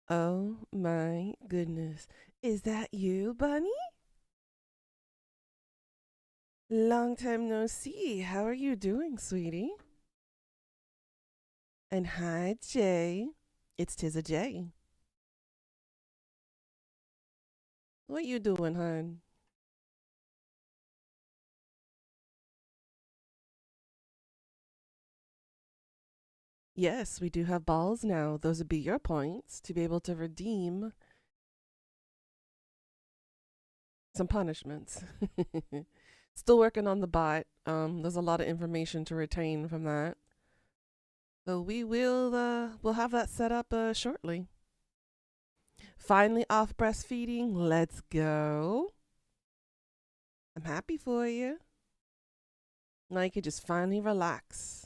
Oh my goodness. Is that you, Bunny? Long time no see. How are you doing, sweetie? And hi, Jay. It's Tiza J. What you doing, hon? Yes, we do have balls now. Those would be your points to be able to redeem some punishments. Still working on the bot. There's a lot of information to retain from that. So we'll have that set up shortly. Finally off breastfeeding. Let's go. I'm happy for you. Now you can just finally relax.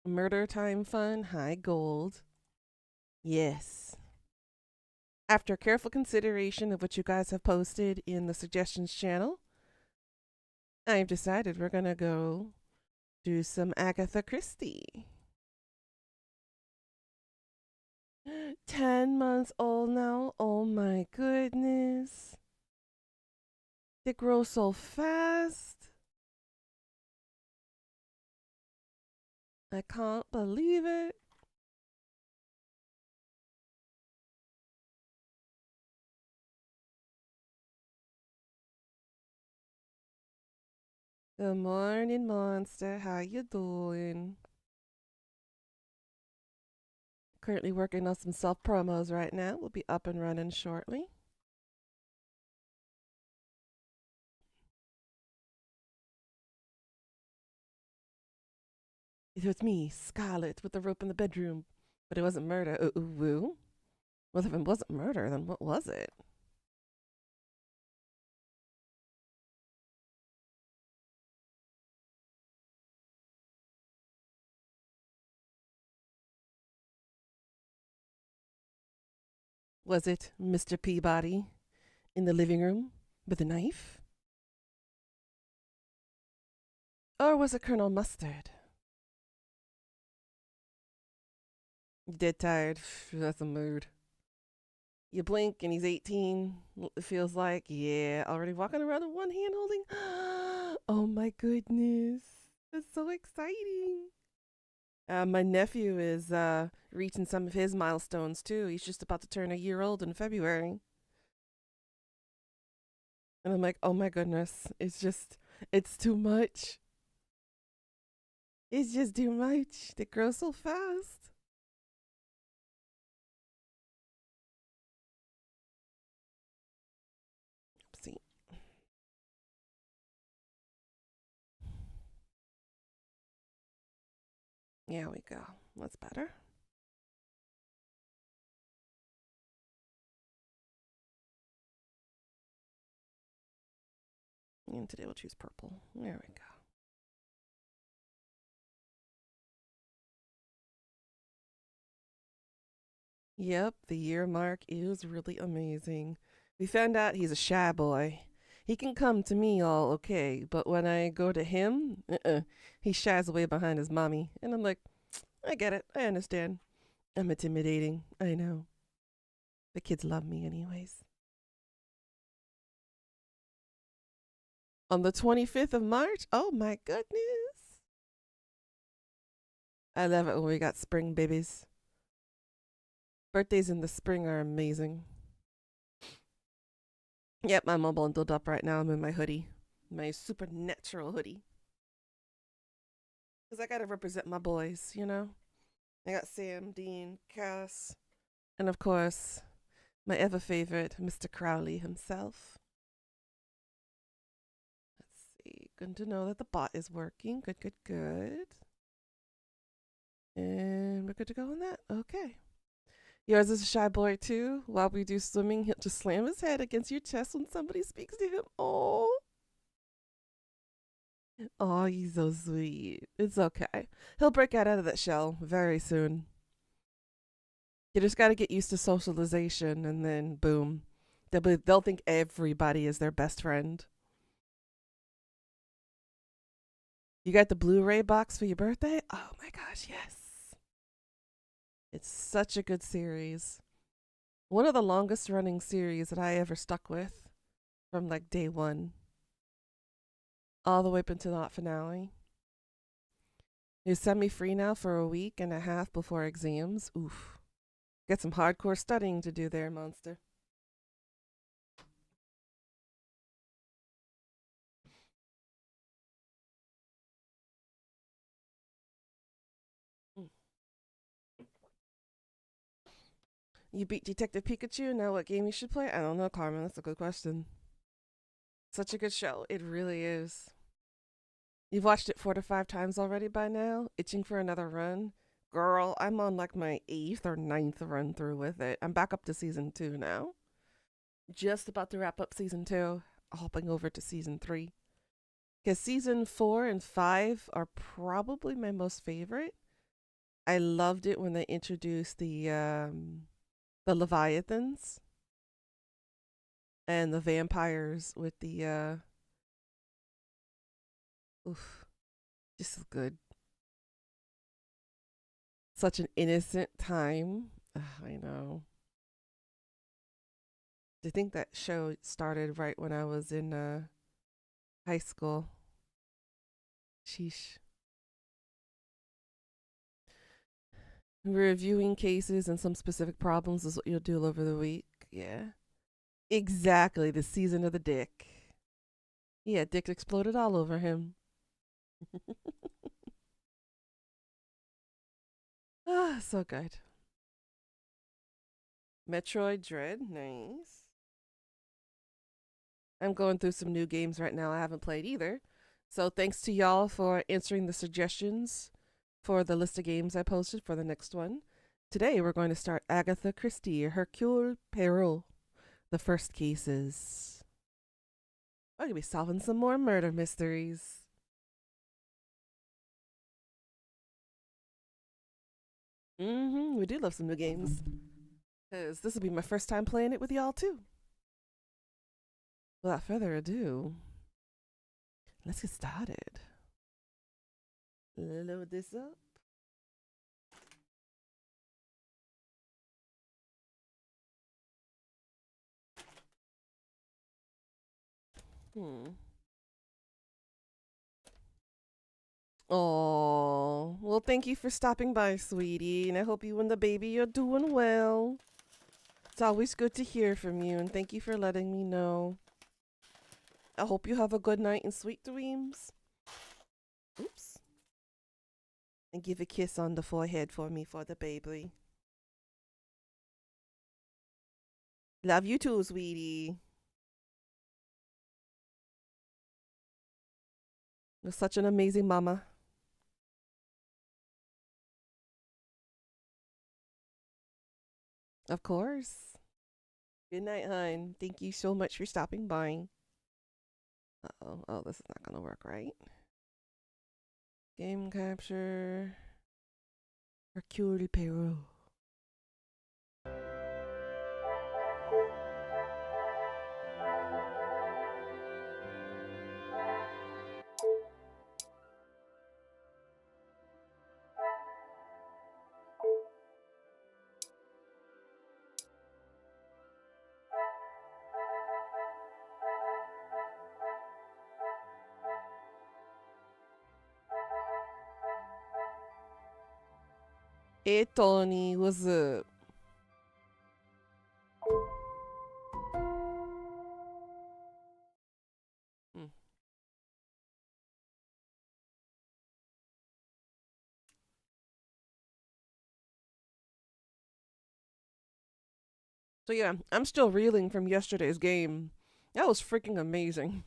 Murder time fun, high gold. Yes. After careful consideration of what you guys have posted in the suggestions channel, I've decided we're gonna go do some Agatha Christie. 10 months old now. Oh my goodness. They grow so fast. I can't believe it. Good morning, monster. How you doing? Currently working on some self promos right now. We'll be up and running shortly. It was me, Scarlet, with the rope in the bedroom. But it wasn't murder. Ooh, ooh, woo. Well, if it wasn't murder, then what was it? Was it Mr. Peabody in the living room with a knife? Or was it Colonel Mustard? Dead tired. That's a mood. You blink and he's 18. It feels like, yeah, already walking around with one hand holding. Oh my goodness. That's so exciting. My nephew is reaching some of his milestones too. He's just about to turn a year old in February. And I'm like, oh my goodness. It's too much. It's just too much. They grow so fast. See, here we go. That's better. And today we'll choose purple. There we go. Yep, the year mark is really amazing. We found out he's a shy boy. He can come to me all okay, but when I go to him, he shies away behind his mommy. And I'm like, I get it. I understand. I'm intimidating. I know. The kids love me, anyways. On the 25th of March, oh my goodness. I love it when we got spring babies. Birthdays in the spring are amazing. Yep, I'm all bundled up right now. I'm in my hoodie, my supernatural hoodie. Because I got to represent my boys, you know? I got Sam, Dean, Cass, and of course, my ever favorite, Mr. Crowley himself. Let's see. Good to know that the bot is working. Good, good, good. And we're good to go on that. Okay. Yours is a shy boy too. While we do swimming, he'll just slam his head against your chest when somebody speaks to him. Oh, oh, he's so sweet. It's okay. He'll break out of that shell very soon. You just got to get used to socialization, and then boom, they'll think everybody is their best friend. You got the Blu-ray box for your birthday? Oh my gosh, yes! It's such a good series. One of the longest running series that I ever stuck with, from like day one all the way up until that finale. They send me free now for a week and a half before exams. Oof. Get some hardcore studying to do there, monster. Mm. You beat Detective Pikachu. Now what game you should play? I don't know, Carmen. That's a good question. Such a good show. It really is. You've watched it 4 to 5 times already by now? Itching for another run? Girl, I'm on like my 8th or 9th run through with it. I'm back up to season 2 now. Just about to wrap up season 2. Hopping over to season 3. Because season 4 and 5 are probably my most favorite. I loved it when they introduced the Leviathans and the vampires with the oof, just so good. Such an innocent time. Ugh, I know. To think that show started right when I was in high school. Sheesh. Reviewing cases and some specific problems is what you'll do over the week. Yeah. Exactly. The season of the dick. Yeah, dick exploded all over him. Ah, so good. Metroid Dread, nice. I'm going through some new games right now I haven't played either. So thanks to y'all for answering the suggestions for the list of games I posted for the next one. Today we're going to start Agatha Christie, Hercule Poirot, the first cases. I'm going to be solving some more murder mysteries. We do love some new games. Because this will be my first time playing it with y'all too. Without further ado, let's get started. Load this up. Oh, well, thank you for stopping by, sweetie, and I hope you and the baby are doing well. It's always good to hear from you, and thank you for letting me know. I hope you have a good night and sweet dreams. Oops. And give a kiss on the forehead for me for the baby. Love you too, sweetie. You're such an amazing mama. Of course. Good night, hon. Thank you so much for stopping by. Uh-oh. Oh, this is not going to work, right? Game capture. Hercule Poirot. Hey, Tony, what's up? Hmm. So yeah, I'm still reeling from yesterday's game. That was freaking amazing.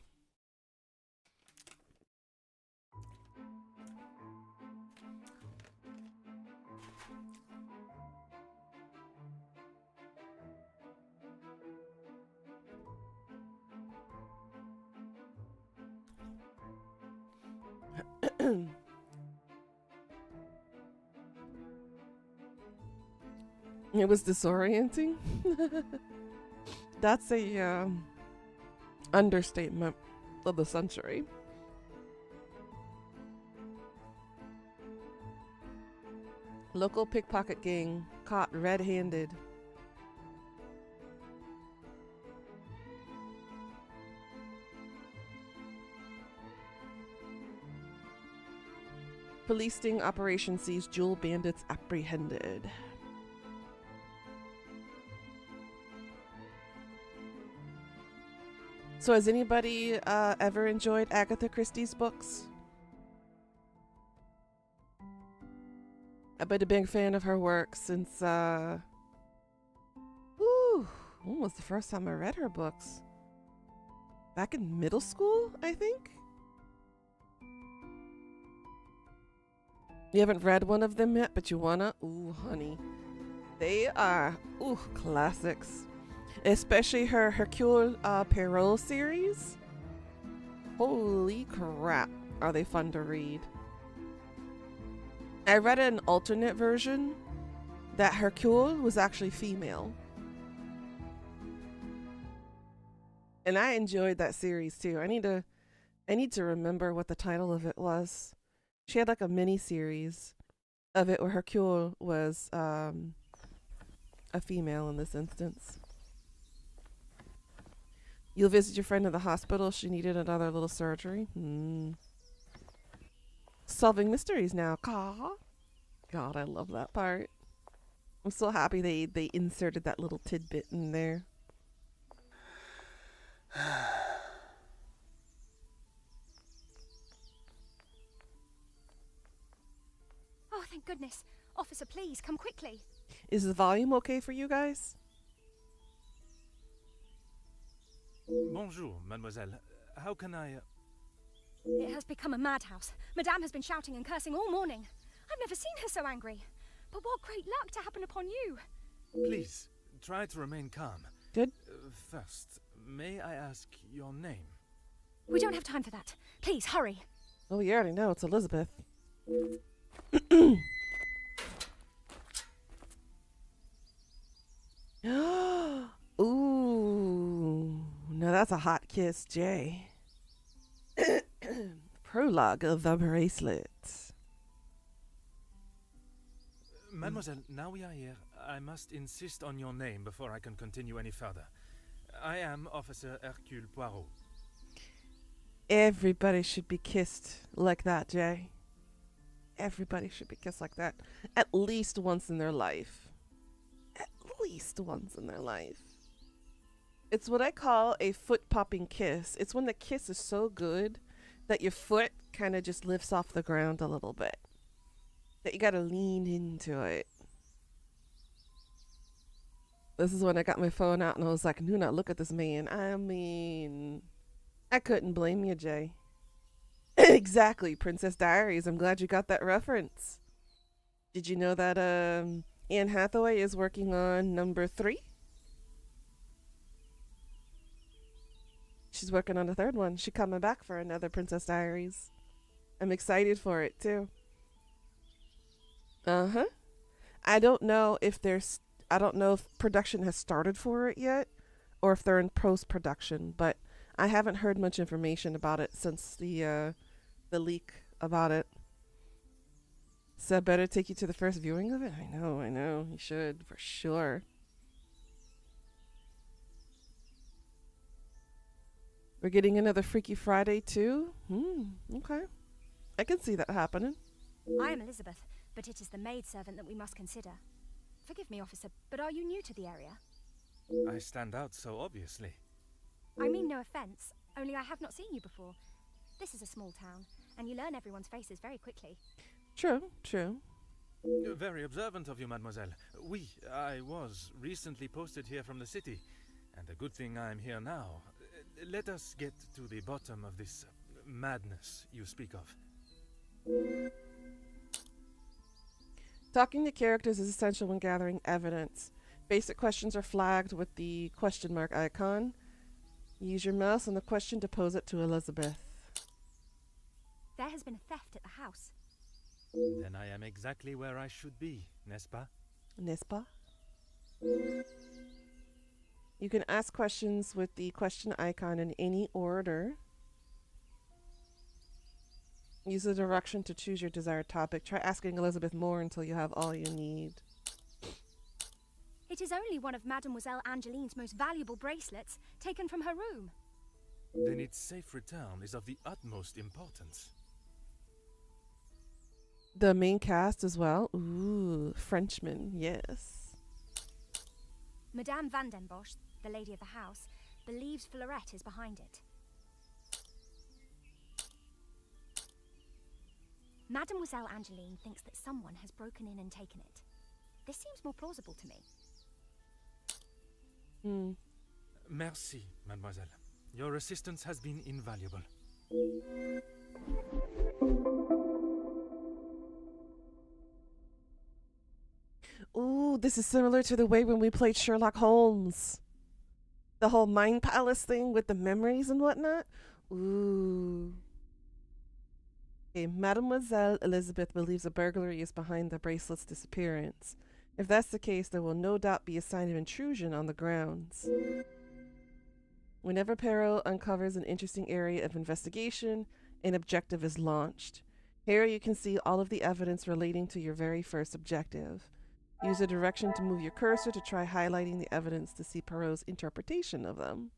It was disorienting. That's a understatement of the century. Local pickpocket gang caught red-handed. Police sting operation sees jewel bandits apprehended. So has anybody ever enjoyed Agatha Christie's books? I've been a big fan of her work since, when was the first time I read her books? Back in middle school, I think? You haven't read one of them yet, but you wanna? Ooh, honey. They are, classics. Especially her Hercule Poirot series. Holy crap, are they fun to read. I read an alternate version that Hercule was actually female. And I enjoyed that series too. I need to remember what the title of it was. She had like a mini series of it where Hercule was a female in this instance. You'll visit your friend in the hospital. She needed another little surgery. Solving mysteries now. God, I love that part. I'm so happy they inserted that little tidbit in there. Oh, thank goodness. Officer, please, come quickly. Is the volume okay for you guys? Bonjour, mademoiselle. How can I... It has become a madhouse. Madame has been shouting and cursing all morning. I've never seen her so angry. But what great luck to happen upon you. Please, try to remain calm. Good. First, may I ask your name? We don't have time for that. Please, hurry. Oh, you already know. It's Elizabeth. Ooh. Now that's a hot kiss, Jay. Prologue of the bracelet. Mademoiselle, now we are here, I must insist on your name before I can continue any further. I am Officer Hercule Poirot. Everybody should be kissed like that, Jay. Everybody should be kissed like that. At least once in their life. At least once in their life. It's what I call a foot-popping kiss. It's when the kiss is so good that your foot kind of just lifts off the ground a little bit. That you gotta lean into it. This is when I got my phone out and I was like, do not look at this man. I mean, I couldn't blame you, Jay. Exactly, Princess Diaries. I'm glad you got that reference. Did you know that Anne Hathaway is working on number 3? She's working on the 3rd one. She's coming back for another Princess Diaries. I'm excited for it too. I don't know if production has started for it yet, or if they're in post-production, but I haven't heard much information about it since the leak about it. So I better take you to the first viewing of it? I know. You should, for sure. We're getting another Freaky Friday too? Okay. I can see that happening. I am Elizabeth, but it is the maidservant that we must consider. Forgive me, officer, but are you new to the area? I stand out so obviously. I mean no offense, only I have not seen you before. This is a small town, and you learn everyone's faces very quickly. True. Very observant of you, mademoiselle. I was recently posted here from the city, and a good thing I'm here now. Let us get to the bottom of this madness you speak of. Talking to characters is essential when gathering evidence. Basic questions are flagged with the question mark icon. Use your mouse on the question to pose it to Elizabeth. There has been a theft at the house. Then I am exactly where I should be, n'est-ce pas? N'est-ce pas? You can ask questions with the question icon in any order. Use the direction to choose your desired topic. Try asking Elizabeth more until you have all you need. It is only one of Mademoiselle Angeline's most valuable bracelets, taken from her room. Then its safe return is of the utmost importance. The main cast as well. Ooh, Frenchman, yes. Madame Van den Bosch, the lady of the house, believes Fleurette is behind it. Mademoiselle Angeline thinks that someone has broken in and taken it. This seems more plausible to me. Merci, mademoiselle. Your assistance has been invaluable. Ooh, this is similar to the way when we played Sherlock Holmes. The whole Mind Palace thing with the memories and whatnot. Ooh. Okay, Mademoiselle Elizabeth believes a burglary is behind the bracelet's disappearance. If that's the case, there will no doubt be a sign of intrusion on the grounds. Whenever Perrault uncovers an interesting area of investigation, an objective is launched. Here you can see all of the evidence relating to your very first objective. Use a direction to move your cursor to try highlighting the evidence to see Perrault's interpretation of them.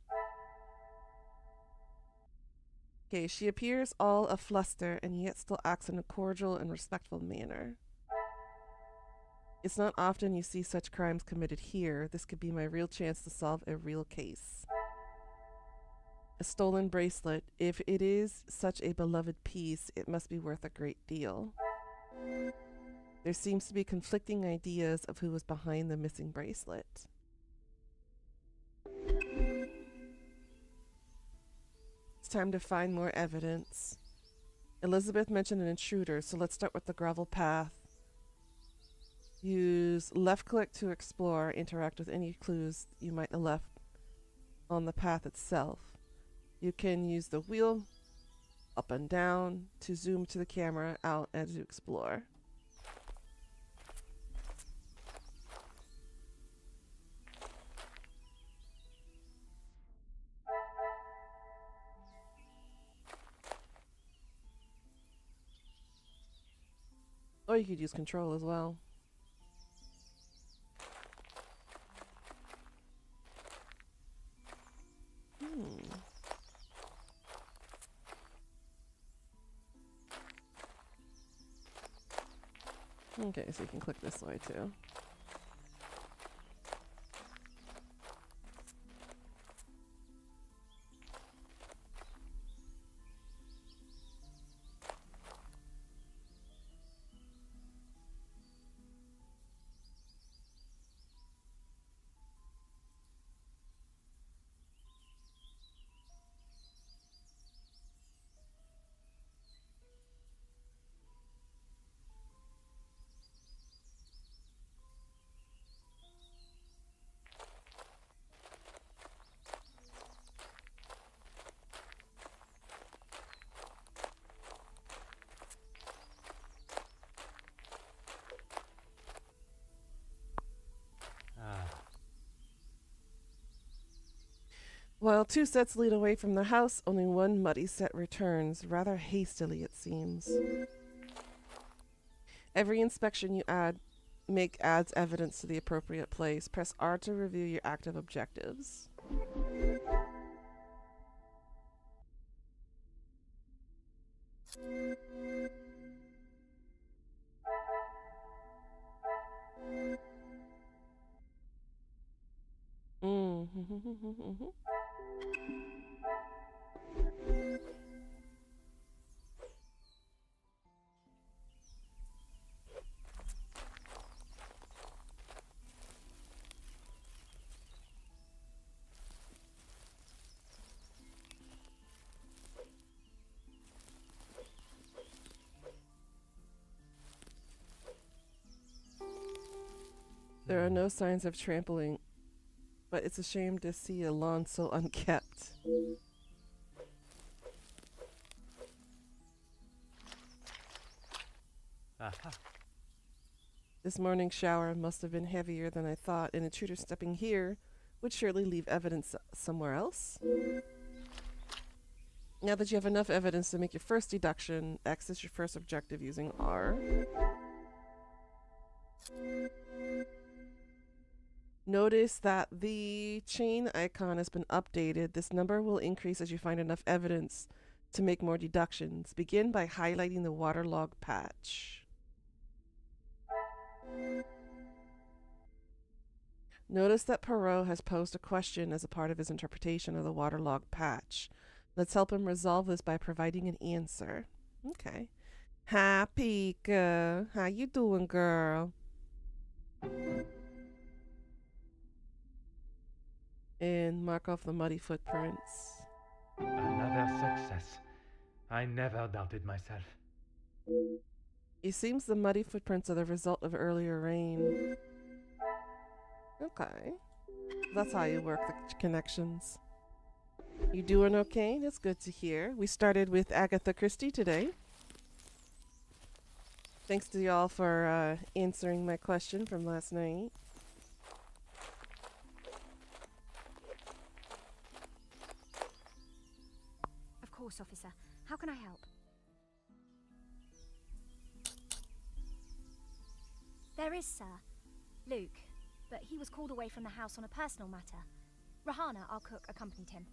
Okay, she appears all afluster and yet still acts in a cordial and respectful manner. It's not often you see such crimes committed here. This could be my real chance to solve a real case. A stolen bracelet. If it is such a beloved piece, it must be worth a great deal. There seems to be conflicting ideas of who was behind the missing bracelet. It's time to find more evidence. Elizabeth mentioned an intruder, so let's start with the gravel path. Use left click to explore, interact with any clues you might have left on the path itself. You can use the wheel up and down to zoom to the camera out as you explore. Or you could use control as well. Okay, so you can click this way too. While two sets lead away from the house, only one muddy set returns, rather hastily it seems. Every inspection you make adds evidence to the appropriate place. Press R to review your active objectives. There are no signs of trampling, but it's a shame to see a lawn so unkept. Aha. This morning's shower must have been heavier than I thought. An intruder stepping here would surely leave evidence somewhere else. Now that you have enough evidence to make your first deduction, X is your first objective using R. Notice that the chain icon has been updated. This number will increase as you find enough evidence to make more deductions. Begin by highlighting the waterlogged patch. Notice that Perot has posed a question as a part of his interpretation of the waterlogged patch. Let's help him resolve this by providing an answer. Okay. Hi, Pika. How you doing, girl? And mark off the muddy footprints. Another success. I never doubted myself. It seems the muddy footprints are the result of earlier rain. Okay. That's how you work the connections. You doing okay? That's good to hear. We started with Agatha Christie today. Thanks to y'all for answering my question from last night. Of course, officer. How can I help? There is, sir. Luke. But he was called away from the house on a personal matter. Rahana, our cook, accompanied him.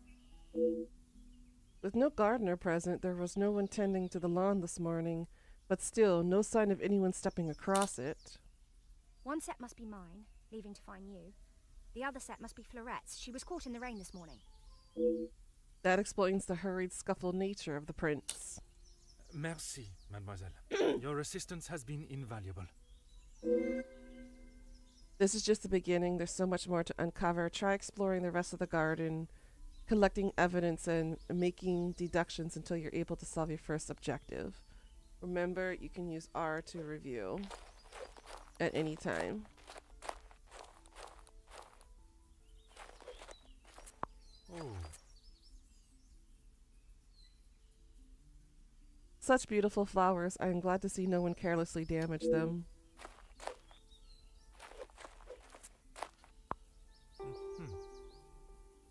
With no gardener present, there was no one tending to the lawn this morning, but still, no sign of anyone stepping across it. One set must be mine, leaving to find you. The other set must be Florette's. She was caught in the rain this morning. That explains the hurried, scuffled nature of the prints. Merci, mademoiselle. Your assistance has been invaluable. This is just the beginning. There's so much more to uncover. Try exploring the rest of the garden, collecting evidence, and making deductions until you're able to solve your first objective. Remember, you can use R to review at any time. Oh. Such beautiful flowers. I am glad to see no one carelessly damaged them.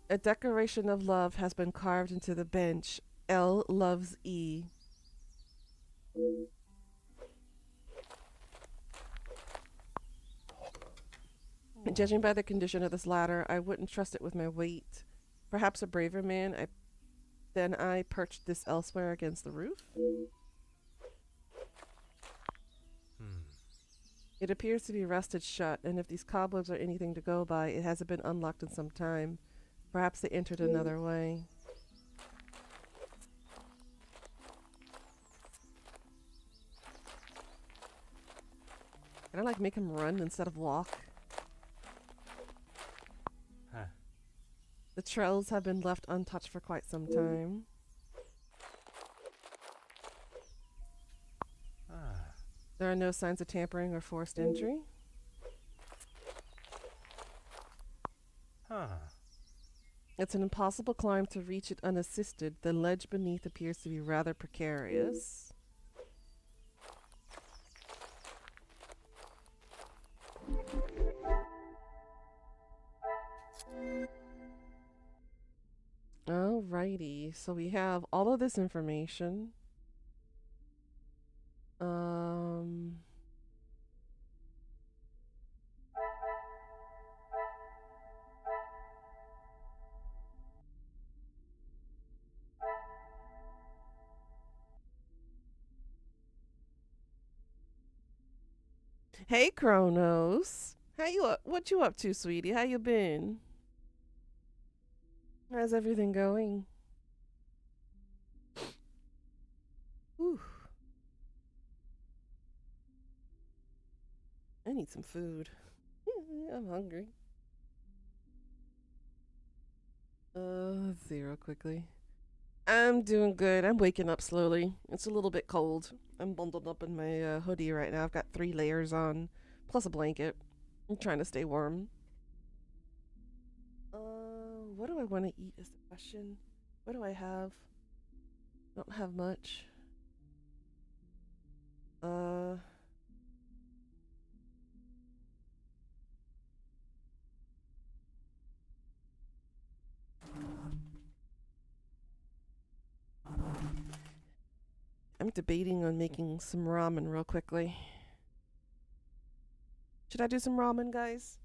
A decoration of love has been carved into the bench. L loves E. Judging by the condition of this ladder, I wouldn't trust it with my weight. Perhaps a braver man than I perched this elsewhere against the roof. It appears to be rusted shut, and if these cobwebs are anything to go by, it hasn't been unlocked in some time. Perhaps they entered another way. Can I like make him run instead of walk? Huh. The trails have been left untouched for quite some time. There are no signs of tampering or forced entry. It's an impossible climb to reach it unassisted. The ledge beneath appears to be rather precarious. Alrighty, so we have all of this information. Hey, Kronos. What you up to, sweetie? How you been? How's everything going? Whew. I need some food. I'm hungry. Let's see real quickly. I'm doing good. I'm waking up slowly. It's a little bit cold. I'm bundled up in my hoodie right now. I've got 3 layers on, plus a blanket. I'm trying to stay warm. What do I want to eat is the question. What do I have? Don't have much. I'm debating on making some ramen real quickly. Should I do some ramen, guys?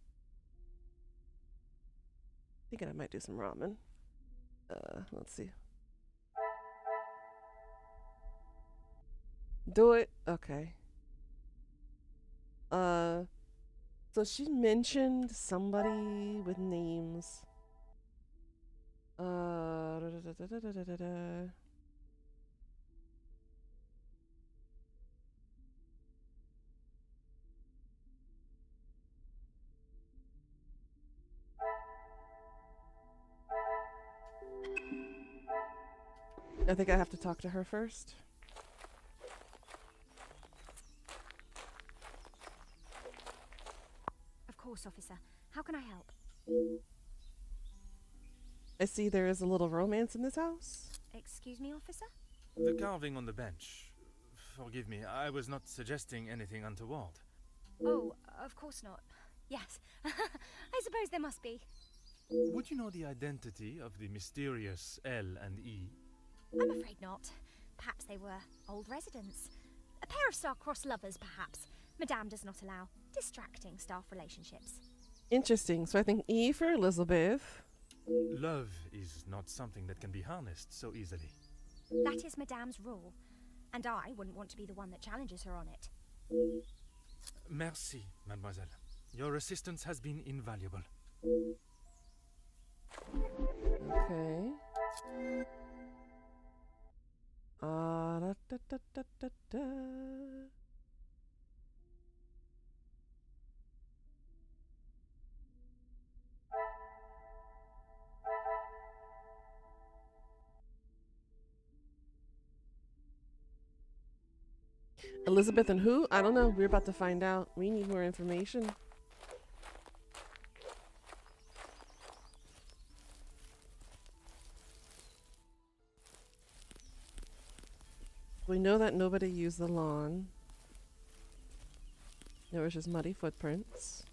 Thinking I might do some ramen. Let's see. Do it? Okay. So she mentioned somebody with names. Da, da, da, da, da, da, da, da. I think I have to talk to her first. Of course, officer. How can I help? I see there is a little romance in this house. Excuse me, officer? The carving on the bench. Forgive me, I was not suggesting anything untoward. Oh, of course not. Yes. I suppose there must be. Would you know the identity of the mysterious L and E? I'm afraid not. Perhaps they were old residents. A pair of star-crossed lovers, perhaps. Madame does not allow distracting staff relationships. Interesting. So I think E for Elizabeth. Love is not something that can be harnessed so easily. That is Madame's rule, and I wouldn't want to be the one that challenges her on it. Merci, mademoiselle. Your assistance has been invaluable. Okay. Da, da, da, da, da, da. Elizabeth and who? I don't know. We're about to find out. We need more information. We know that nobody used the lawn. There was just muddy footprints.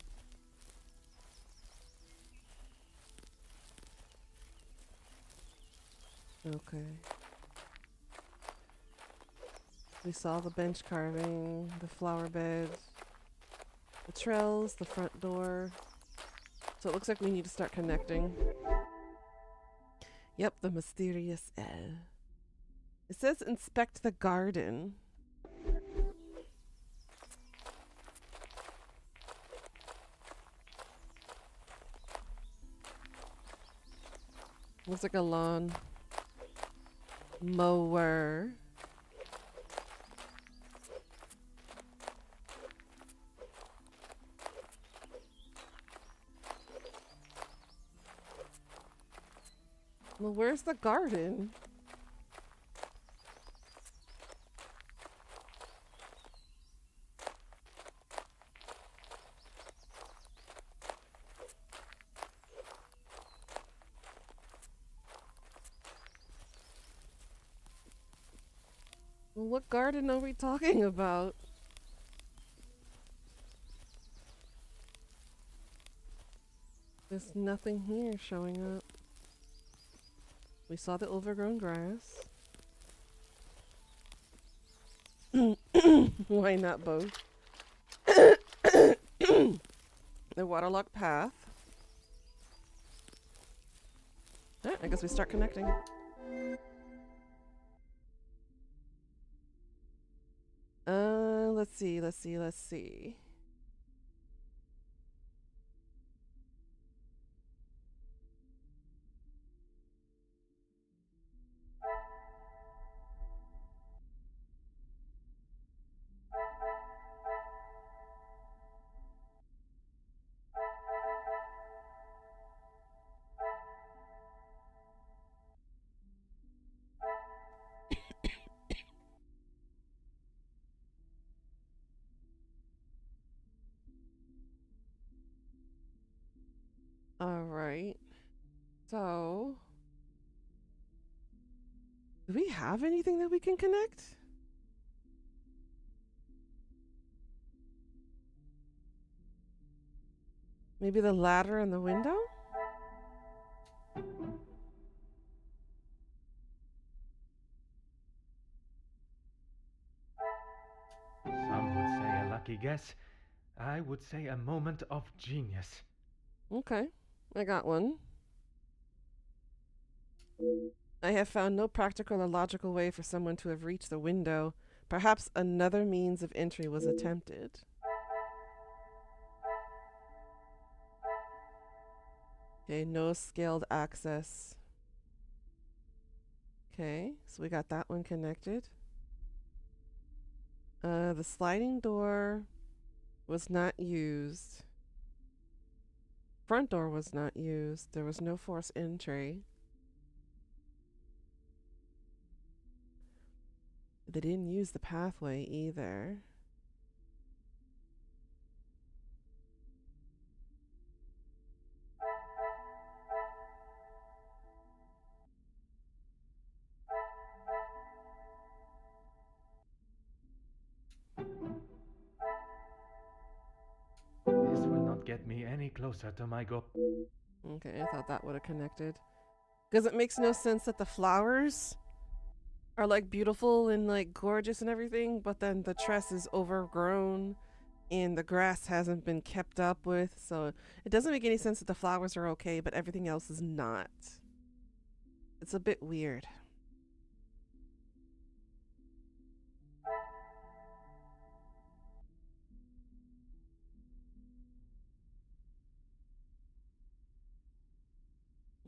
Okay. We saw the bench carving, the flower bed, the trails, the front door. So it looks like we need to start connecting. Yep, the mysterious L. It says inspect the garden. Looks like a lawn mower. Well, where's the garden? Well, what garden are we talking about? There's nothing here showing up. We saw the overgrown grass. Why not both? The waterlogged path. Alright, I guess we start connecting. Let's see. Alright. So, do we have anything that we can connect? Maybe the ladder and the window? guess, I would say a moment of genius. Okay, I got one. I have found no practical or logical way for someone to have reached the window. Perhaps another means of entry was attempted. Okay, no scaled access. Okay, so we got that one connected. The sliding door was not used. Front door was not used. There was no forced entry. They didn't use the pathway either. This will not get me any closer to my goal. Okay, I thought that would have connected. Because it makes no sense that the flowers are like beautiful and like gorgeous and everything, but then the tress is overgrown and the grass hasn't been kept up with. So it doesn't make any sense that the flowers are okay, but everything else is not. It's a bit weird.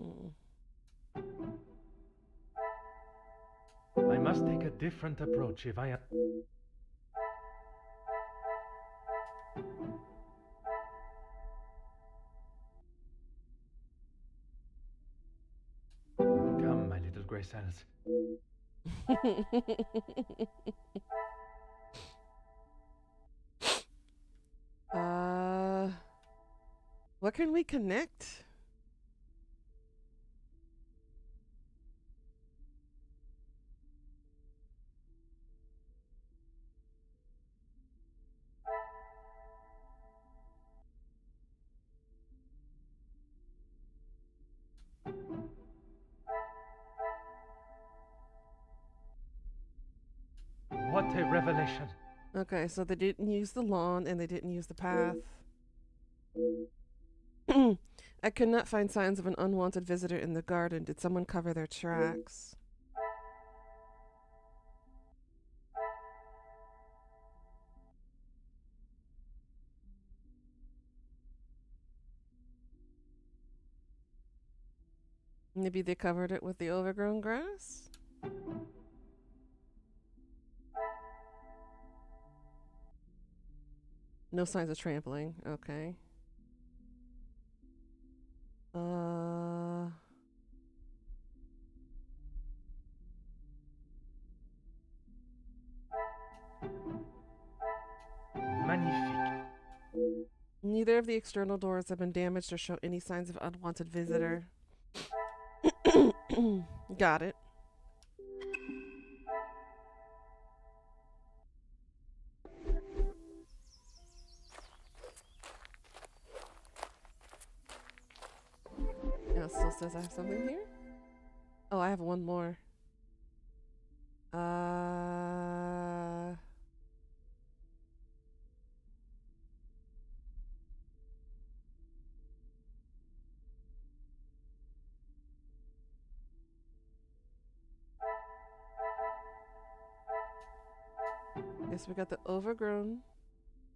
Mm. I must take a different approach if I... Come, my little grey cells. What can we connect? What a revelation. Okay, so they didn't use the lawn and they didn't use the path. I could not find signs of an unwanted visitor in the garden. Did someone cover their tracks? Maybe they covered it with the overgrown grass? No signs of trampling. Okay. Magnifique. Neither of the external doors have been damaged or show any signs of unwanted visitor. Got it. Yeah, it still says I have something here. Oh, I have one more. Guess we got the overgrown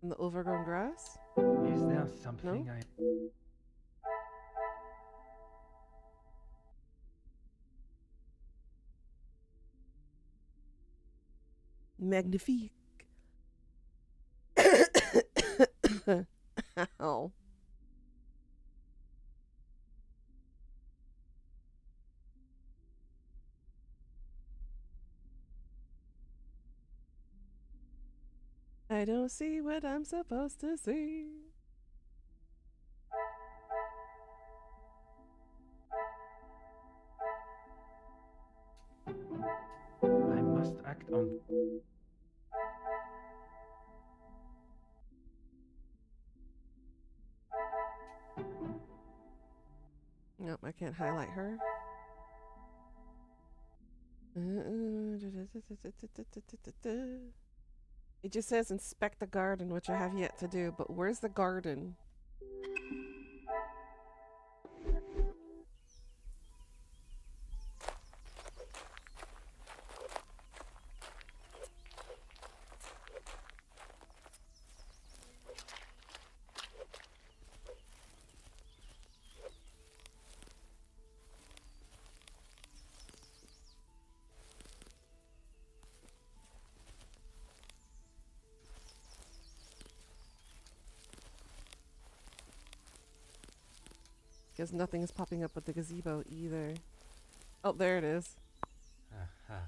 and the overgrown grass. Is there something I... Magnifique. Ow. I don't see what I'm supposed to see. I must act on... Nope, I can't highlight her. It just says inspect the garden, which I have yet to do, but where's the garden? Because nothing is popping up with the gazebo either. Oh, there it is. Aha.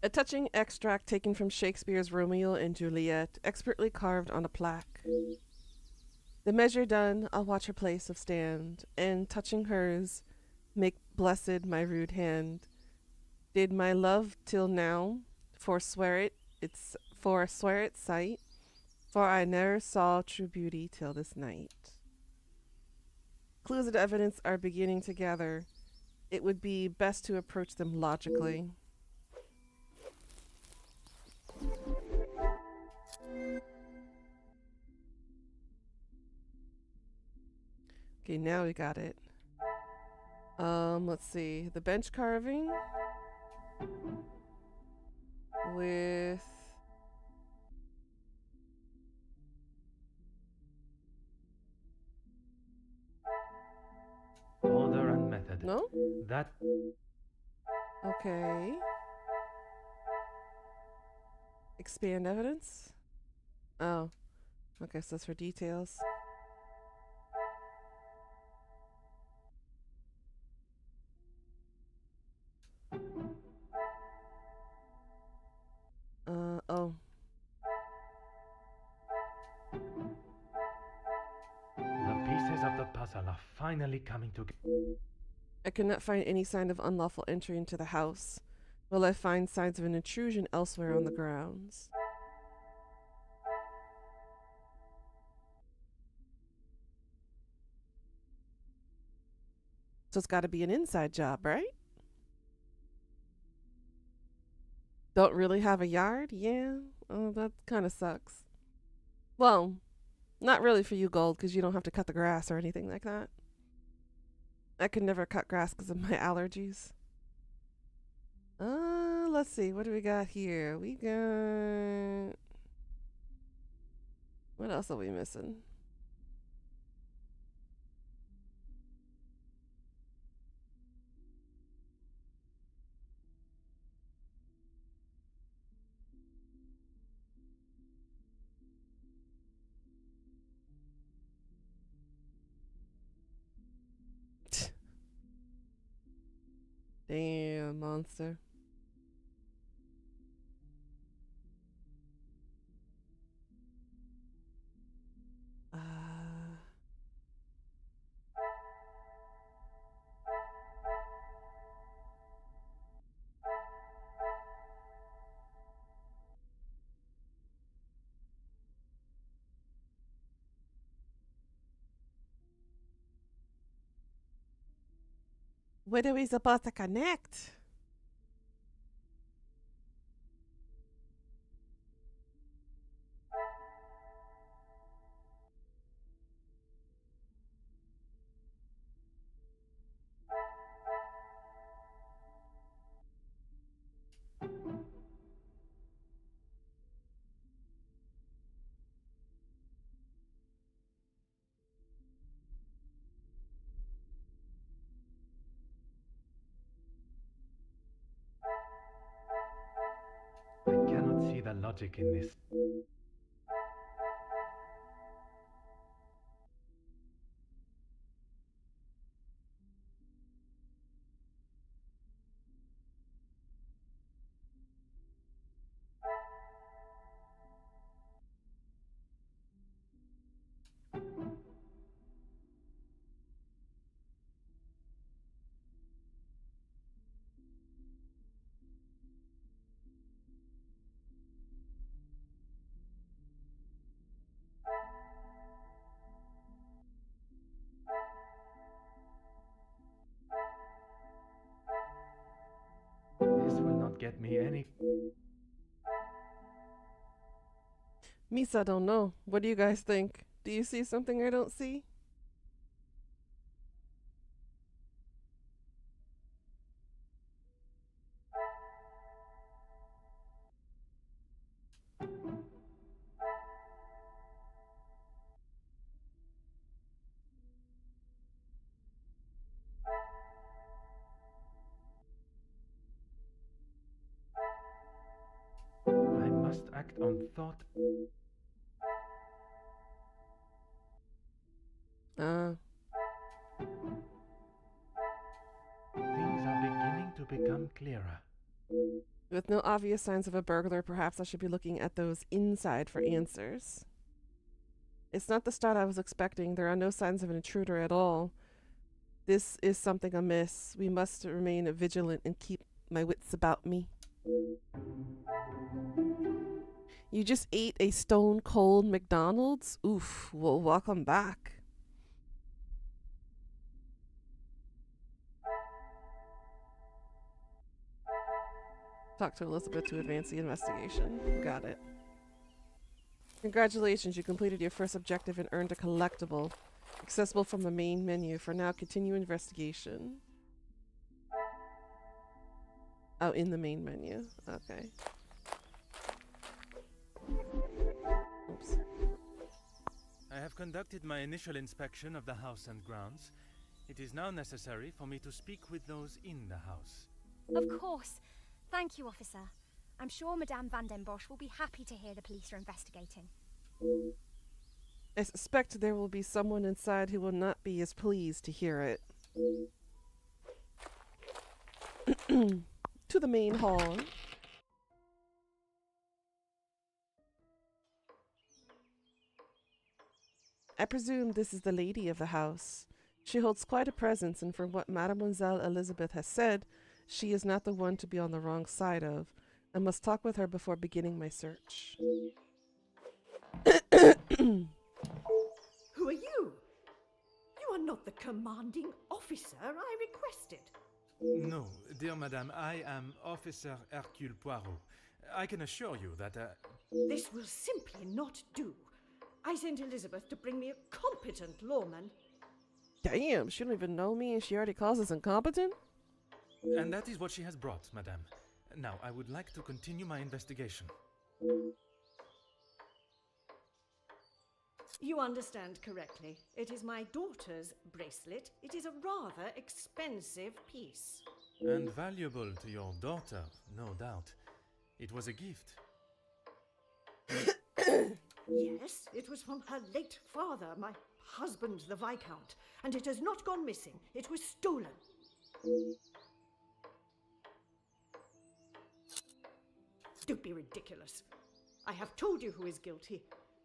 A touching extract taken from Shakespeare's Romeo and Juliet, expertly carved on a plaque. The measure done, I'll watch her place of stand, and touching hers, make blessed my rude hand. Did my love till now forswear its sight, for I ne'er saw true beauty till this night. Clues and evidence are beginning to gather. It would be best to approach them logically. Okay, now we got it. Let's see. The bench carving with Order and method. no? That Okay. Expand evidence? Oh. Okay, so that's for details. Oh. the pieces of the puzzle are finally coming together. I cannot find any sign of unlawful entry into the house. Will I find signs of an intrusion elsewhere on the grounds? So it's got to be an inside job, right? Don't really have a yard? Yeah. Oh, that kind of sucks. Well, not really for you, Gold, because you don't have to cut the grass or anything like that. I could never cut grass because of my allergies. Let's see. What do we got here? We got... What else are we missing? Damn, monster. When are we supposed to connect? I cannot see the logic in this. This will not get me any. Misa don't know. What do you guys think? Do you see something I don't see? I must act on thought. Uh, Things are beginning to become clearer. with no obvious signs of a burglar, perhaps I should be looking at those inside for answers. It's not the start I was expecting. There are no signs of an intruder at all. This is something amiss. We must remain vigilant and keep my wits about me. You just ate a stone cold McDonald's? Oof. Well, welcome back. Talk to Elizabeth to advance the investigation. Got it. Congratulations, you completed your first objective and earned a collectible. Accessible from the main menu. For now, continue investigation. Oh, in the main menu. Okay. Oops. I have conducted my initial inspection of the house and grounds. It is now necessary for me to speak with those in the house. Of course. Thank you, officer. I'm sure Madame Van den Bosch will be happy to hear the police are investigating. I suspect there will be someone inside who will not be as pleased to hear it. To the main hall. I presume this is the lady of the house. She holds quite a presence, and from what Mademoiselle Elizabeth has said, she is not the one to be on the wrong side of. I must talk with her before beginning my search. Who are you? You are not the commanding officer I requested. No, dear madame, I am Officer Hercule Poirot. I can assure you that, This will simply not do. I sent Elizabeth to bring me a competent lawman. Damn, she don't even know me and she already calls us incompetent? And that is what she has brought, madame. Now, I would like to continue my investigation. You understand correctly. It is my daughter's bracelet. It is a rather expensive piece. And valuable to your daughter, no doubt. It was a gift. Yes, it was from her late father, my husband, the Viscount, and it has not gone missing. It was stolen. Don't be ridiculous. I have told you who is guilty.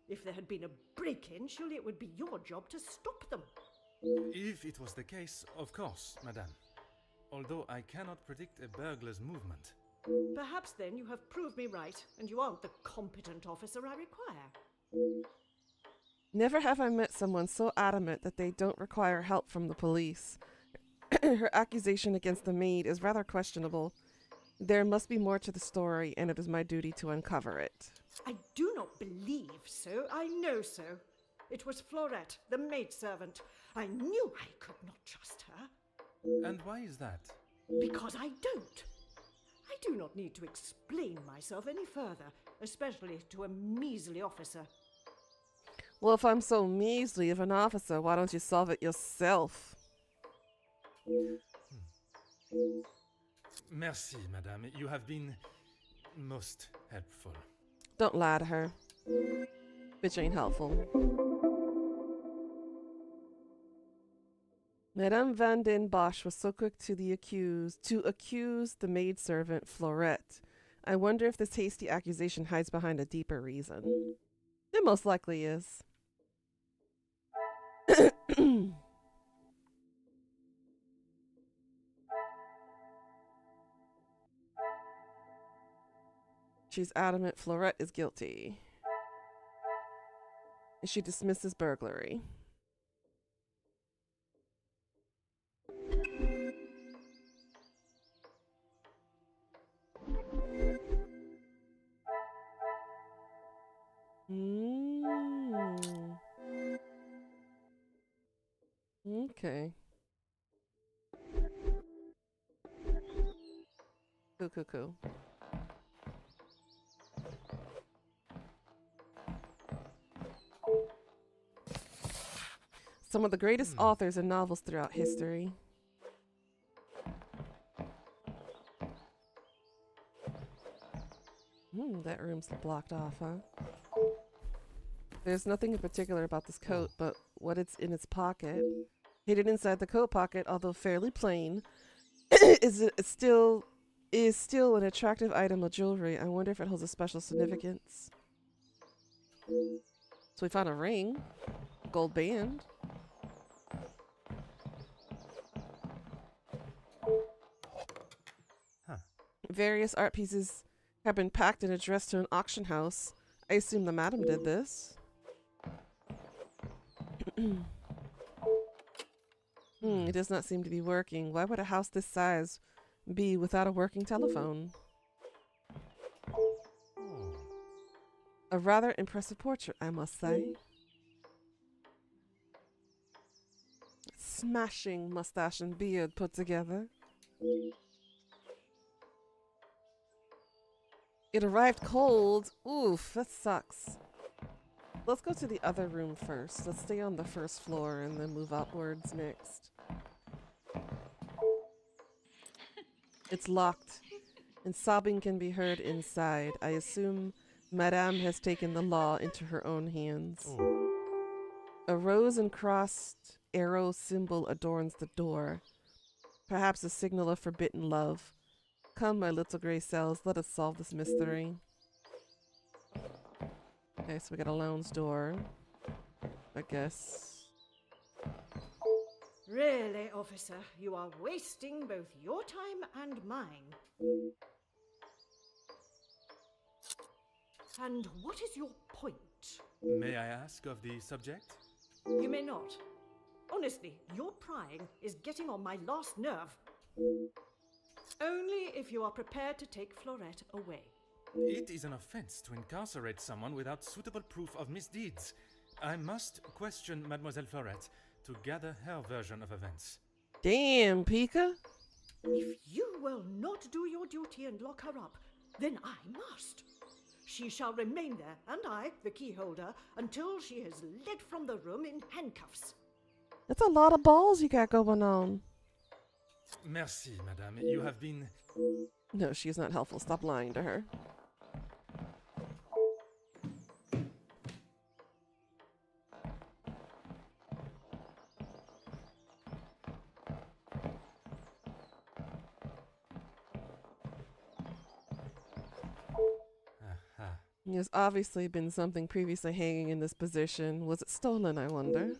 If there had been a break-in, surely it would be your job to stop them. If it was the case, of course, madame. Although I cannot predict a burglar's movement. Perhaps then you have proved me right, and you aren't the competent officer I require. Never have I met someone so adamant that they don't require help from the police. Her accusation against the maid is rather questionable. There must be more to the story, and it is my duty to uncover it. I do not believe so. I know so. It was Florette, the maidservant. I knew I could not trust her. And why is that? Because I don't. I do not need to explain myself any further, especially to a measly officer. Well, if I'm so measly of an officer, why don't you solve it yourself? Merci, madame. You have been most helpful. Don't lie to her. Bitch ain't helpful. Madame Van den Bosch was so quick to accuse the maidservant Florette. I wonder if this hasty accusation hides behind a deeper reason. It most likely is. She's adamant Florette is guilty. And she dismisses burglary. Okay. Cool. Some of the greatest authors and novels throughout history. That room's blocked off, huh? There's nothing in particular about this coat, but what it's in its pocket. Hidden inside the coat pocket, although fairly plain, is still an attractive item of jewelry. I wonder if it holds a special significance. So we found a ring, gold band. Huh. Various art pieces have been packed and addressed to an auction house. I assume the madam did this. It does not seem to be working. Why would a house this size be without a working telephone? A rather impressive portrait, I must say. Smashing mustache and beard put together. It arrived cold. Oof, that sucks. Let's go to the other room first. Let's stay on the first floor and then move upwards next. It's locked, and sobbing can be heard inside. I assume Madame has taken the law into her own hands. A rose and crossed arrow symbol adorns the door, perhaps a signal of forbidden love. Come, my little gray cells, let us solve this mystery. Okay, so we got a lounge door, I guess. Really, officer, you are wasting both your time and mine. And what is your point? May I ask of the subject? You may not. Honestly, your prying is getting on my last nerve. Only if you are prepared to take Florette away. It is an offense to incarcerate someone without suitable proof of misdeeds. I must question Mademoiselle Florette to gather her version of events. Damn, Pika. If you will not do your duty and lock her up, then I must. She shall remain there, and I, the key holder, until she is led from the room in handcuffs. That's a lot of balls you got going on. Merci, madame. You have been... No, she is not helpful. Stop lying to her. There's obviously been something previously hanging in this position. Was it stolen, I wonder?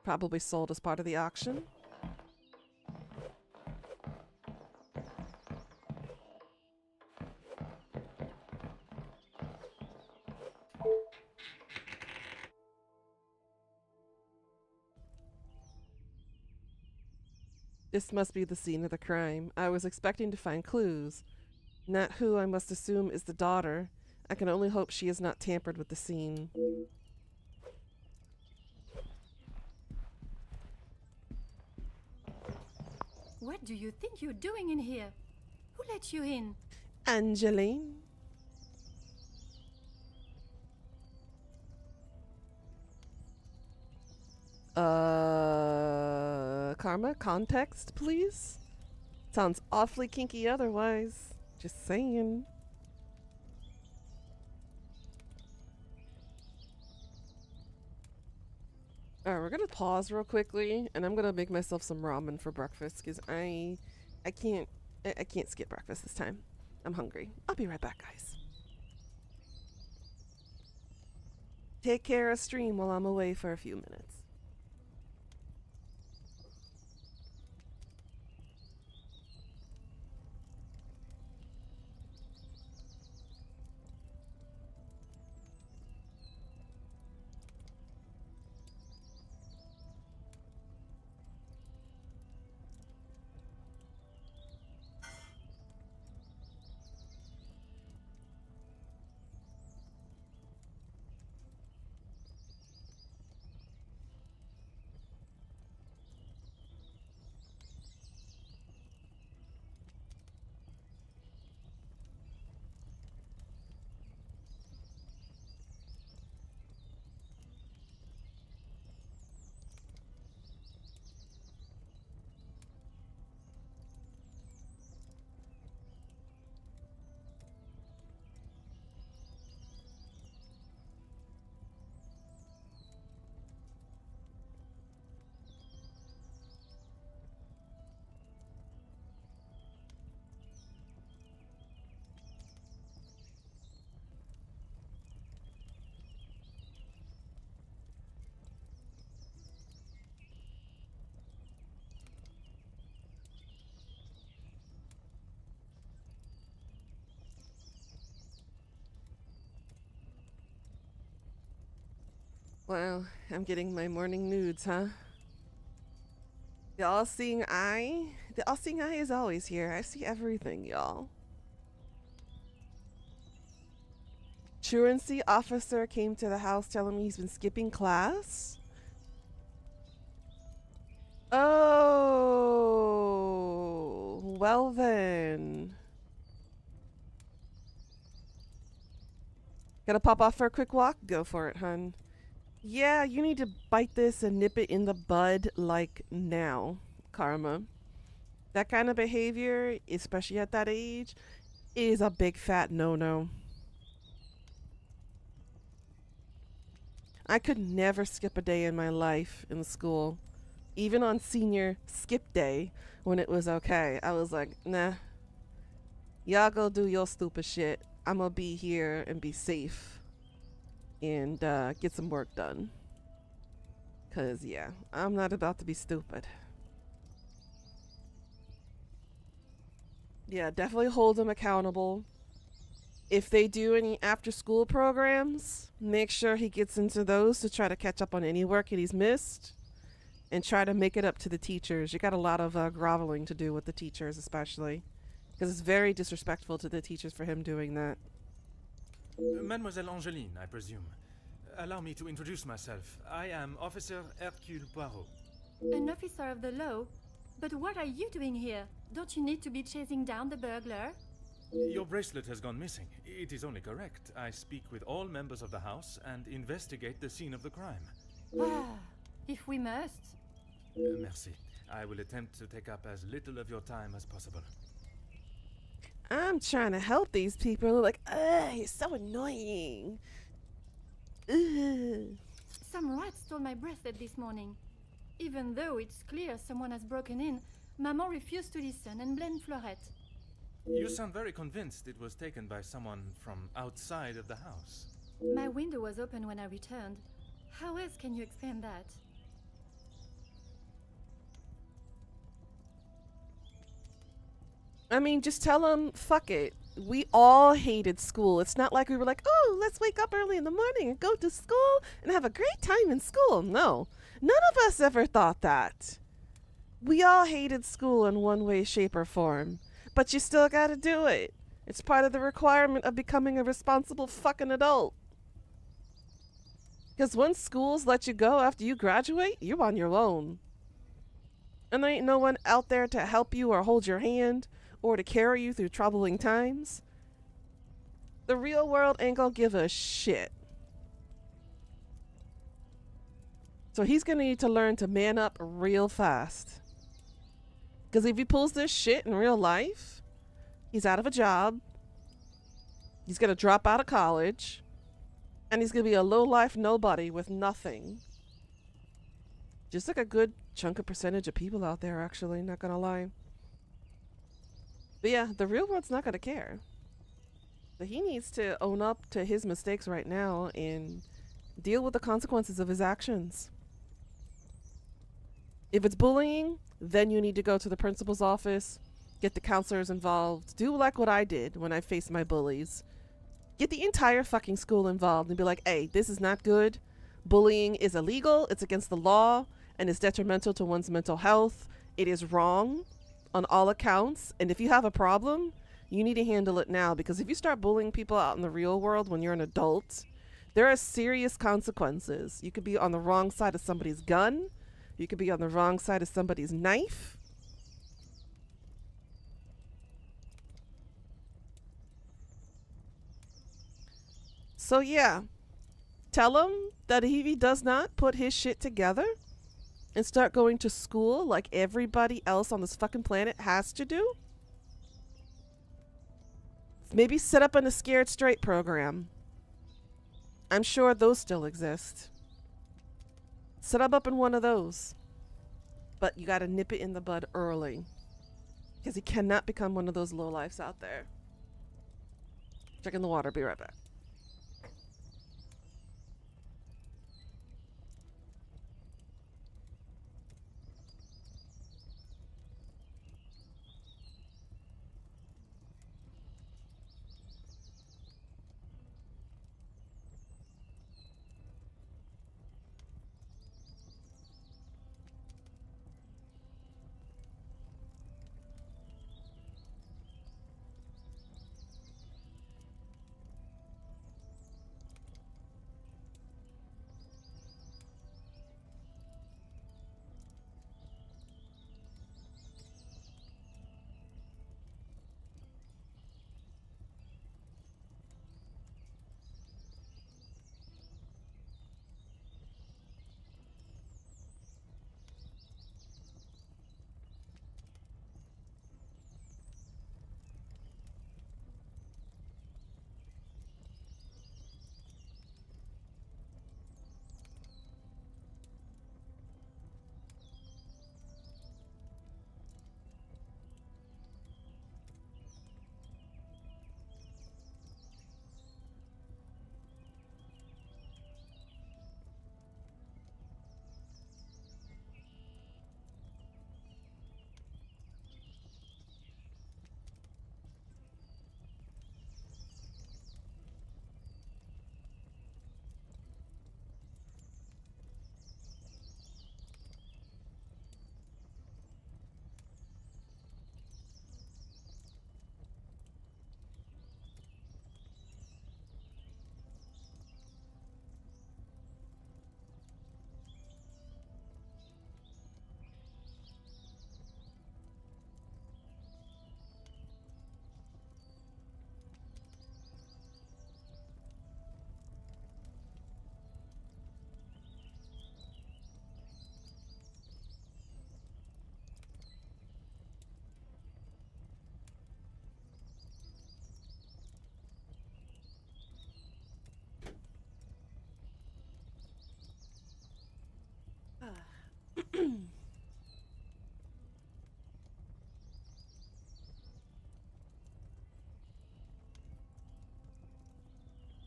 Probably sold as part of the auction. This must be the scene of the crime. I was expecting to find clues. Not who I must assume is the daughter. I can only hope she has not tampered with the scene. What do you think you're doing in here? Who let you in? Angeline? Karma, context, please? Sounds awfully kinky otherwise. Just saying. Alright, we're gonna pause real quickly, and I'm gonna make myself some ramen for breakfast, because I can't skip breakfast this time. I'm hungry. I'll be right back, guys. Take care of stream while I'm away for a few minutes. Wow, I'm getting my morning nudes, huh? The all-seeing eye? The all-seeing eye is always here. I see everything, y'all. Truancy officer came to the house telling me he's been skipping class. Oh, well then. Gotta pop off for a quick walk? Go for it, hun. Yeah, you need to bite this and nip it in the bud, like, now, Karma. That kind of behavior, especially at that age, is a big fat no-no. I could never skip a day in my life in school. Even on senior skip day, when it was okay. I was like, nah. Y'all go do your stupid shit. I'm gonna be here and be safe. And get some work done. Cause yeah, I'm not about to be stupid. Yeah, definitely hold them accountable. If they do any after school programs, make sure he gets into those to try to catch up on any work that he's missed. And try to make it up to the teachers. You got a lot of groveling to do with the teachers, especially. Because it's very disrespectful to the teachers for him doing that. Mademoiselle Angeline, I presume. Allow me to introduce myself. I am Officer Hercule Poirot. An officer of the law? But what are you doing here? Don't you need to be chasing down the burglar? Your bracelet has gone missing. It is only correct. I speak with all members of the house and investigate the scene of the crime. Ah, if we must. Merci. I will attempt to take up as little of your time as possible. I'm trying to help these people. Like, ugh, he's so annoying. Ugh. Some rat stole my bracelet this morning. Even though it's clear someone has broken in, Maman refused to listen and blamed Florette. You sound very convinced it was taken by someone from outside of the house. My window was open when I returned. How else can you explain that? I mean, just tell them, fuck it. We all hated school. It's not like we were like, oh, let's wake up early in the morning and go to school and have a great time in school. No, none of us ever thought that. We all hated school in one way, shape, or form. But you still gotta do it. It's part of the requirement of becoming a responsible fucking adult. Because once schools let you go after you graduate, you're on your own. And there ain't no one out there to help you or hold your hand or to carry you through troubling times. The real world ain't gonna give a shit. So he's gonna need to learn to man up real fast. Because if he pulls this shit in real life, he's out of a job, he's gonna drop out of college, and he's gonna be a low-life nobody with nothing. Just like a good chunk of percentage of people out there, actually, not gonna lie. But yeah, the real world's not gonna care. But he needs to own up to his mistakes right now and deal with the consequences of his actions. If it's bullying, then you need to go to the principal's office, get the counselors involved, do like what I did when I faced my bullies. Get the entire fucking school involved and be like, hey, this is not good. Bullying is illegal, it's against the law, and it's detrimental to one's mental health. It is wrong on all accounts, and if you have a problem, you need to handle it now, because if you start bullying people out in the real world when you're an adult, there are serious consequences. You could be on the wrong side of somebody's gun, you could be on the wrong side of somebody's knife. So yeah, tell him that if he does not put his shit together and start going to school like everybody else on this fucking planet has to do, maybe set up in a Scared Straight program. I'm sure those still exist. Set up in one of those. But you gotta nip it in the bud early, because he cannot become one of those lowlifes out there. Checking the water, be right back.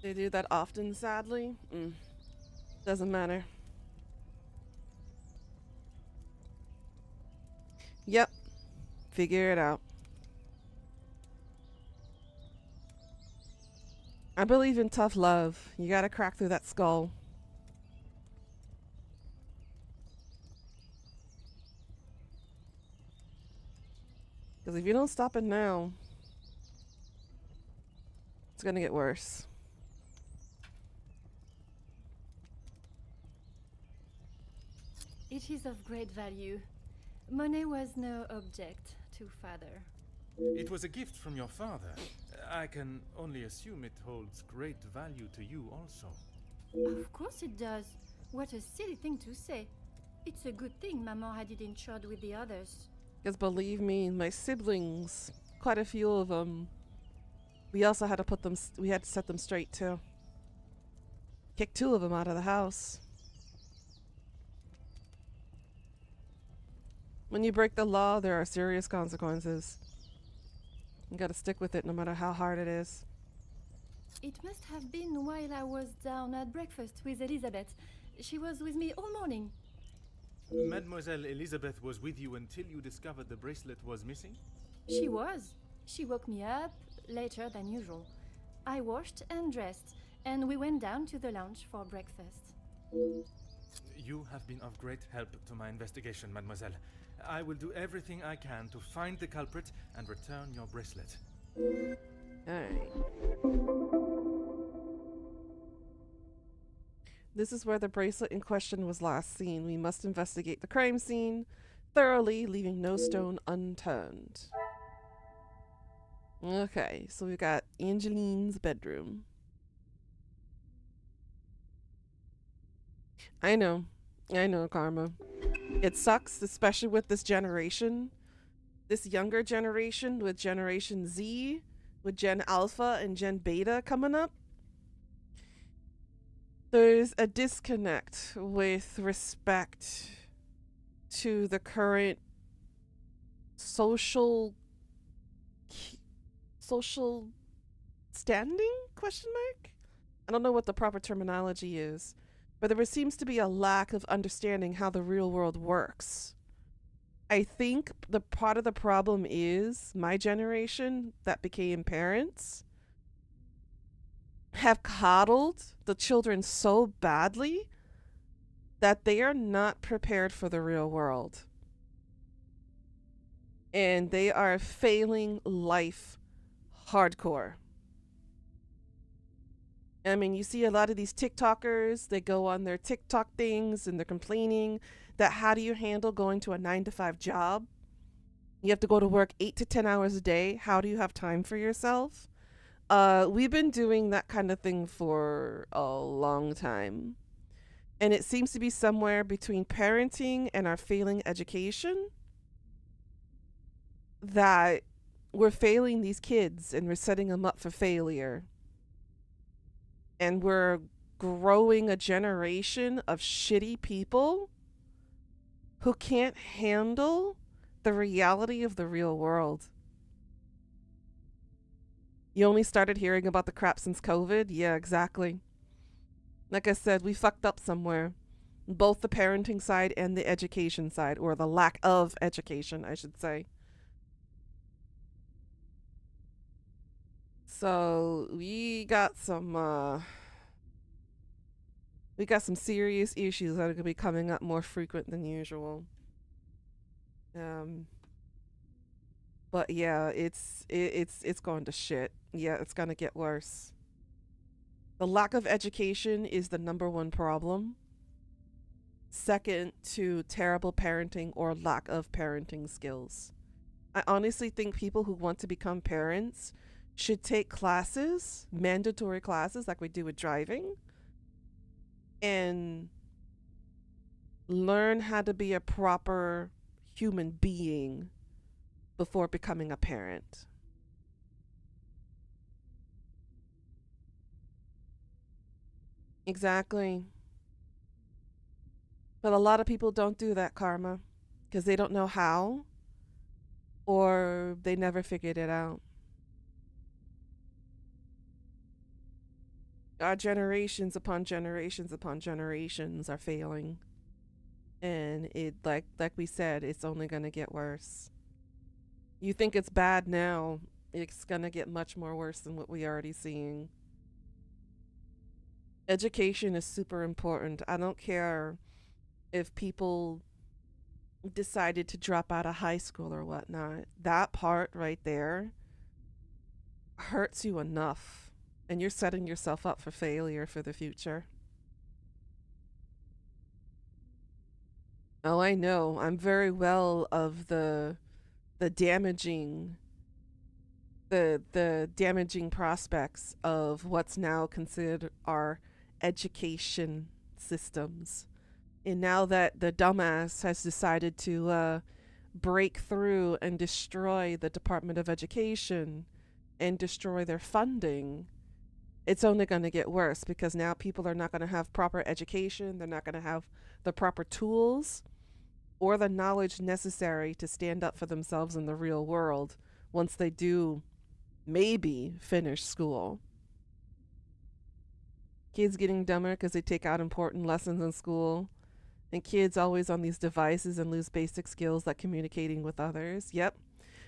They do that often, sadly. Doesn't matter. Yep. Figure it out. I believe in tough love. You gotta crack through that skull. Because if you don't stop it now, it's gonna get worse. It is of great value. Money was no object to father. It was a gift from your father. I can only assume it holds great value to you also. Of course it does. What a silly thing to say. It's a good thing Maman had it insured with the others. Because believe me, my siblings, quite a few of them, we also had to put them, we had to set them straight too. Kick 2 of them out of the house. When you break the law, there are serious consequences. You gotta stick with it no matter how hard it is. It must have been while I was down at breakfast with Elizabeth. She was with me all morning. Mademoiselle Elizabeth was with you until you discovered the bracelet was missing? She was. She woke me up later than usual. I washed and dressed, and we went down to the lounge for breakfast. You have been of great help to my investigation, mademoiselle. I will do everything I can to find the culprit and return your bracelet. Alright. This is where the bracelet in question was last seen. We must investigate the crime scene thoroughly, leaving no stone unturned. Okay, so we've got Angeline's bedroom. I know, Karma. It sucks, especially with this generation. This younger generation with Generation Z, with Gen Alpha and Gen Beta coming up. There's a disconnect with respect to the current social standing, question mark? I don't know what the proper terminology is, but there seems to be a lack of understanding how the real world works. I think the part of the problem is my generation that became parents have coddled the children so badly that they are not prepared for the real world. And they are failing life hardcore. I mean, you see a lot of these TikTokers, they go on their TikTok things and they're complaining that how do you handle going to a 9-to-5 job? You have to go to work 8 to 10 hours a day. How do you have time for yourself? We've been doing that kind of thing for a long time. And it seems to be somewhere between parenting and our failing education that we're failing these kids and we're setting them up for failure. And we're growing a generation of shitty people who can't handle the reality of the real world. You only started hearing about the crap since COVID? Yeah, exactly. Like I said, we fucked up somewhere. Both the parenting side and the education side, or the lack of education, I should say. So we got some serious issues that are gonna be coming up more frequent than usual. But yeah, it's going to shit. Yeah, it's gonna get worse. The lack of education is the #1 problem. Second to terrible parenting or lack of parenting skills. I honestly think people who want to become parents should take classes, mandatory classes like we do with driving, and learn how to be a proper human being before becoming a parent. Exactly. But a lot of people don't do that, Karma, because they don't know how, or they never figured it out. Our generations upon generations upon generations are failing. And it like we said, it's only going to get worse. You think it's bad now, it's going to get much more worse than what we're already seeing. Education is super important. I don't care if people decided to drop out of high school or whatnot. That part right there hurts you enough, and you're setting yourself up for failure for the future. Oh, I know. I'm very well of the damaging the damaging prospects of what's now considered our education systems. And now that the dumbass has decided to break through and destroy the Department of Education and destroy their funding, it's only going to get worse, because now people are not going to have proper education. They're not going to have the proper tools or the knowledge necessary to stand up for themselves in the real world once they do maybe finish school. Kids getting dumber because they take out important lessons in school, and kids always on these devices and lose basic skills like communicating with others. Yep,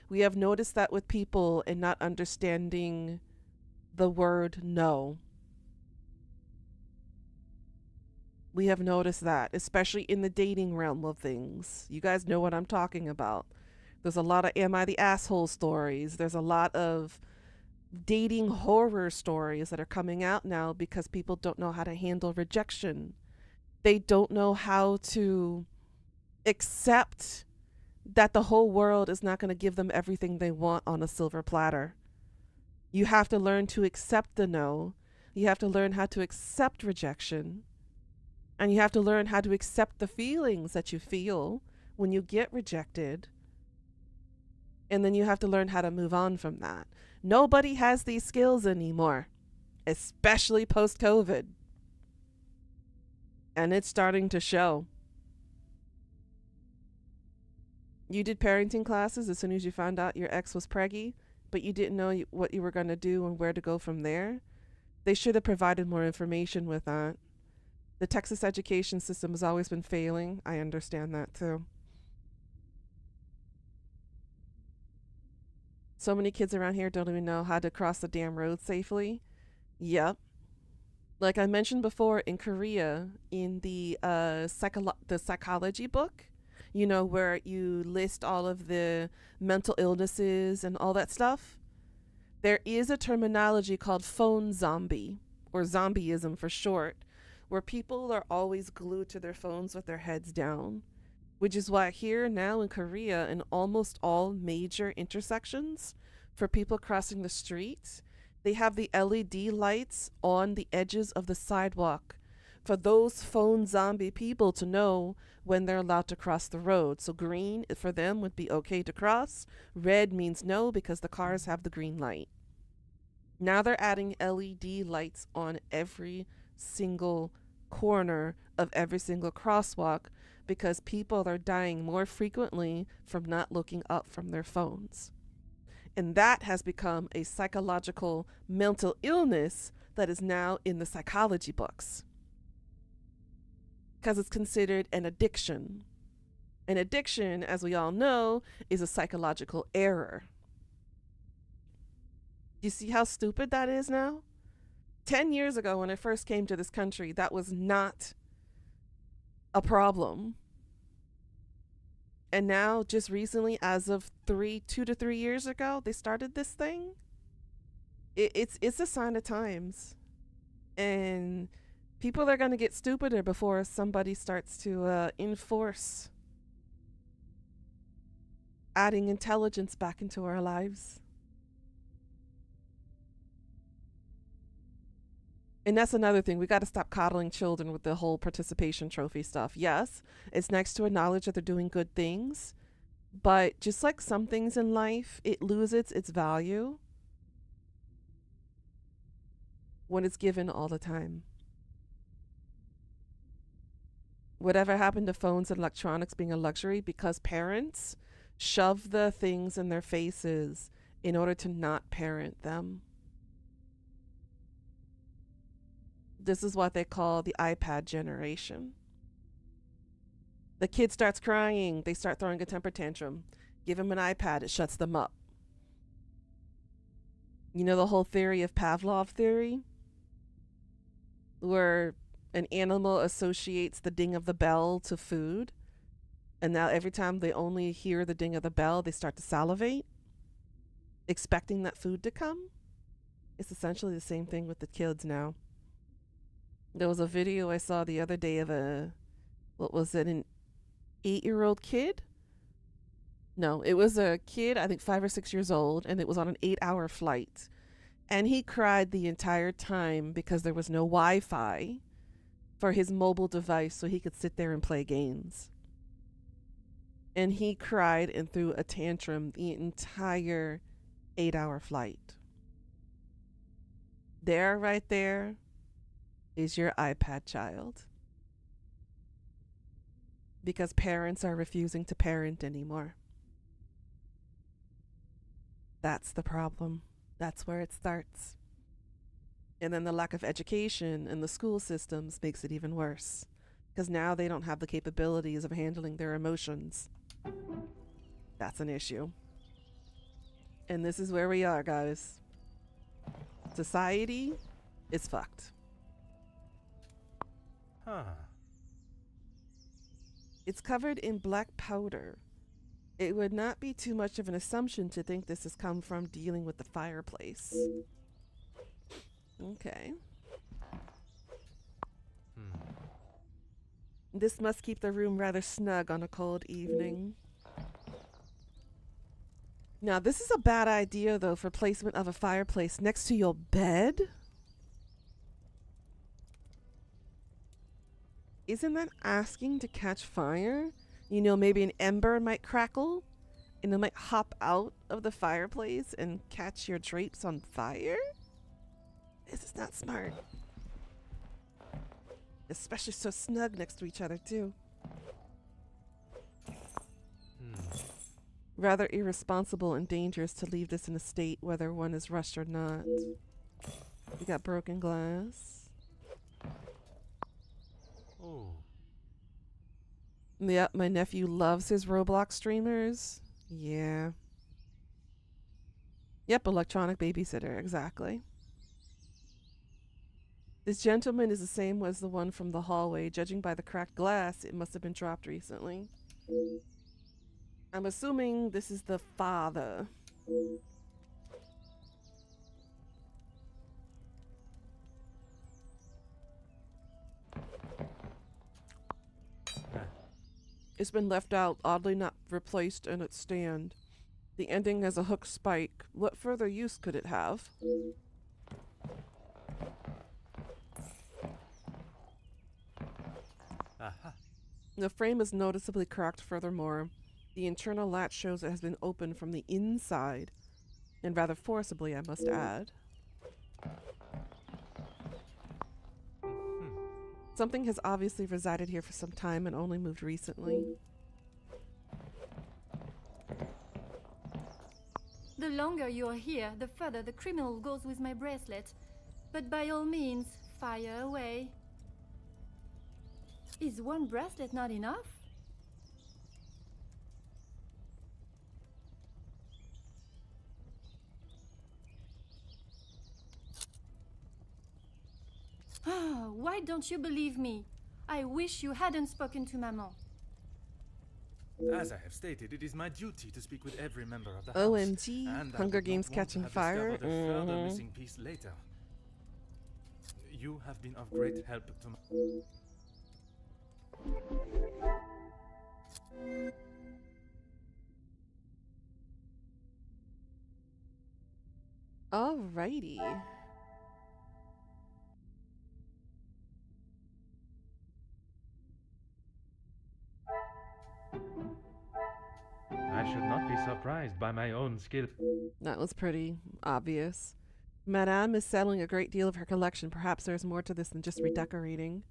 we have noticed that with people and not understanding the word no. We have noticed that, especially in the dating realm of things. You guys know what I'm talking about. There's a lot of am I the asshole stories. There's a lot of dating horror stories that are coming out now because people don't know how to handle rejection. They don't know how to accept that the whole world is not going to give them everything they want on a silver platter. You have to learn to accept the no. You have to learn how to accept rejection. And you have to learn how to accept the feelings that you feel when you get rejected. And then you have to learn how to move on from that. Nobody has these skills anymore, especially post-COVID. And it's starting to show. You did parenting classes as soon as you found out your ex was preggy, but you didn't know what you were going to do and where to go from there. They should have provided more information with that. The Texas education system has always been failing. I understand that too. So many kids around here don't even know how to cross the damn road safely. Yep. Like I mentioned before, in Korea, in the psychology book, you know, where you list all of the mental illnesses and all that stuff, there is a terminology called phone zombie, or zombieism for short, where people are always glued to their phones with their heads down, which is why here now in Korea, in almost all major intersections for people crossing the street, they have the LED lights on the edges of the sidewalk for those phone zombie people to know when they're allowed to cross the road. So green for them would be okay to cross. Red means no, because the cars have the green light. Now they're adding LED lights on every single corner of every single crosswalk, because people are dying more frequently from not looking up from their phones. And that has become a psychological mental illness that is now in the psychology books, because it's considered an addiction. An addiction, as we all know, is a psychological error. You see how stupid that is now? 10 years ago, when I first came to this country, that was not a problem. And now, just recently, as of 2 to 3 years ago, they started this thing. It's a sign of times. And people are going to get stupider before somebody starts to enforce adding intelligence back into our lives. And that's another thing. We got to stop coddling children with the whole participation trophy stuff. Yes, it's nice to acknowledge that they're doing good things, but just like some things in life, it loses its value when it's given all the time. Whatever happened to phones and electronics being a luxury because parents shove the things in their faces in order to not parent them? This is what they call the iPad generation. The kid starts crying, they start throwing a temper tantrum. Give him an iPad, it shuts them up. You know the whole theory of Pavlov theory? Where an animal associates the ding of the bell to food. And now every time they only hear the ding of the bell, they start to salivate, expecting that food to come. It's essentially the same thing with the kids now. There was a video I saw the other day of an 8-year-old kid? No, it was a kid, I think 5 or 6 years old, and it was on an 8-hour flight. And he cried the entire time because there was no Wi-Fi for his mobile device so he could sit there and play games. And he cried and threw a tantrum the entire 8-hour flight. There, right there, is your iPad child. Because parents are refusing to parent anymore. That's the problem. That's where it starts. And then the lack of education in the school systems makes it even worse. Because now they don't have the capabilities of handling their emotions. That's an issue. And this is where we are, guys. Society is fucked. Huh. It's covered in black powder. It would not be too much of an assumption to think this has come from dealing with the fireplace. Okay. This must keep the room rather snug on a cold evening. Now, this is a bad idea, though, for placement of a fireplace next to your bed. Isn't that asking to catch fire? You know, maybe an ember might crackle and it might hop out of the fireplace and catch your drapes on fire? This is not smart. Especially so snug next to each other, too. Rather irresponsible and dangerous to leave this in a state whether one is rushed or not. We got broken glass. Oh. Yep, my nephew loves his Roblox streamers. Yeah. Yep, electronic babysitter, exactly. This gentleman is the same as the one from the hallway. Judging by the cracked glass, it must have been dropped recently. I'm assuming this is the father. It's been left out, oddly not replaced in its stand. The ending has a hook spike. What further use could it have? Aha. The frame is noticeably cracked furthermore. The internal latch shows it has been opened from the inside, and rather forcibly, I must add. Something has obviously resided here for some time and only moved recently. The longer you are here, the further the criminal goes with my bracelet. But by all means, fire away. Is one bracelet not enough? Why don't you believe me? I wish you hadn't spoken to Maman. As I have stated, it is my duty to speak with every member of the house. OMG, And I Hunger would not Games want catching to have fire. discovered a further missing piece later. You have been of great help to my... Alrighty. I should not be surprised by my own skill. That was pretty obvious. Madame is selling a great deal of her collection. Perhaps there's more to this than just redecorating.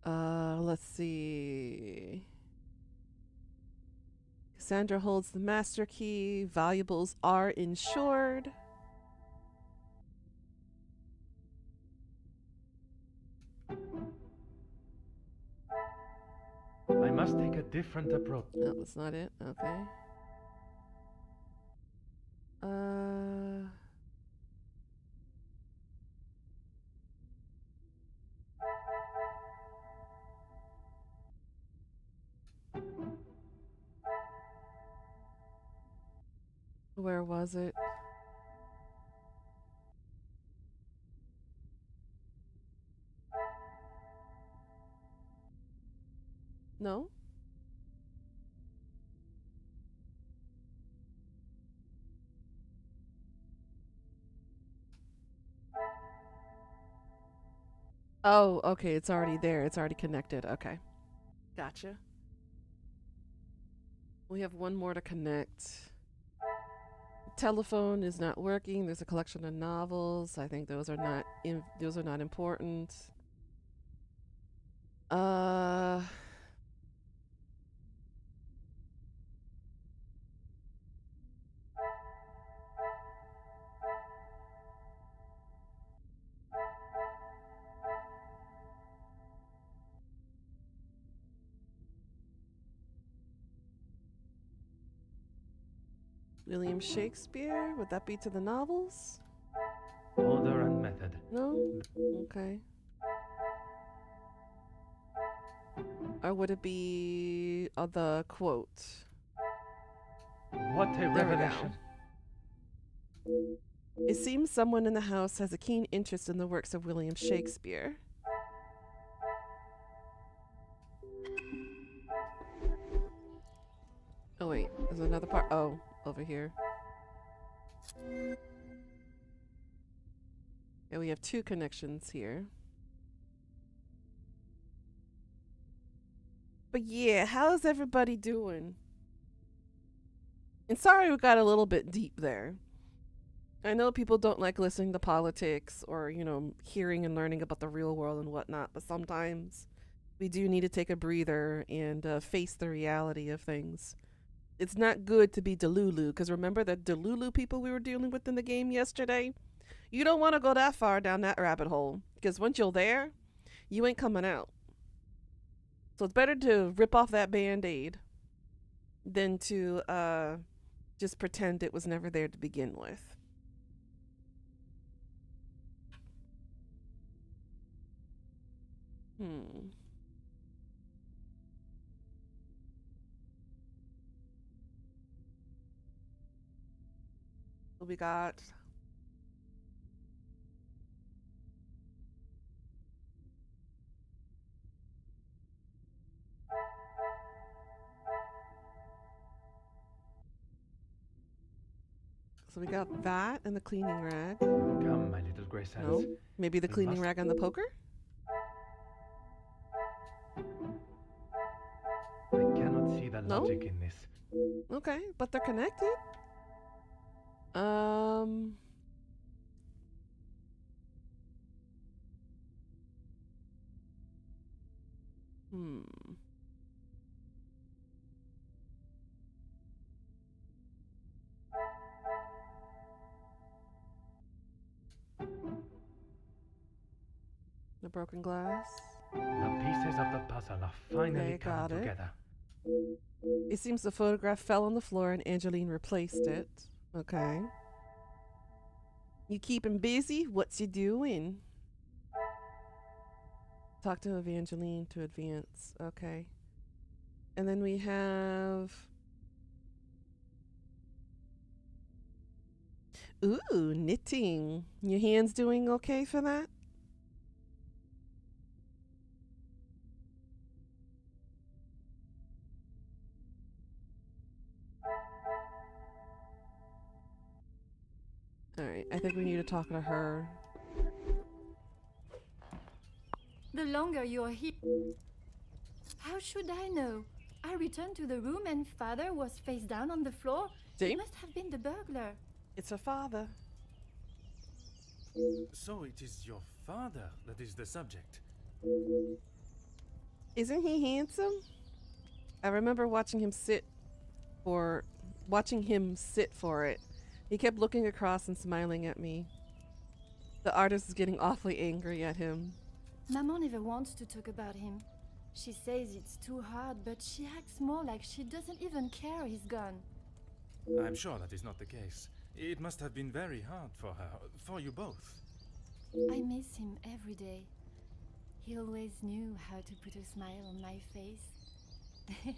Let's see. Sandra holds the master key. Valuables are insured. I must take a different approach. No, that's not it. Okay. Where was it? No? Oh, okay, it's already there. It's already connected. Okay. Gotcha. We have one more to connect. Telephone is not working. There's a collection of novels. I think those are not important. William Shakespeare? Would that be to the novels? Order and method. No? Okay. Or would it be the quote? What a There we go. revelation. It seems someone in the house has a keen interest in the works of William Shakespeare. Oh wait, there's another part. Oh, over here. Yeah, we have two connections here. But yeah, how's everybody doing? And sorry we got a little bit deep there. I know people don't like listening to politics or, hearing and learning about the real world and whatnot, but sometimes we do need to take a breather and face the reality of things. It's not good to be Delulu, because remember the Delulu people we were dealing with in the game yesterday? You don't want to go that far down that rabbit hole, because once you're there, you ain't coming out. So it's better to rip off that Band-Aid than to just pretend it was never there to begin with. So we got that and the cleaning rag. Come, my little Grace Hands. No? Maybe the We cleaning must- rag and the poker? I cannot see the No? logic in this. Okay, but they're connected. The broken glass. The pieces of the puzzle are finally Okay, got coming it. together. It seems the photograph fell on the floor and Angeline replaced it. Okay. You keep him busy? What's you doing? Talk to Evangeline to advance. Okay. And then we have... Ooh, knitting. Your hands doing okay for that? Alright, I think we need to talk to her. The longer you're here. How should I know? I returned to the room and father was face down on the floor. See? He must have been the burglar. It's her father. So it is your father that is the subject. Isn't he handsome? I remember watching him sit for watching him sit for it. He kept looking across and smiling at me. The artist is getting awfully angry at him. Maman never wants to talk about him. She says it's too hard, but she acts more like she doesn't even care he's gone. I'm sure that is not the case. It must have been very hard for her, for you both. I miss him every day. He always knew how to put a smile on my face.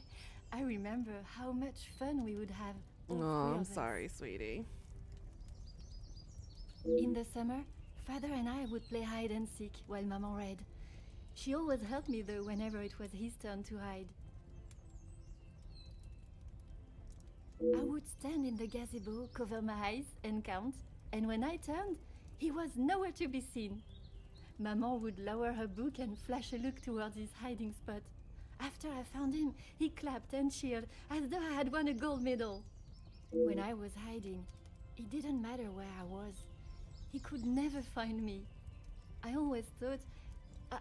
I remember how much fun we would have. all Oh, three I'm of us. sorry, sweetie. In the summer, Father and I would play hide and seek while Maman read. She always helped me though whenever it was his turn to hide. I would stand in the gazebo, cover my eyes and count, and when I turned, he was nowhere to be seen. Maman would lower her book and flash a look towards his hiding spot. After I found him, he clapped and cheered as though I had won a gold medal. When I was hiding, it didn't matter where I was. He could never find me. I always thought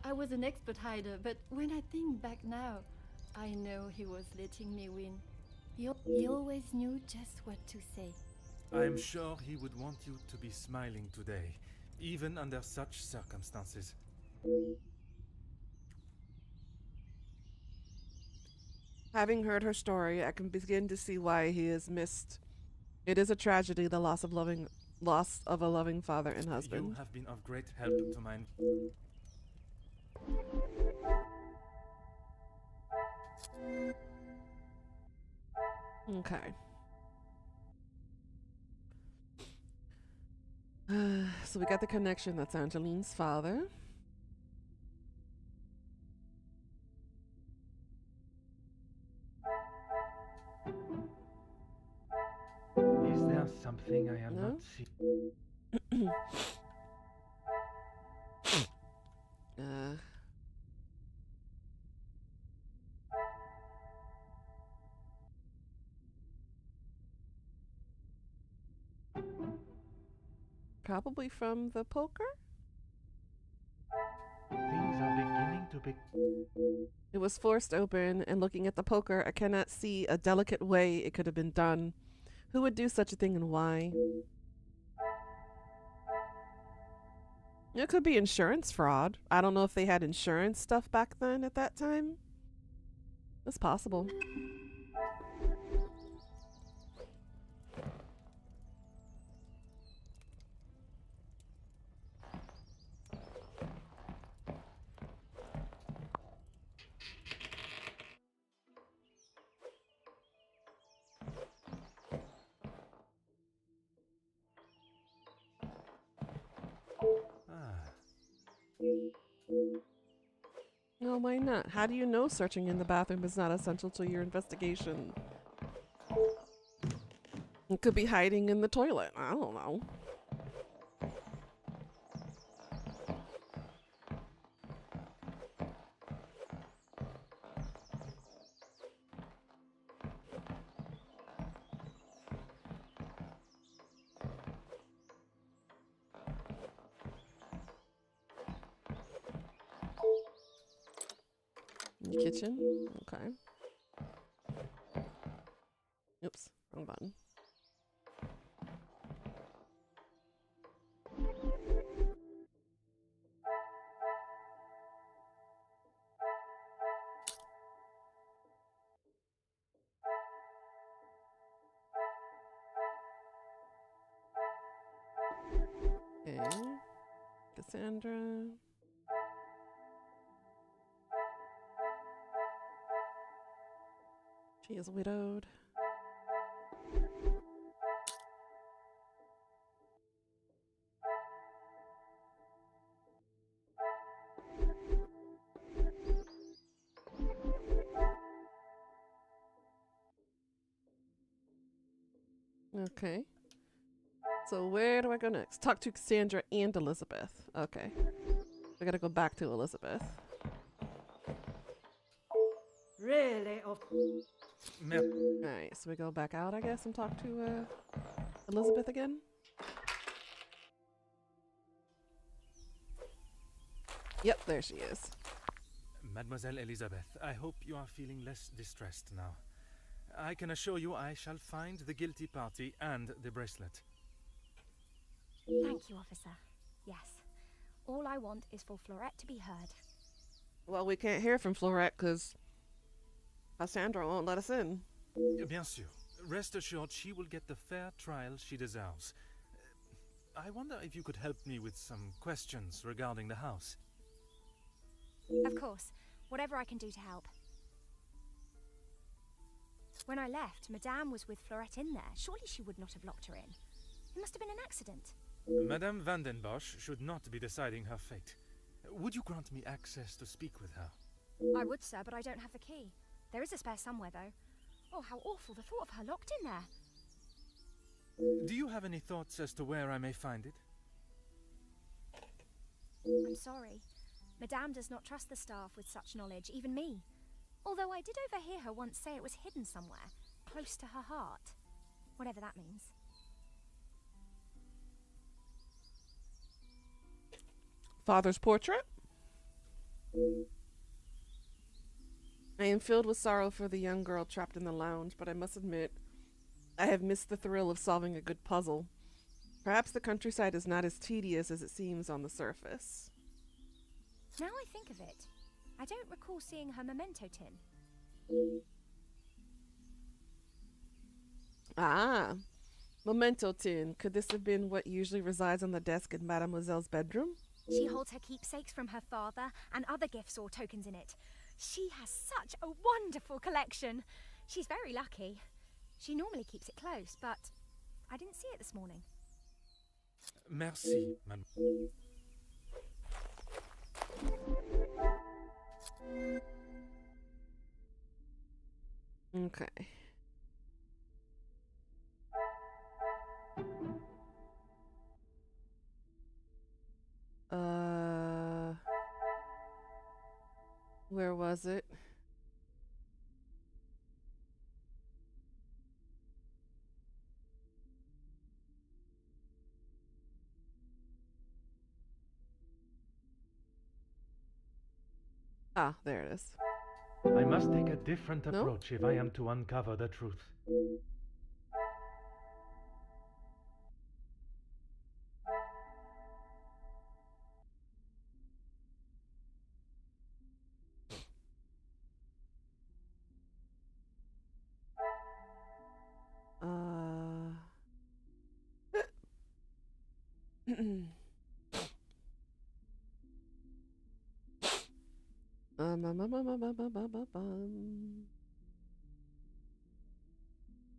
I was an expert hider, but when I think back now, I know he was letting me win. He always knew just what to say. I'm sure he would want you to be smiling today, even under such circumstances. Having heard her story, I can begin to see why he is missed. It is a tragedy, the loss of a loving father and You husband. have been of great help to mine. Okay. So we got the connection. That's Angeline's father. Is there something I have No? not seen? uh, Probably from the poker? Things are beginning to be. It was forced open, and looking at the poker, I cannot see a delicate way it could have been done. Who would do such a thing and why? It could be insurance fraud. I don't know if they had insurance stuff back then at that time. It's possible. Ah, No, why not? How do you know searching in the bathroom is not essential to your investigation? It could be hiding in the toilet. I don't know. In the kitchen? Okay. Oops, wrong button. Okay. Cassandra. She is widowed. Okay. So where do I go next? Talk to Cassandra and Elizabeth. Okay. I gotta go back to Elizabeth. Really? Alright, so we go back out, I guess, and talk to Elizabeth again. Yep, there she is. Mademoiselle Elizabeth, I hope you are feeling less distressed now. I can assure you I shall find the guilty party and the bracelet. Thank you, officer. Yes. All I want is for Florette to be heard. Well, we can't hear from Florette because Cassandra won't let us in. Bien sûr. Rest assured she will get the fair trial she deserves. I wonder if you could help me with some questions regarding the house. Of course. Whatever I can do to help. When I left, Madame was with Florette in there. Surely she would not have locked her in. It must have been an accident. Madame Van den Bosch should not be deciding her fate. Would you grant me access to speak with her? I would, sir, but I don't have the key. There is a spare somewhere, though. Oh, how awful, the thought of her locked in there. Do you have any thoughts as to where I may find it? I'm sorry. Madame does not trust the staff with such knowledge, even me. Although I did overhear her once say it was hidden somewhere, close to her heart. Whatever that means. Father's portrait? I am filled with sorrow for the young girl trapped in the lounge, but I must admit, I have missed the thrill of solving a good puzzle. Perhaps the countryside is not as tedious as it seems on the surface. Now I think of it, I don't recall seeing her memento tin. Ah, memento tin. Could this have been what usually resides on the desk in Mademoiselle's bedroom? She holds her keepsakes from her father and other gifts or tokens in it. She has such a wonderful collection. She's very lucky. She normally keeps it close, but I didn't see it this morning. Merci, madame. Okay. Where was it? Ah, there it is. I must take a different No? approach if I am to uncover the truth.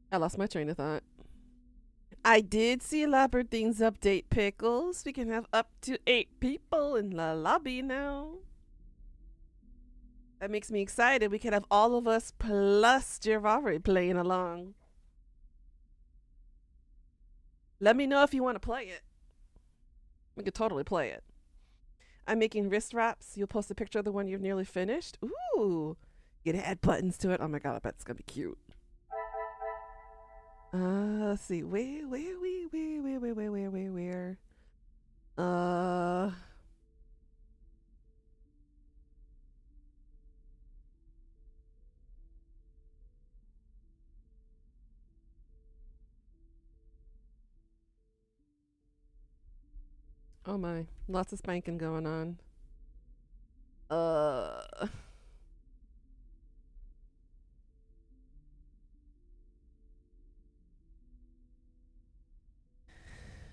I lost my train of thought. I did see Labyrinthines update, Pickles. We can have up to 8 people in the lobby now. That makes me excited. We can have all of us plus Girari playing along. Let me know if you want to play it. We could totally play it. I'm making wrist wraps. You'll post a picture of the one you've nearly finished. Ooh. You can add buttons to it. Oh my god, I bet it's gonna be cute. Let's see. Where? Oh my. Lots of spanking going on.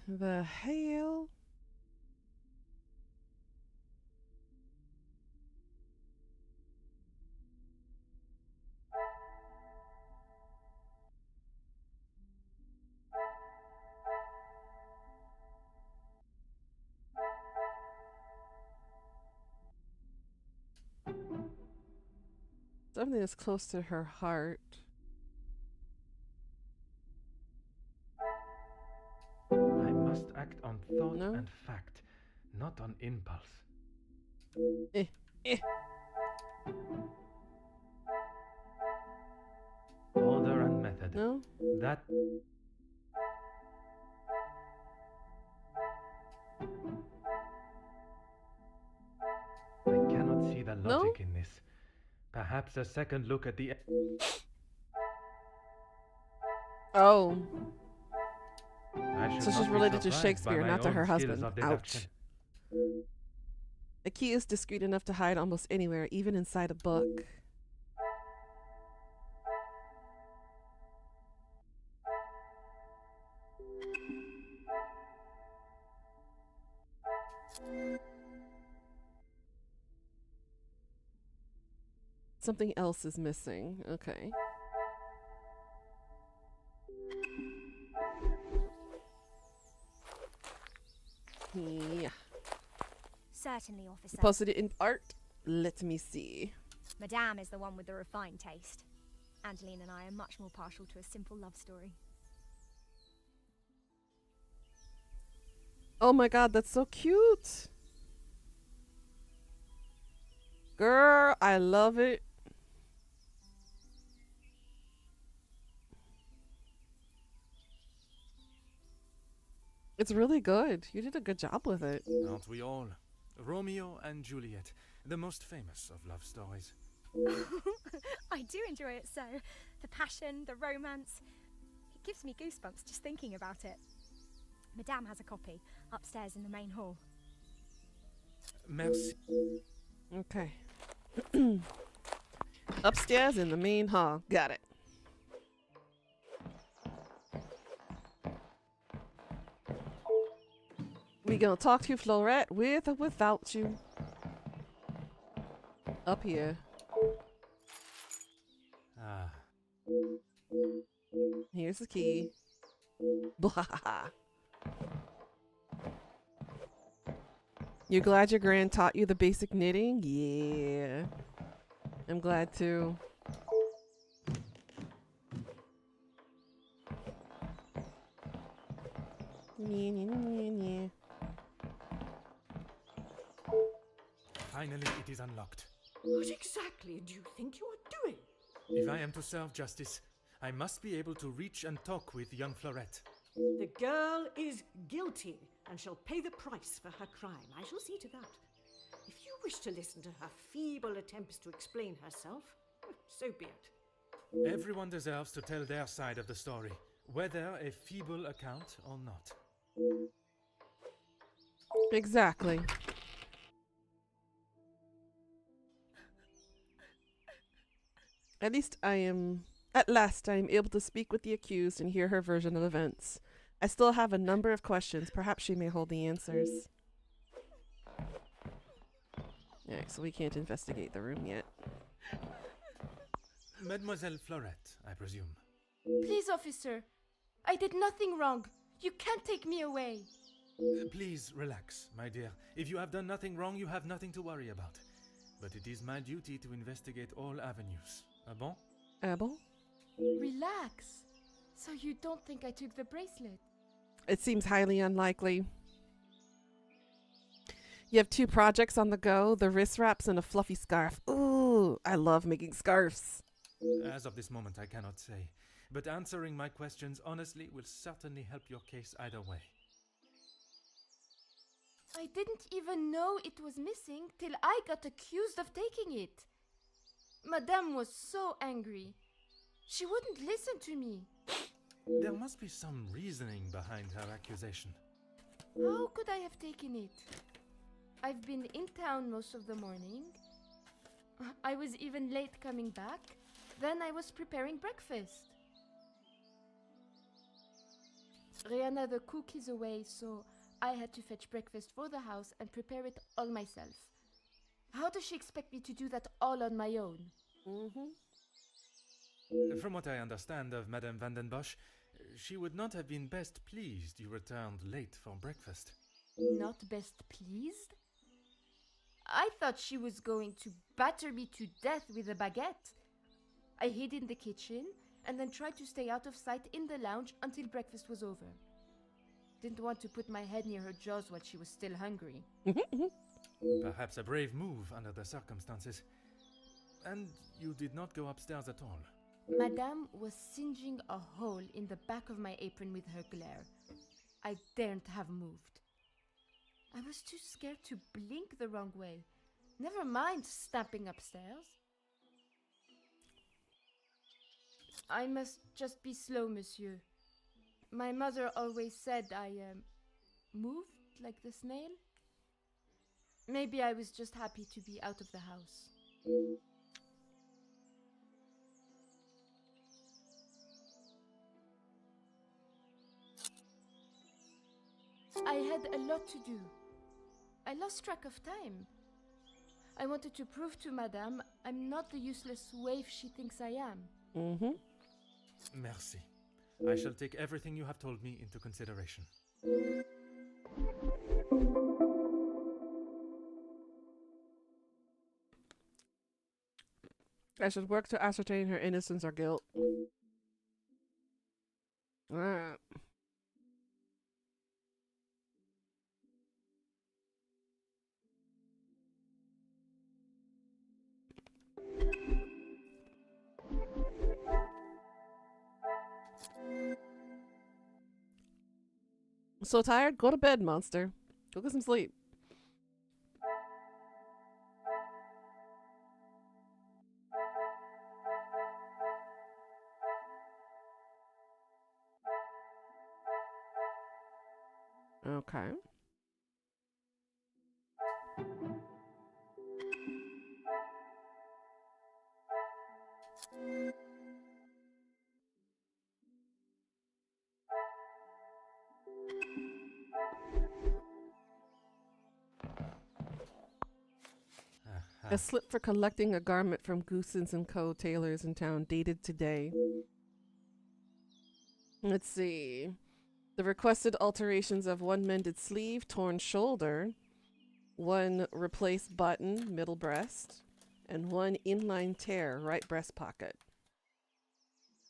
The hell? Something that's close to her heart. I must act on thought No? and fact, not on impulse. Order and method. No? That I cannot see the No? logic in this. Perhaps a second look at the Oh, I should so she's not be related to surprised by Shakespeare, my not to own her skills husband. of Ouch. deduction. A key is discreet enough to hide almost anywhere, even inside a book. Something else is missing. Okay. Yeah. Certainly, officer. Posted it in art. Let me see. Madame is the one with the refined taste. Angeline and I are much more partial to a simple love story. Oh my god, that's so cute. Girl, I love it. It's really good. You did a good job with it. Aren't we all? Romeo and Juliet, the most famous of love stories. I do enjoy it so. The passion, the romance. It gives me goosebumps just thinking about it. Madame has a copy upstairs in the main hall. Merci. Okay. Upstairs in the main hall. Got it. We gonna talk to Florette with or without you. Up here. Ah, Here's the key. Blah. You glad your grand taught you the basic knitting? Yeah. I'm glad too. Nyeh, nyeh, nyeh, nyeh. finally it is unlocked. What exactly do you think you are doing? If I am to serve justice, I must be able to reach and talk with young Florette. The girl is guilty and shall pay the price for her crime. I shall see to that. If you wish to listen to her feeble attempts to explain herself, so be it. Everyone deserves to tell their side of the story, whether a feeble account or not. Exactly. At last I am able to speak with the accused and hear her version of events. I still have a number of questions. Perhaps she may hold the answers. Alright, so we can't investigate the room yet. Mademoiselle Florette, I presume. Please, officer. I did nothing wrong. You can't take me away. Please relax, my dear. If you have done nothing wrong, you have nothing to worry about. But it is my duty to investigate all avenues. Ah bon? Abel? Relax. So you don't think I took the bracelet? It seems highly unlikely. You have 2 projects on the go, the wrist wraps and a fluffy scarf. Ooh, I love making scarves. As of this moment, I cannot say. But answering my questions honestly will certainly help your case either way. I didn't even know it was missing till I got accused of taking it. Madame was so angry. She wouldn't listen to me. There must be some reasoning behind her accusation. How could I have taken it? I've been in town most of the morning. I was even late coming back. Then I was preparing breakfast. Rihanna the cook is away, so I had to fetch breakfast for the house and prepare it all myself. How does she expect me to do that all on my own? From what I understand of Madame van den Bosch, she would not have been best pleased you returned late for breakfast. Not best pleased? I thought she was going to batter me to death with a baguette. I hid in the kitchen and then tried to stay out of sight in the lounge until breakfast was over. Didn't want to put my head near her jaws while she was still hungry. Perhaps a brave move under the circumstances. And you did not go upstairs at all. Madame was singeing a hole in the back of my apron with her glare. I daren't have moved. I was too scared to blink the wrong way. Never mind stamping upstairs. I must just be slow, monsieur. My mother always said I moved like the snail. Maybe I was just happy to be out of the house. I had a lot to do. I lost track of time. I wanted to prove to Madame I'm not the useless waif she thinks I am. Mm-hmm. Merci. I shall take everything you have told me into consideration. I should work to ascertain her innocence or guilt. Alright. So tired? Go to bed, monster. Go get some sleep. Okay. A slip for collecting a garment from Goosens & Co. tailors in town, dated today. Let's see. The requested alterations of one mended sleeve, torn shoulder, one replaced button, middle breast, and one inline tear, right breast pocket.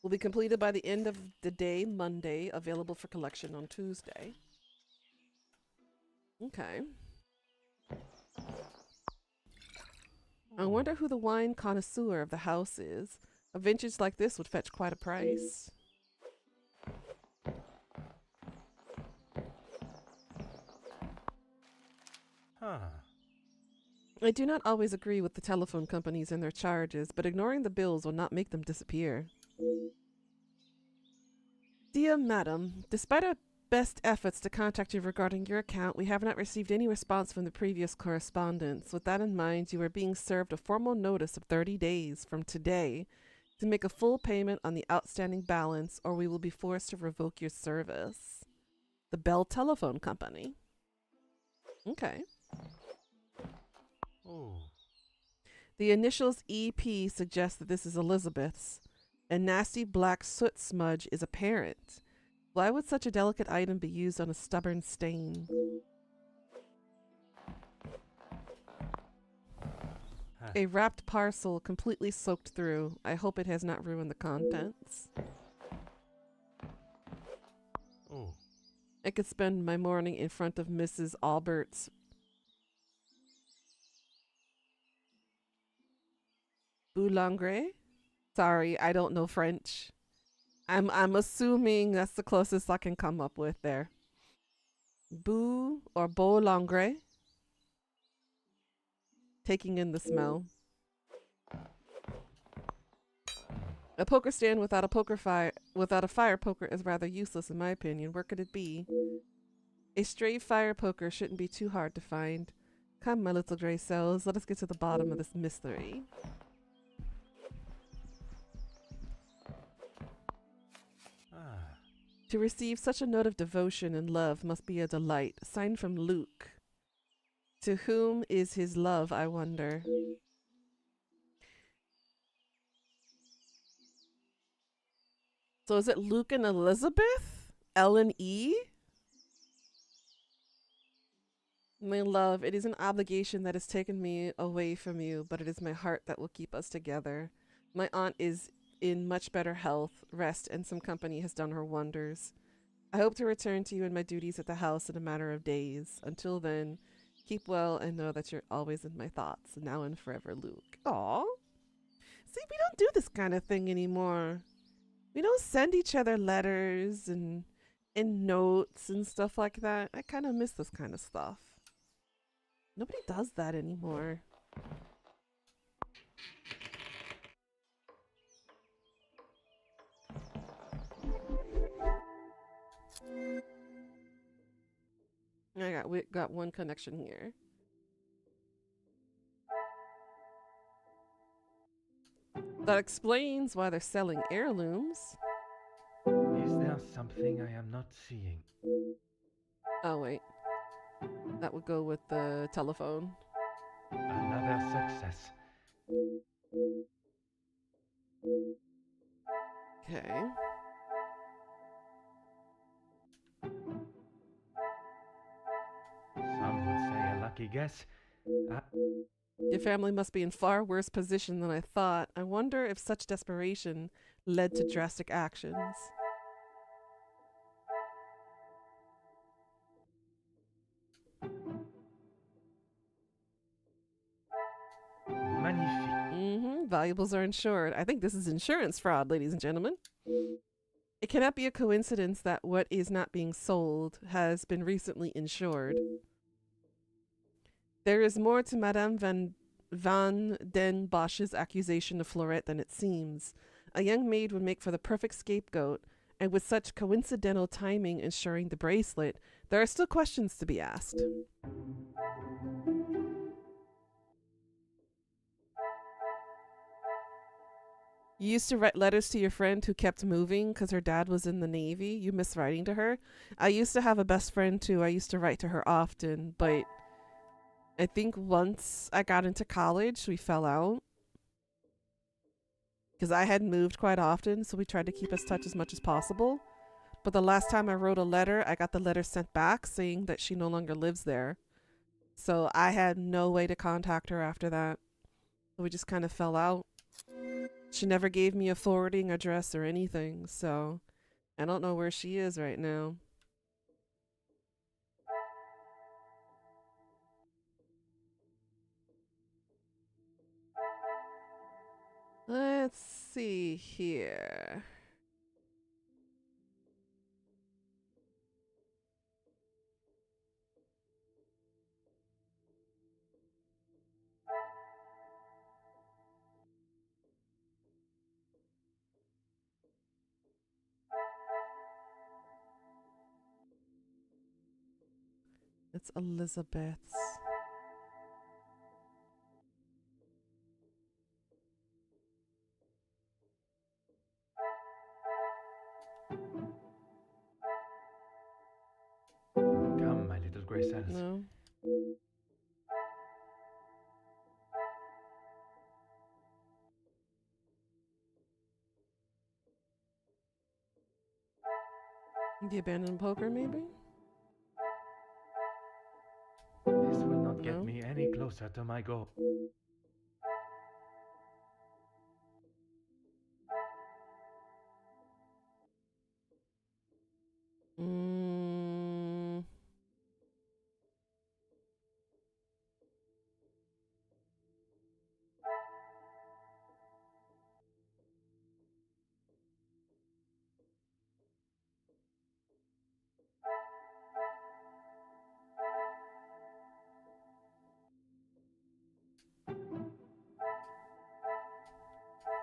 Will be completed by the end of the day, Monday, available for collection on Tuesday. Okay. I wonder who the wine connoisseur of the house is. A vintage like this would fetch quite a price. Huh. I do not always agree with the telephone companies and their charges, but ignoring the bills will not make them disappear. Dear Madam, despite our best efforts to contact you regarding your account, we have not received any response from the previous correspondence. With that in mind, you are being served a formal notice of 30 days from today to make a full payment on the outstanding balance, or we will be forced to revoke your service. The Bell Telephone Company. Okay. Oh. The initials EP suggest that this is Elizabeth's. A nasty black soot smudge is apparent. Why would such a delicate item be used on a stubborn stain? A wrapped parcel completely soaked through. I hope it has not ruined the contents. Oh. I could spend my morning in front of Mrs. Albert's Boulangre? Sorry, I don't know French. I'm assuming that's the closest I can come up with there. Bou or Boulangre. Taking in the smell. A poker stand without a fire poker is rather useless in my opinion. Where could it be? A stray fire poker shouldn't be too hard to find. Come, my little gray cells, let us get to the bottom of this mystery. To receive such a note of devotion and love must be a delight. Signed from Luke. To whom is his love, I wonder? So is it Luke and Elizabeth? L and E? My love, it is an obligation that has taken me away from you, but it is my heart that will keep us together. My aunt is in much better health, rest, and some company has done her wonders. I hope to return to you and my duties at the house in a matter of days. Until then, keep well and know that you're always in my thoughts, now and forever, Luke. Aw. See, we don't do this kind of thing anymore. We don't send each other letters and notes and stuff like that. I kind of miss this kind of stuff. Nobody does that anymore. we got one connection here. That explains why they're selling heirlooms. Is there something I am not seeing? Oh wait, that would go with the telephone. Another success. Okay. Some would say a lucky guess. Your family must be in far worse position than I thought. I wonder if such desperation led to drastic actions. Magnifique. Valuables are insured. I think this is insurance fraud, ladies and gentlemen. It cannot be a coincidence that what is not being sold has been recently insured. There is more to Madame Van den Bosch's accusation of Florette than it seems. A young maid would make for the perfect scapegoat, and with such coincidental timing insuring the bracelet, there are still questions to be asked. You used to write letters to your friend who kept moving because her dad was in the Navy. You miss writing to her. I used to have a best friend too. I used to write to her often, but I think once I got into college, we fell out. Because I had moved quite often, so we tried to keep in touch as much as possible. But the last time I wrote a letter, I got the letter sent back saying that she no longer lives there. So I had no way to contact her after that. So we just kind of fell out. She never gave me a forwarding address or anything, so I don't know where she is right now. Let's see here. It's Elizabeth's. Come, my little gray cells. No. The abandoned poker, maybe? This will not get No. me any closer to my goal. Mm.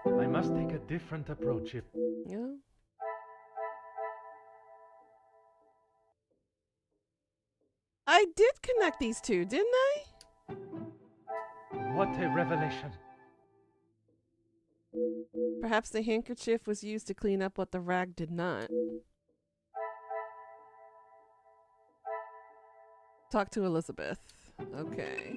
I must take a different approach if... Yeah. I did connect these two, didn't I? What a revelation. Perhaps the handkerchief was used to clean up what the rag did not. Talk to Elizabeth. Okay.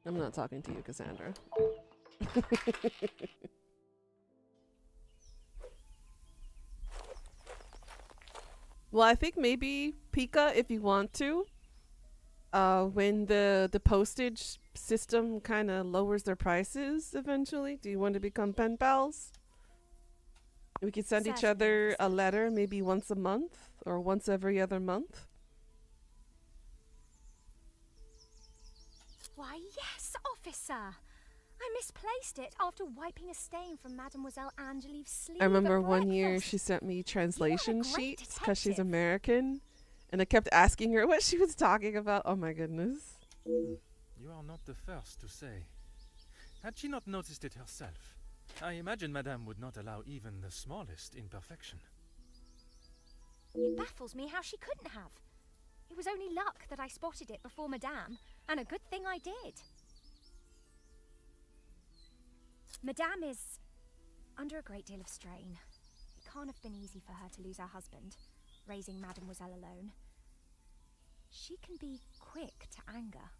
I'm not talking to you, Cassandra. Well, I think maybe Pika, if you want to, when the postage system kind of lowers their prices eventually, do you want to become pen pals? We could send each Certainly, other a officer. letter maybe once a month or once every other month. Why, yes, officer. I misplaced it after wiping a stain from Mademoiselle Angelieve's sleeve. I remember at one year breakfast. she sent me translation great sheets because she's detective. American, and I kept asking her what she was talking about. Oh my goodness. You are not the first to say. Had she not noticed it herself, I imagine Madame would not allow even the smallest imperfection. It baffles me how she couldn't have. It was only luck that I spotted it before Madame, and a good thing I did. Madame is under a great deal of strain. It can't have been easy for her to lose her husband, raising Mademoiselle alone. She can be quick to anger.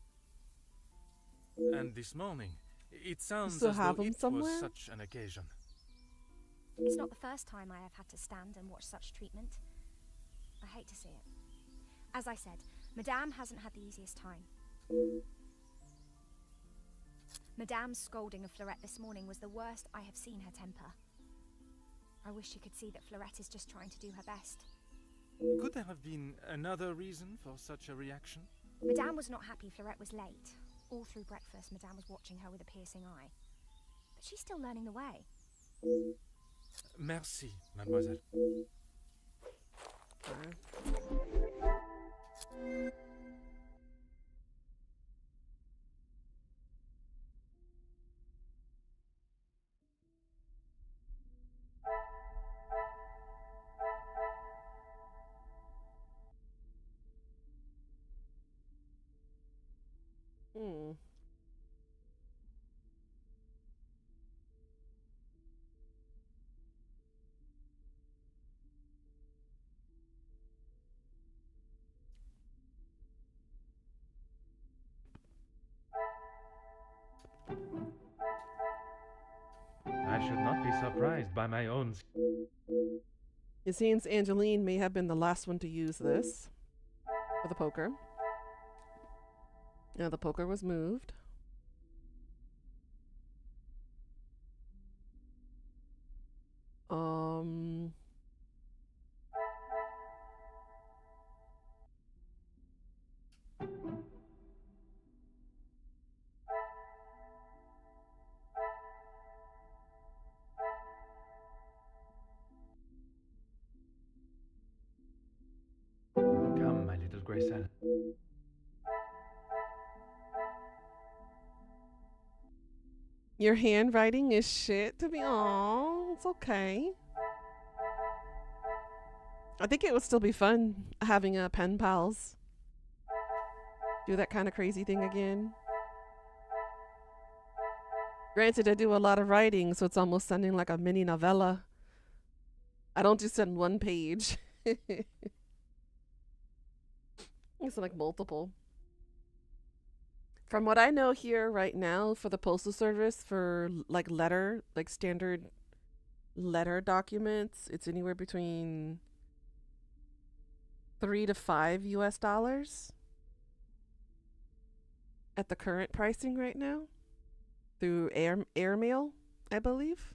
And this morning, it sounds still as have though him it somewhere? was such an occasion. It's not the first time I have had to stand and watch such treatment. I hate to see it. As I said, Madame hasn't had the easiest time. Madame's scolding of Fleurette this morning was the worst I have seen her temper. I wish she could see that Fleurette is just trying to do her best. Could there have been another reason for such a reaction? Madame was not happy Fleurette was late. All through breakfast, Madame was watching her with a piercing eye. But she's still learning the way. Merci, mademoiselle. Hmm. I should not be surprised by my own. It seems Angeline may have been the last one to use this for the poker. Now the poker was moved. Come, my little Graycell. Your handwriting is shit to be. Aw, it's okay. I think it would still be fun having a pen pals. Do that kind of crazy thing again. Granted, I do a lot of writing, so it's almost sounding like a mini novella. I don't just send one page. It's like multiple. From what I know here right now for the postal service for like standard letter documents, it's anywhere between $3 to $5 US at the current pricing right now through airmail, I believe.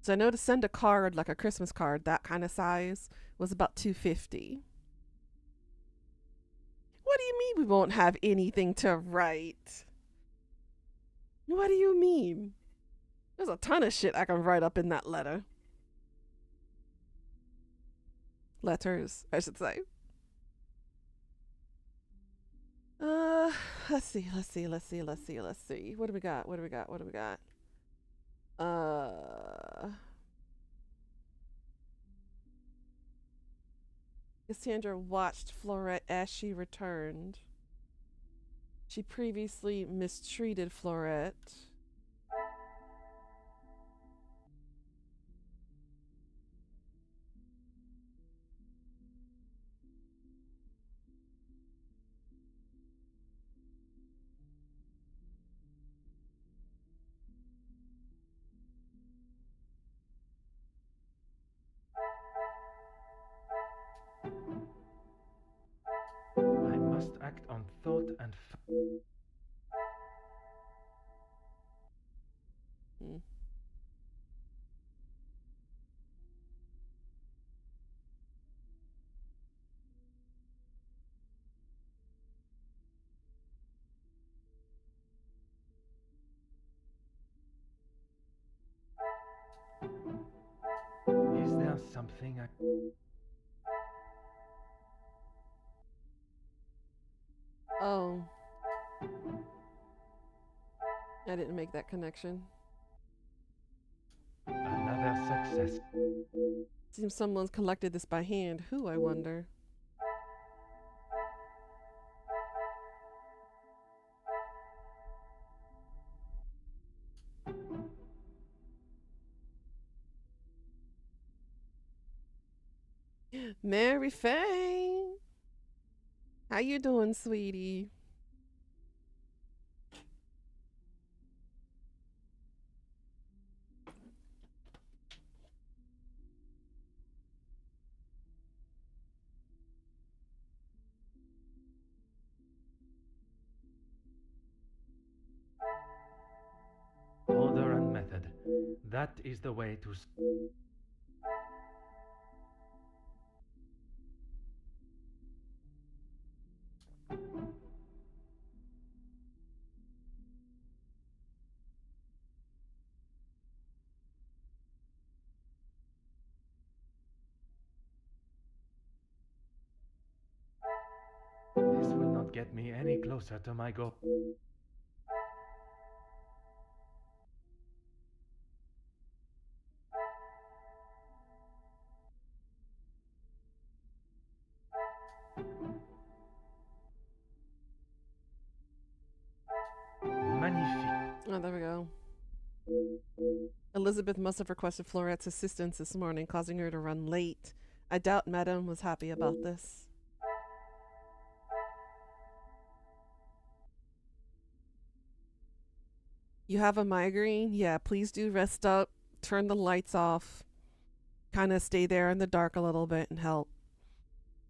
So I know to send a card, like a Christmas card, that kind of size was about $2.50. What do you mean we won't have anything to write? What do you mean? There's a ton of shit I can write up in that letter. Letters, I should say. Let's see. What do we got? Cassandra watched Fleurette as she returned. She previously mistreated Fleurette. I must act on thought and Hmm. Is there something I... Oh. I didn't make that connection. Another success. Seems someone's collected this by hand. Who, I wonder? Mary Faye! How you doing, sweetie? Order and method. That is the way to. This will not get me any closer to my goal. Magnifique. Oh, there we go. Elizabeth must have requested Florette's assistance this morning, causing her to run late. I doubt Madame was happy about this. You have a migraine? Yeah, please do rest up, turn the lights off, kind of stay there in the dark a little bit and help.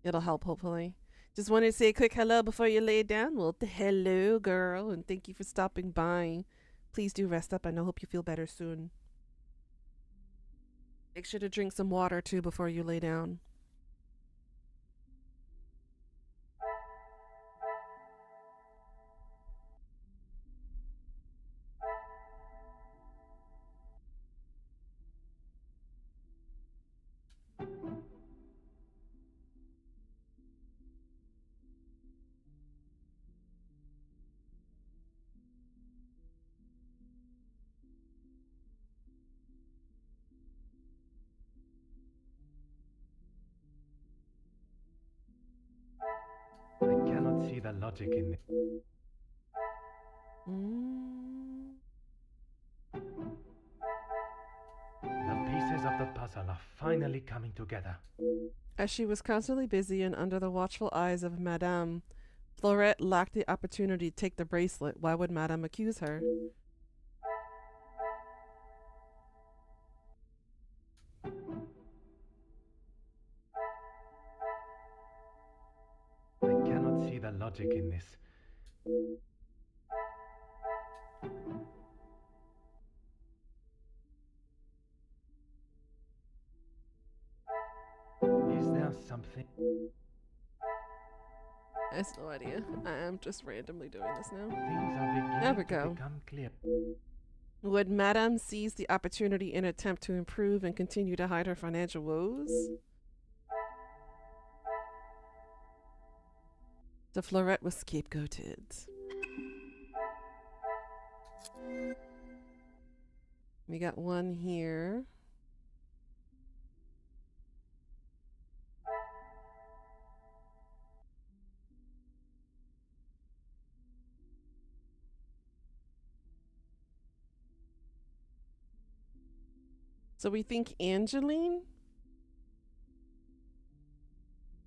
It'll help, hopefully. Just wanted to say a quick hello before you lay down. Well, hello, girl, and thank you for stopping by. Please do rest up, and I hope you feel better soon. Make sure to drink some water, too, before you lay down. I cannot see the logic in it. The pieces of the puzzle are finally coming together. As she was constantly busy and under the watchful eyes of Madame, Florette lacked the opportunity to take the bracelet. Why would Madame accuse her? I cannot see the logic in this. Is there something? I have no idea. I am just randomly doing this now. Things are beginning There we to go. become clear. Would Madame seize the opportunity in an attempt to improve and continue to hide her financial woes? So Florette was scapegoated. We got one here. So we think Angeline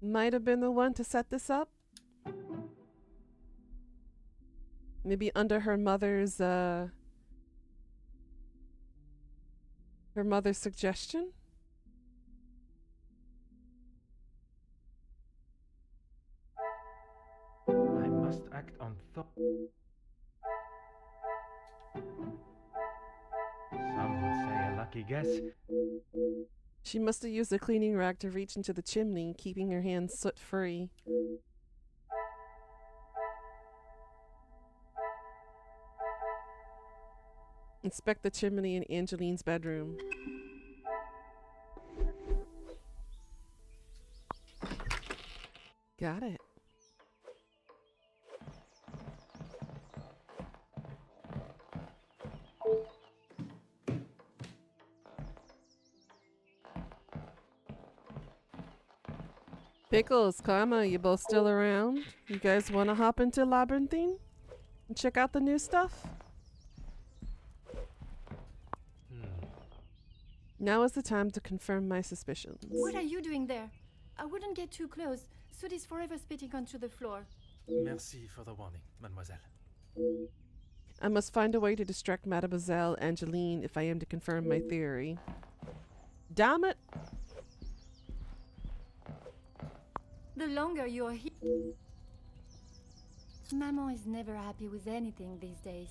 might have been the one to set this up. Maybe under her mother's suggestion. I must act on thought. Some would say a lucky guess. She must have used a cleaning rag to reach into the chimney, keeping her hands soot-free. Inspect the chimney in Angeline's bedroom. Got it. Pickles, Karma, you both still around? You guys want to hop into Labyrinthine and check out the new stuff? Now is the time to confirm my suspicions. What are you doing there? I wouldn't get too close. Soot is forever spitting onto the floor. Merci for the warning, mademoiselle. I must find a way to distract Mademoiselle Angeline if I am to confirm my theory. Damn it! The longer you're here... Maman is never happy with anything these days.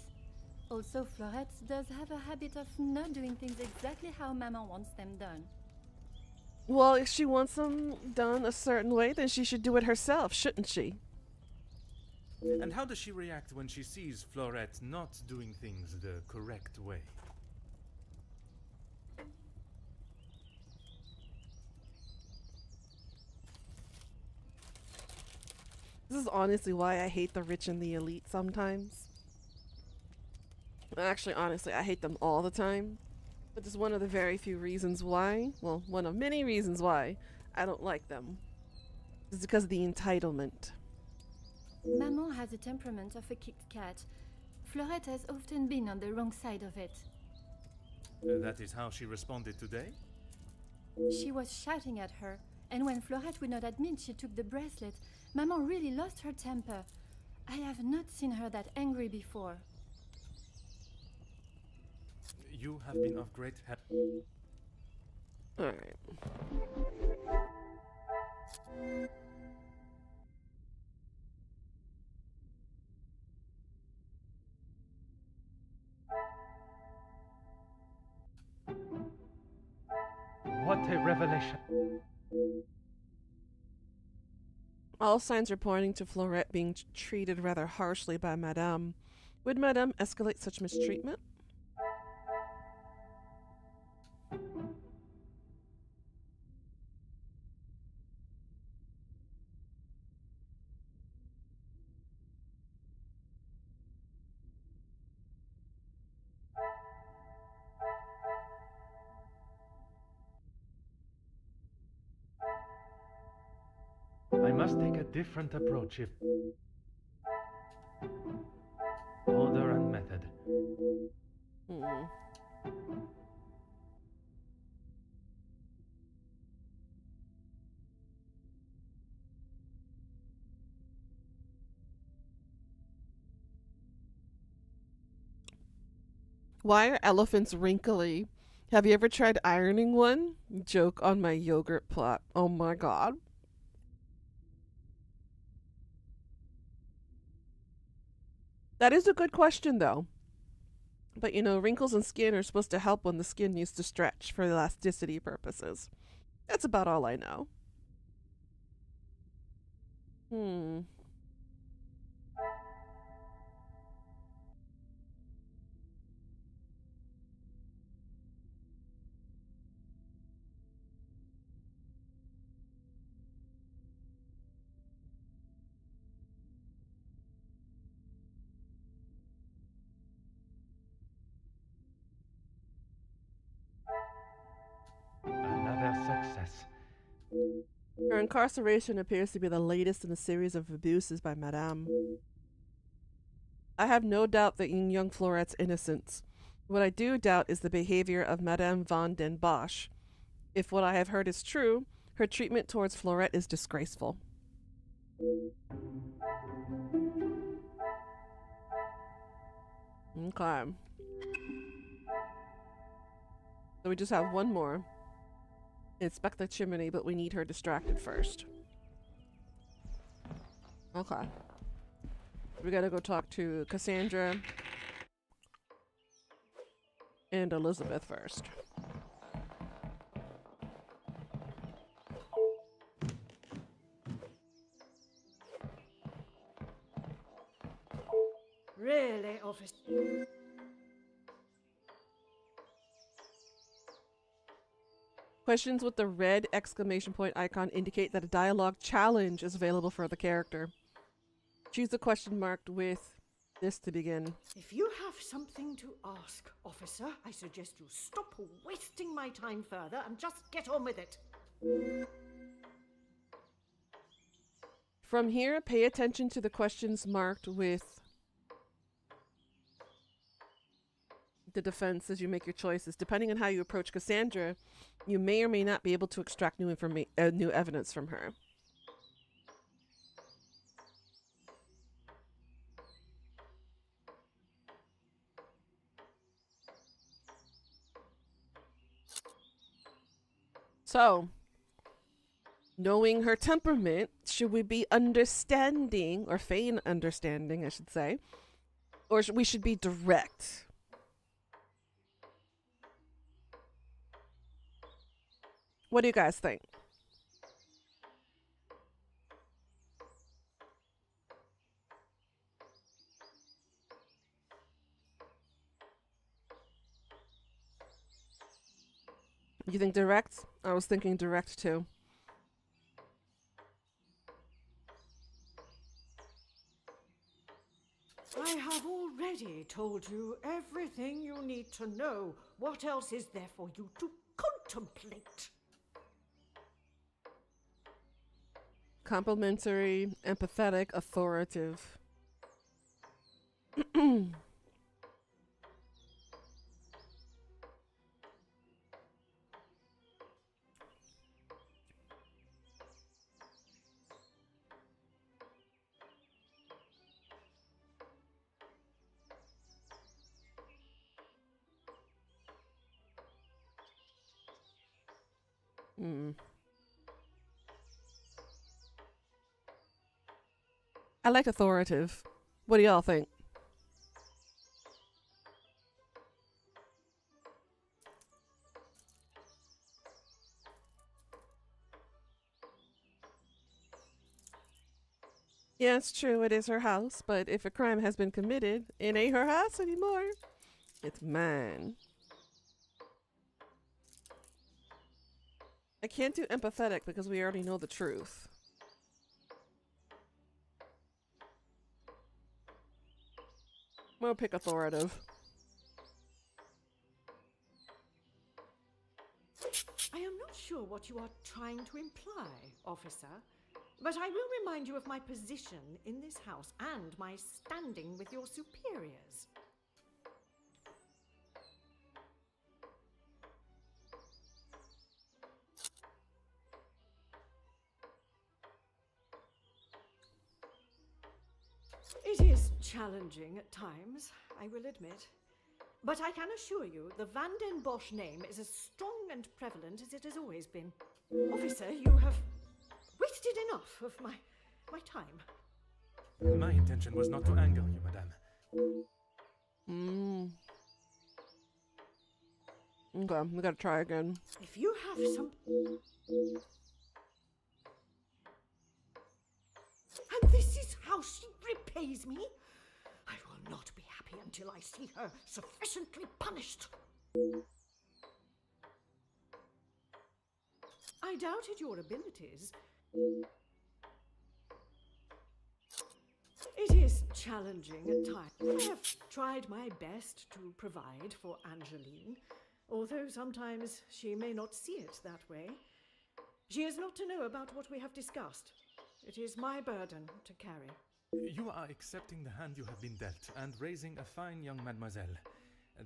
Also, Florette does have a habit of not doing things exactly how Maman wants them done. Well, if she wants them done a certain way, then she should do it herself, shouldn't she? And how does she react when she sees Florette not doing things the correct way? This is honestly why I hate the rich and the elite sometimes. Actually, honestly, I hate them all the time. But this is one of the very few reasons why, well, one of many reasons why I don't like them. It's because of the entitlement. Maman has a temperament of a kicked cat. Florette has often been on the wrong side of it. That is how she responded today? She was shouting at her, and when Florette would not admit she took the bracelet, Maman really lost her temper. I have not seen her that angry before. You have been of great help. Alright. What a revelation. All signs are pointing to Florette being treated rather harshly by Madame. Would Madame escalate such mistreatment? I must take a different approach if... Order and method. Hmm. Why are elephants wrinkly? Have you ever tried ironing one? Joke on my yogurt plot. Oh my god. That is a good question, though. But you know, wrinkles in skin are supposed to help when the skin needs to stretch for elasticity purposes. That's about all I know. Another success. Her incarceration appears to be the latest in a series of abuses by Madame. I have no doubt that in young Florette's innocence. What I do doubt is the behavior of Madame von den Bosch. If what I have heard is true, her treatment towards Florette is disgraceful. Okay. So we just have one more. Inspect the chimney, but we need her distracted first. Okay. We gotta go talk to Cassandra and Elizabeth first. Really, officer? Questions with the red exclamation point icon indicate that a dialogue challenge is available for the character. Choose the question marked with this to begin. If you have something to ask, officer, I suggest you stop wasting my time further and just get on with it. From here, pay attention to the questions marked with the defense as you make your choices. Depending on how you approach Cassandra, you may or may not be able to extract new new evidence from her. So, knowing her temperament, should we be understanding, or feign understanding, I should say, or we should be direct? What do you guys think? You think direct? I was thinking direct too. I have already told you everything you need to know. What else is there for you to contemplate? Complimentary, empathetic, authoritative. I like authoritative. What do y'all think? Yeah, it's true. It is her house, but if a crime has been committed, it ain't her house anymore. It's mine. I can't do empathetic because we already know the truth. I'm gonna pick authoritative. I am not sure what you are trying to imply, officer, but I will remind you of my position in this house and my standing with your superiors. It is challenging at times, I will admit. But I can assure you the Van den Bosch name is as strong and prevalent as it has always been. Officer, you have wasted enough of my time. My intention was not to anger you, madame. Okay, we gotta try again. If you have some... And this is how she repays me? I will not be happy until I see her sufficiently punished. I doubted your abilities. It is challenging at times. I have tried my best to provide for Angeline, although sometimes she may not see it that way. She is not to know about what we have discussed. It is my burden to carry. You are accepting the hand you have been dealt and raising a fine young mademoiselle.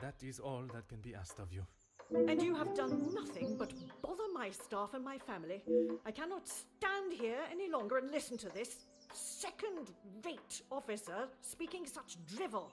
That is all that can be asked of you. And you have done nothing but bother my staff and my family. I cannot stand here any longer and listen to this second-rate officer speaking such drivel.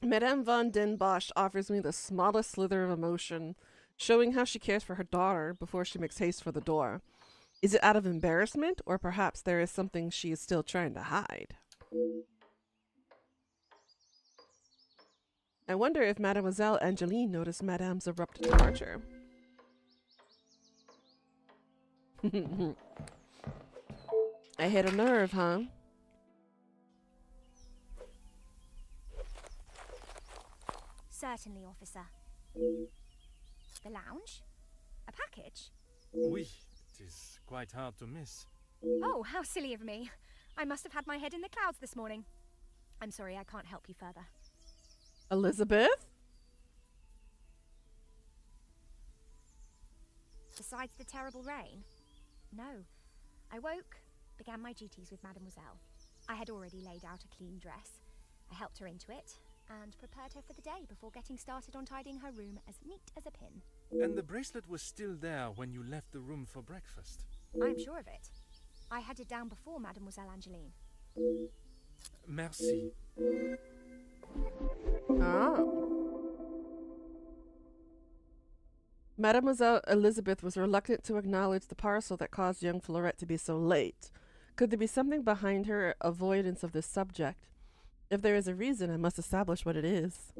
Madame Van den Bosch offers me the smallest slither of emotion, showing how she cares for her daughter before she makes haste for the door. Is it out of embarrassment, or perhaps there is something she is still trying to hide? I wonder if Mademoiselle Angeline noticed Madame's abrupt departure. I hit a nerve, huh? Certainly, officer. The lounge? A package? Oui, it is quite hard to miss. Oh, how silly of me. I must have had my head in the clouds this morning. I'm sorry, I can't help you further. Elizabeth? Besides the terrible rain? No. I woke, began my duties with Mademoiselle. I had already laid out a clean dress. I helped her into it, and prepared her for the day before getting started on tidying her room as neat as a pin. And the bracelet was still there when you left the room for breakfast. I'm sure of it. I had it down before Mademoiselle Angeline. Merci. Ah. Mademoiselle Elizabeth was reluctant to acknowledge the parcel that caused young Fleurette to be so late. Could there be something behind her avoidance of this subject? If there is a reason, I must establish what it is.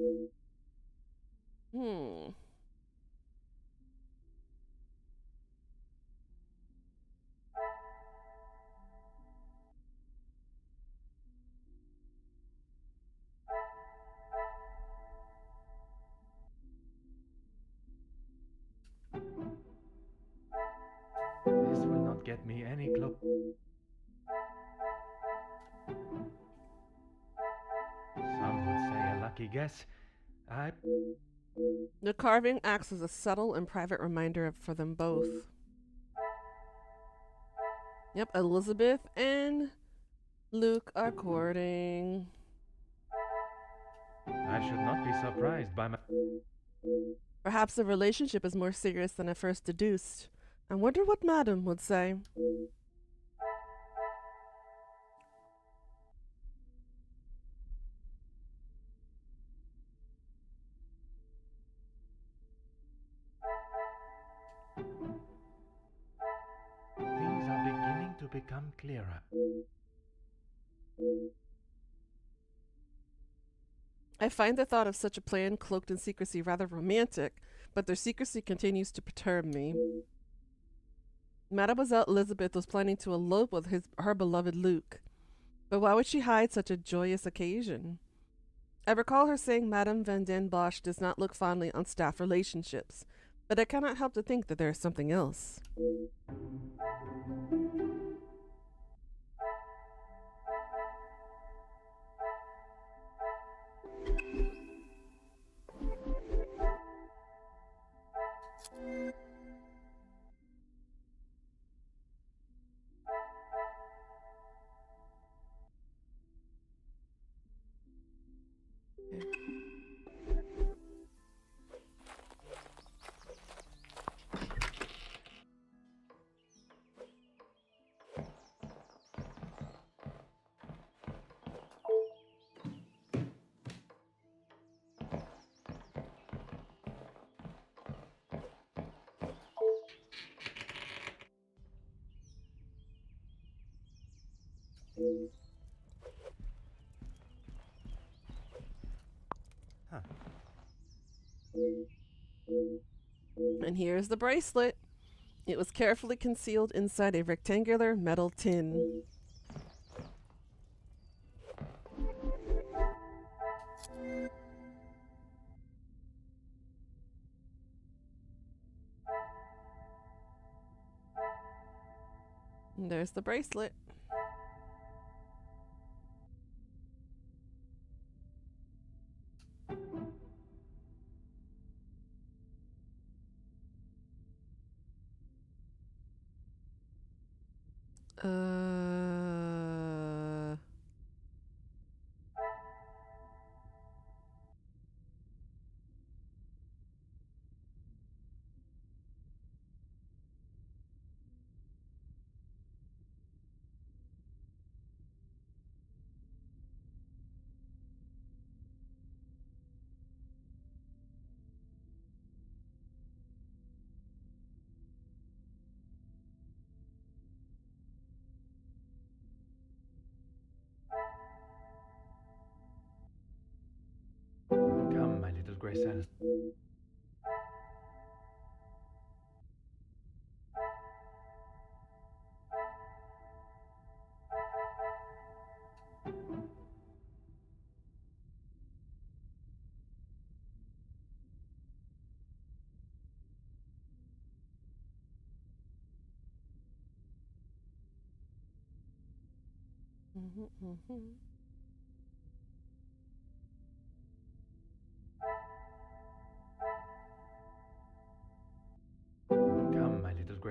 This will not get me any close. Some would say a lucky guess. The carving acts as a subtle and private reminder for them both. Yep, Elizabeth and Luke are courting. I should not be surprised by my... Perhaps the relationship is more serious than I first deduced. I wonder what Madame would say. Things are beginning to become clearer. I find the thought of such a plan cloaked in secrecy rather romantic, but their secrecy continues to perturb me. Mademoiselle Elizabeth was planning to elope with her beloved Luke, but why would she hide such a joyous occasion? I recall her saying Madame Van den Bosch does not look fondly on staff relationships, but I cannot help to think that there is something else. Huh. And here's the bracelet. It was carefully concealed inside a rectangular metal tin. And there's the bracelet. Uh... Come, my little Graycelle.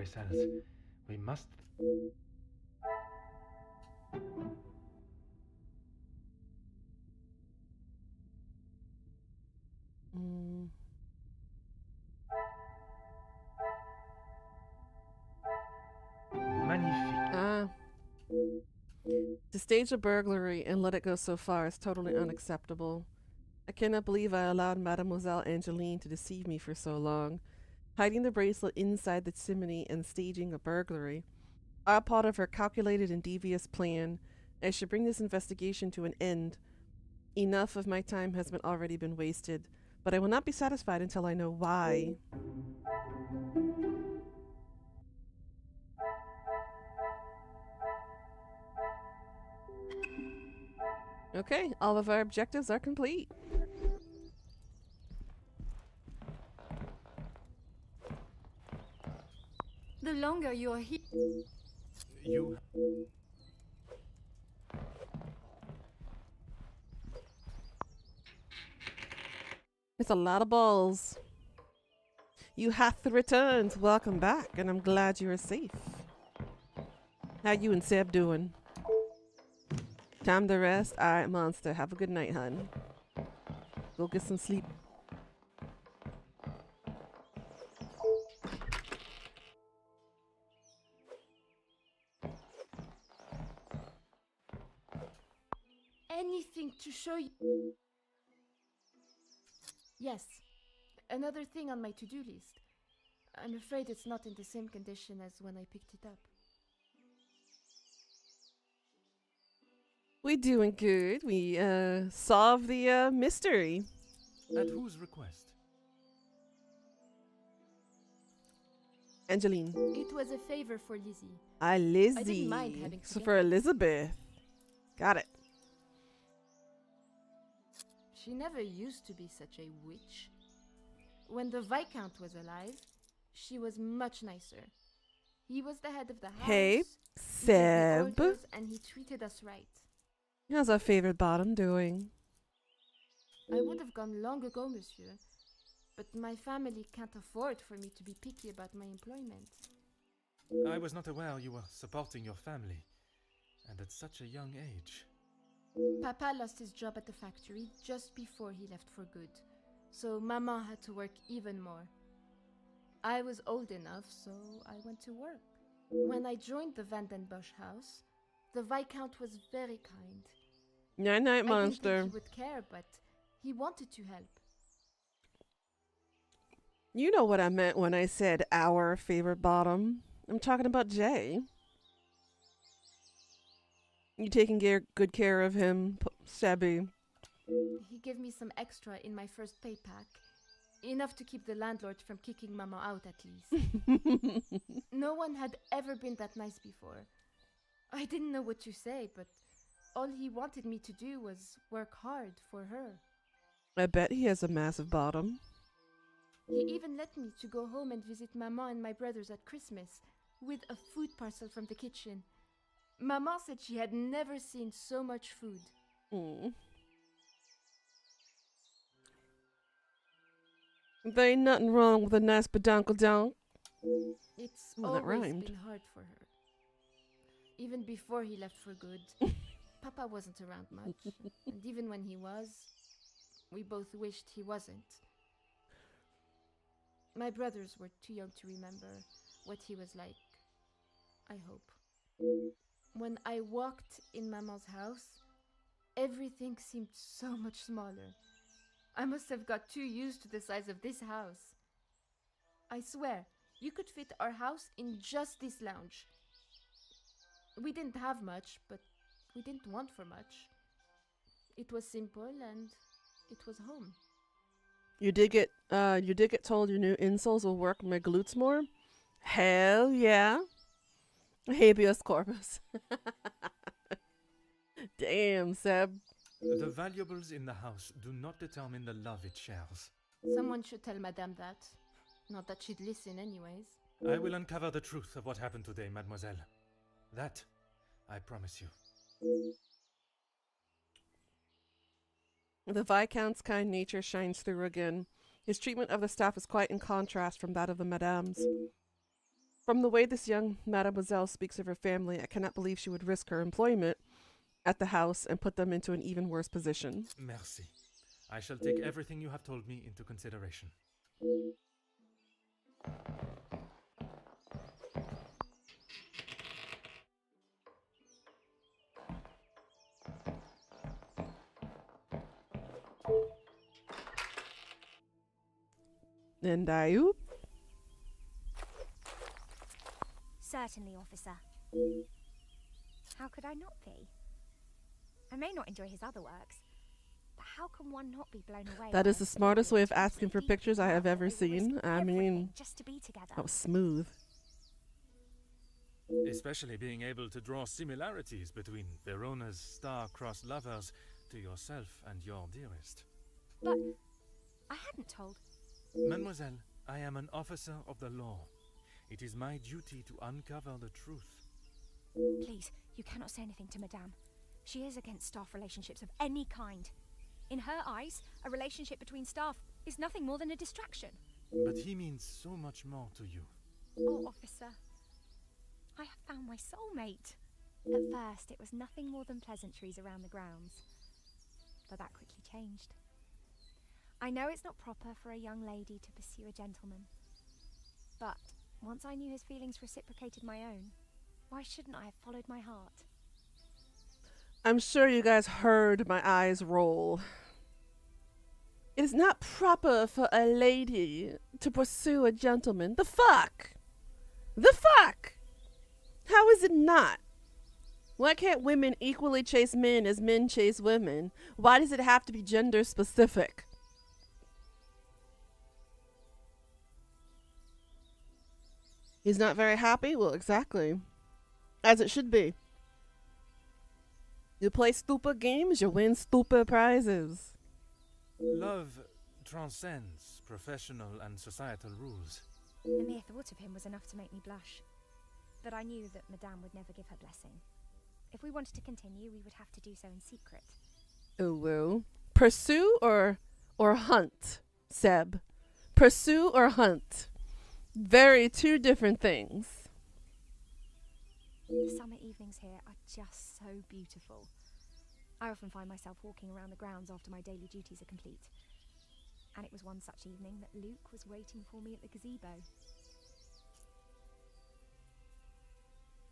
Greycells. We must. Mm. Magnifique. Ah. To stage a burglary and let it go so far is totally unacceptable. I cannot believe I allowed Mademoiselle Angeline to deceive me for so long, hiding the bracelet inside the chimney and staging a burglary. All part of her calculated and devious plan. I should bring this investigation to an end. Enough of my time has already been wasted, but I will not be satisfied until I know why. Okay, all of our objectives are complete. The longer you're here, You. It's a lot of balls. You hath returned. Welcome back, and I'm glad you are safe. How you and Seb doing? Time to rest? Alright, monster. Have a good night, hun. Go get some sleep. Anything to show you. Yes, another thing on my to-do list. I'm afraid it's not in the same condition as when I picked it up. We doing good. We solved the mystery. At whose request? Angeline. It was a favor for Lizzie. Lizzie. I didn't mind having to So get for it. Elizabeth. Got it. She never used to be such a witch. When the Viscount was alive, she was much nicer. He was the head of the house. Hey, he gave me Seb. orders, and he treated us right. How's our favorite bottom doing? I would have gone long ago, monsieur. But my family can't afford for me to be picky about my employment. I was not aware you were supporting your family, and at such a young age. Papa lost his job at the factory just before he left for good, so Mama had to work even more. I was old enough, so I went to work. When I joined the Vandenbosch house, the Viscount was very kind. Night night, I monster. didn't think he would care, but he wanted to help. You know what I meant when I said our favorite bottom. I'm talking about Jay. You taking good care of him, Sebby? He gave me some extra in my first pay pack, enough to keep the landlord from kicking Mama out at least. No one had ever been that nice before. I didn't know what to say, but all he wanted me to do was work hard for her. I bet he has a massive bottom. He even let me to go home and visit Mama and my brothers at Christmas with a food parcel from the kitchen. Mama said she had never seen so much food. Mm. There ain't nothing wrong with a nice badunkle dunk. It's Ooh, that always rhymed. been hard for her. Even before he left for good, Papa wasn't around much. And even when he was, we both wished he wasn't. My brothers were too young to remember what he was like, I hope. When I walked in Mama's house, everything seemed so much smaller. I must have got too used to the size of this house. I swear, you could fit our house in just this lounge. We didn't have much, but we didn't want for much. It was simple and it was home. You did get told your new insoles will work my glutes more? Hell yeah. Habeas corpus. Damn, Seb. The valuables in the house do not determine the love it shares. Someone should tell Madame that. Not that she'd listen anyways. I will uncover the truth of what happened today, mademoiselle. That, I promise you. The Viscount's kind nature shines through again. His treatment of the staff is quite in contrast from that of the Madames. From the way this young mademoiselle speaks of her family, I cannot believe she would risk her employment at the house and put them into an even worse position. Merci. I shall take everything you have told me into consideration. And I, oop. Certainly, officer. How could I not be? I may not enjoy his other works, but how can one not be blown away? That by is a the smartest story way of which asking for completely pictures I have love ever that they will seen. risk I mean, everything just to be together. that was smooth. Especially being able to draw similarities between Verona's star-crossed lovers to yourself and your dearest. But I hadn't told. Mademoiselle, I am an officer of the law. It is my duty to uncover the truth. Please, you cannot say anything to Madame. She is against staff relationships of any kind. In her eyes, a relationship between staff is nothing more than a distraction. But he means so much more to you. Oh, officer, I have found my soulmate. At first, it was nothing more than pleasantries around the grounds. But that quickly changed. I know it's not proper for a young lady to pursue a gentleman. But once I knew his feelings reciprocated my own, why shouldn't I have followed my heart? I'm sure you guys heard my eyes roll. It is not proper for a lady to pursue a gentleman. The fuck? The fuck? How is it not? Why can't women equally chase men as men chase women? Why does it have to be gender specific? He's not very happy? Well, exactly. As it should be. You play stupid games, you win stupid prizes. Love transcends professional and societal rules. The mere thought of him was enough to make me blush. But I knew that Madame would never give her blessing. If we wanted to continue, we would have to do so in secret. Oh, well. Pursue or hunt, Seb? Pursue or hunt? Very two different things. The summer evenings here are just so beautiful. I often find myself walking around the grounds after my daily duties are complete. And it was one such evening that Luke was waiting for me at the gazebo.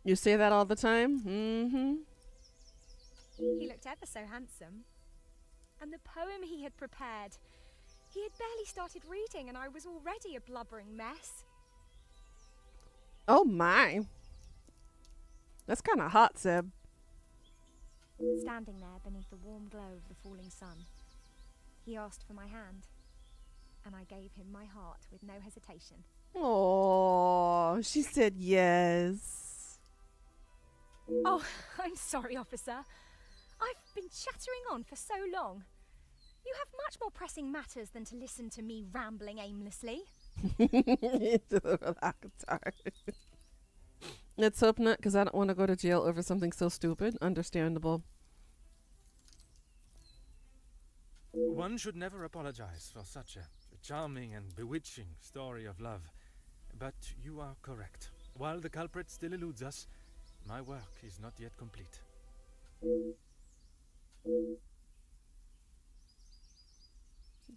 You say that all the time? Mm-hmm. He looked ever so handsome. And the poem he had prepared. He had barely started reading and I was already a blubbering mess. Oh my. That's kind of hot, Seb. Standing there beneath the warm glow of the falling sun, he asked for my hand. And I gave him my heart with no hesitation. Oh, she said yes. Oh, I'm sorry, officer. I've been chattering on for so long. You have much more pressing matters than to listen to me rambling aimlessly. Let's hope not, because I don't want to go to jail over something so stupid. Understandable. One should never apologize for such a charming and bewitching story of love. But you are correct. While the culprit still eludes us, my work is not yet complete.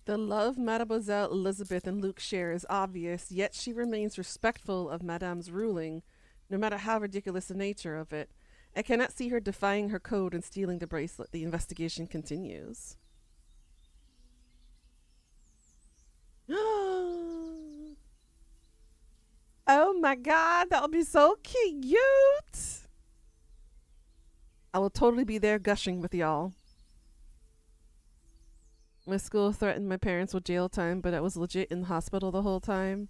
The love Mademoiselle Elizabeth and Luke share is obvious, yet she remains respectful of Madame's ruling, no matter how ridiculous the nature of it. I cannot see her defying her code and stealing the bracelet. The investigation continues. Oh my god, that would be so cute! I will totally be there gushing with y'all. My school threatened my parents with jail time, but I was legit in the hospital the whole time.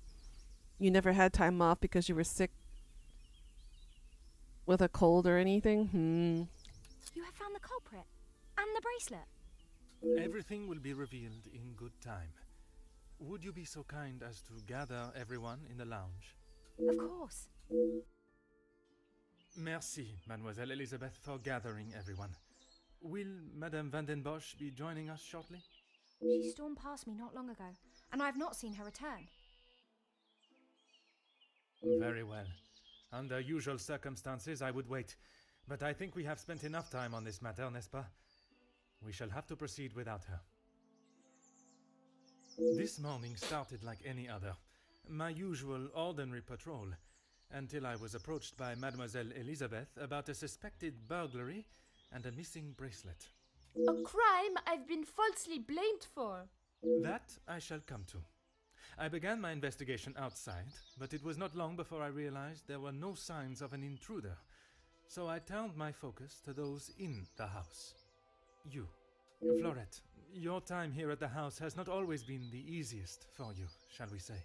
You never had time off because you were sick with a cold or anything? You have found the culprit and the bracelet. Everything will be revealed in good time. Would you be so kind as to gather everyone in the lounge? Of course. Merci, Mademoiselle Elizabeth, for gathering everyone. Will Madame Van den Bosch be joining us shortly? She stormed past me not long ago, and I have not seen her return. Very well. Under usual circumstances, I would wait. But I think we have spent enough time on this matter, n'est-ce pas? We shall have to proceed without her. This morning started like any other. My usual ordinary patrol, until I was approached by Mademoiselle Elizabeth about a suspected burglary and a missing bracelet. A crime I've been falsely blamed for. That I shall come to. I began my investigation outside, but it was not long before I realized there were no signs of an intruder, so I turned my focus to those in the house. You. Florette, your time here at the house has not always been the easiest for you, shall we say.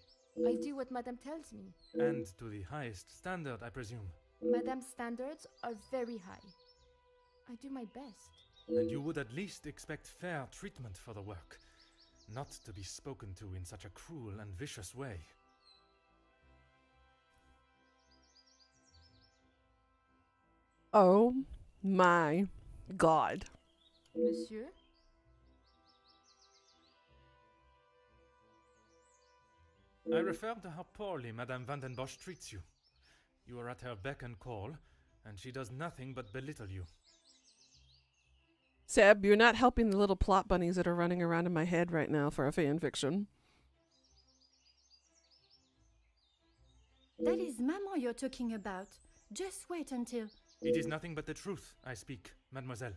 I do what Madame tells me. And to the highest standard, I presume. Madame's standards are very high. I do my best. And you would at least expect fair treatment for the work, not to be spoken to in such a cruel and vicious way. Oh my God. Monsieur? I referred to how poorly Madame Van den Bosch treats you. You are at her beck and call, and she does nothing but belittle you. Seb, you're not helping the little plot bunnies that are running around in my head right now for a fan fiction. That is Maman you're talking about. Just wait until... It is nothing but the truth I speak, mademoiselle.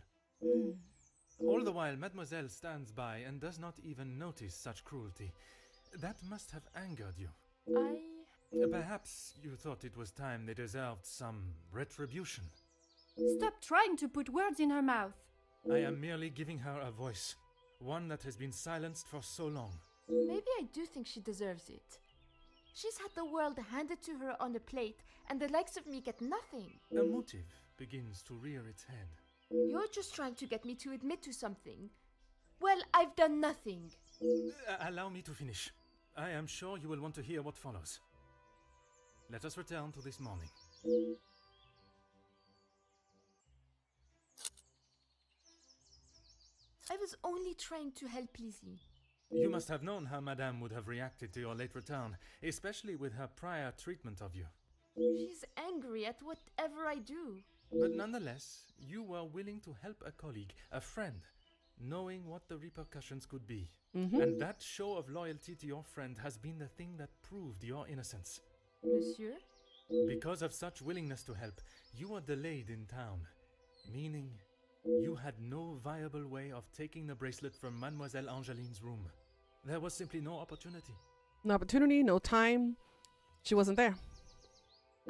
All the while, mademoiselle stands by and does not even notice such cruelty. That must have angered you. Perhaps you thought it was time they deserved some retribution. Stop trying to put words in her mouth. I am merely giving her a voice, one that has been silenced for so long. Maybe I do think she deserves it. She's had the world handed to her on a plate, and the likes of me get nothing. A motive begins to rear its head. You're just trying to get me to admit to something. Well, I've done nothing. Allow me to finish. I am sure you will want to hear what follows. Let us return to this morning. I was only trying to help Lizzie. You must have known how Madame would have reacted to your late return, especially with her prior treatment of you. She's angry at whatever I do. But nonetheless, you were willing to help a colleague, a friend, knowing what the repercussions could be. And that show of loyalty to your friend has been the thing that proved your innocence. Monsieur? Because of such willingness to help, you were delayed in town, meaning you had no viable way of taking the bracelet from Mademoiselle Angeline's room. There was simply no opportunity. No opportunity, no time. She wasn't there.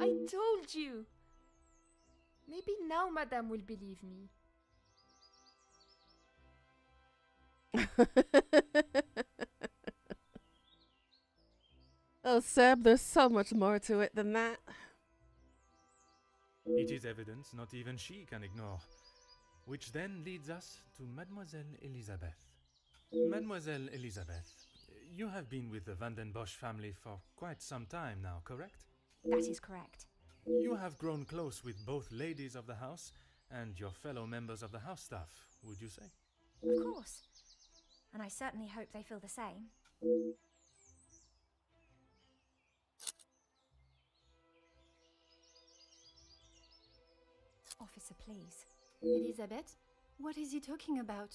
I told you. Maybe now Madame will believe me. Oh, Seb, there's so much more to it than that. It is evidence not even she can ignore. Which then leads us to Mademoiselle Elizabeth. Mademoiselle Elizabeth, you have been with the Van den Bosch family for quite some time now, correct? That is correct. You have grown close with both ladies of the house and your fellow members of the house staff, would you say? Of course. And I certainly hope they feel the same. Officer, please. Elizabeth, what is he talking about?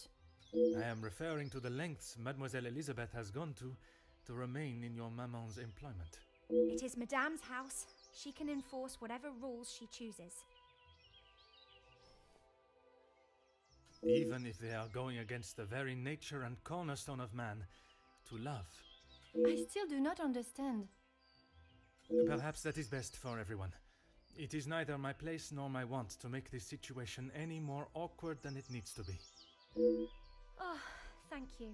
I am referring to the lengths Mademoiselle Elizabeth has gone to remain in your maman's employment. It is Madame's house. She can enforce whatever rules she chooses. Even if they are going against the very nature and cornerstone of man, to love. I still do not understand. Perhaps that is best for everyone. It is neither my place nor my want to make this situation any more awkward than it needs to be. Oh, thank you.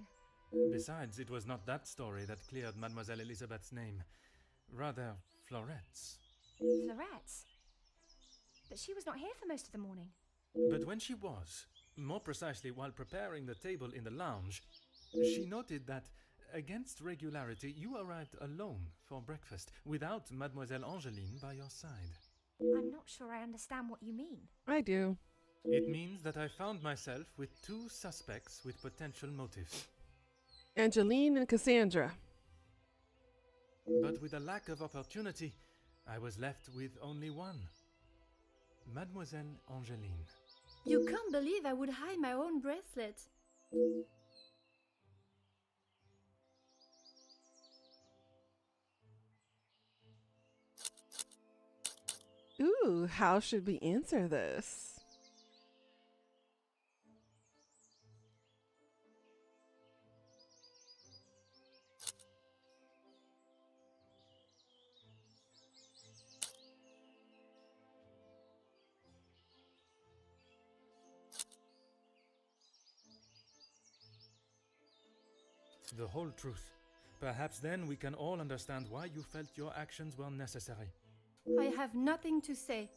Besides, it was not that story that cleared Mademoiselle Elizabeth's name. Rather, Florette's. Florette's? But she was not here for most of the morning. But when she was, more precisely while preparing the table in the lounge, she noted that, against regularity, you arrived alone for breakfast, without Mademoiselle Angeline by your side. I'm not sure I understand what you mean. I do. It means that I found myself with two suspects with potential motives. Angeline and Cassandra. But with a lack of opportunity, I was left with only one. Mademoiselle Angeline. You can't believe I would hide my own bracelet. Ooh, how should we answer this? The whole truth. Perhaps then we can all understand why you felt your actions were necessary. I have nothing to say.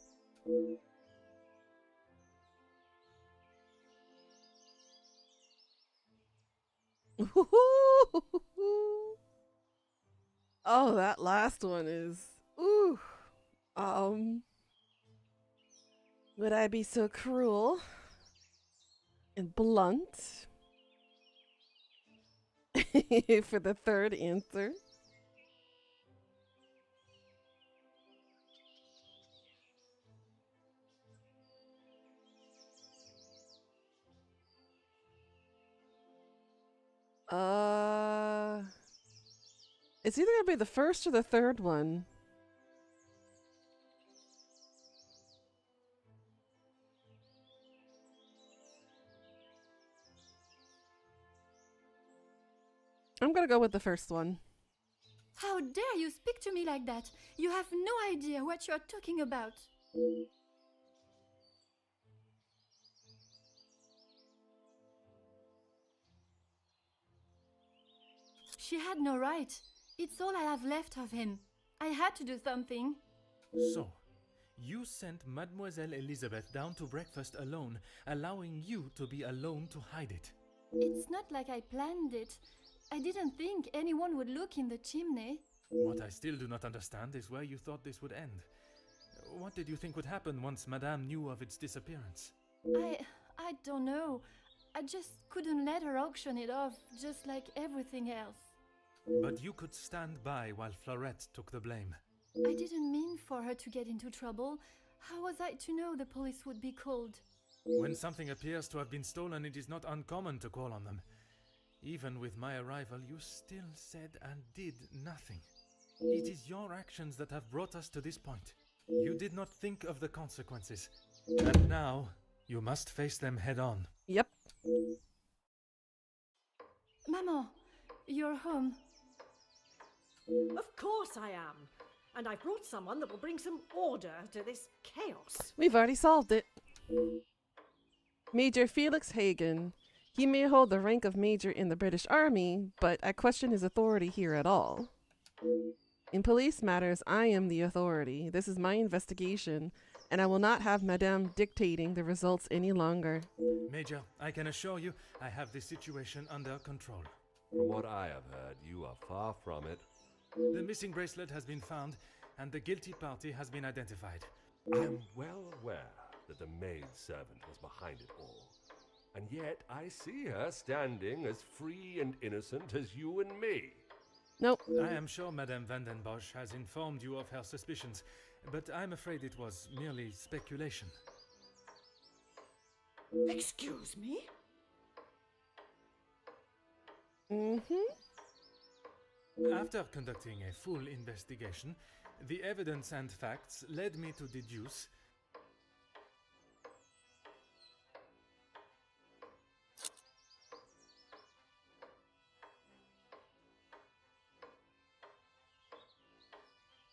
Oh, that last one is ooh. Would I be so cruel and blunt for the third answer? It's either gonna be the first or the third one. I'm gonna go with the first one. How dare you speak to me like that? You have no idea what you are talking about. She had no right. It's all I have left of him. I had to do something. So, you sent Mademoiselle Elizabeth down to breakfast alone, allowing you to be alone to hide it. It's not like I planned it. I didn't think anyone would look in the chimney. What I still do not understand is where you thought this would end. What did you think would happen once Madame knew of its disappearance? I don't know. I just couldn't let her auction it off, just like everything else. But you could stand by while Florette took the blame. I didn't mean for her to get into trouble. How was I to know the police would be called? When something appears to have been stolen, it is not uncommon to call on them. Even with my arrival, you still said and did nothing. It is your actions that have brought us to this point. You did not think of the consequences. And now, you must face them head on. Yep. Maman, you're home. Of course I am. And I've brought someone that will bring some order to this chaos. We've already solved it. Major Felix Hagen. He may hold the rank of major in the British Army, but I question his authority here at all. In police matters, I am the authority. This is my investigation, and I will not have Madame dictating the results any longer. Major, I can assure you, I have this situation under control. From what I have heard, you are far from it. The missing bracelet has been found, and the guilty party has been identified. I am well aware that the maidservant was behind it all. And yet I see her standing as free and innocent as you and me. Nope. I am sure Madame Vandenbosch has informed you of her suspicions, but I'm afraid it was merely speculation. Excuse me? After conducting a full investigation, the evidence and facts led me to deduce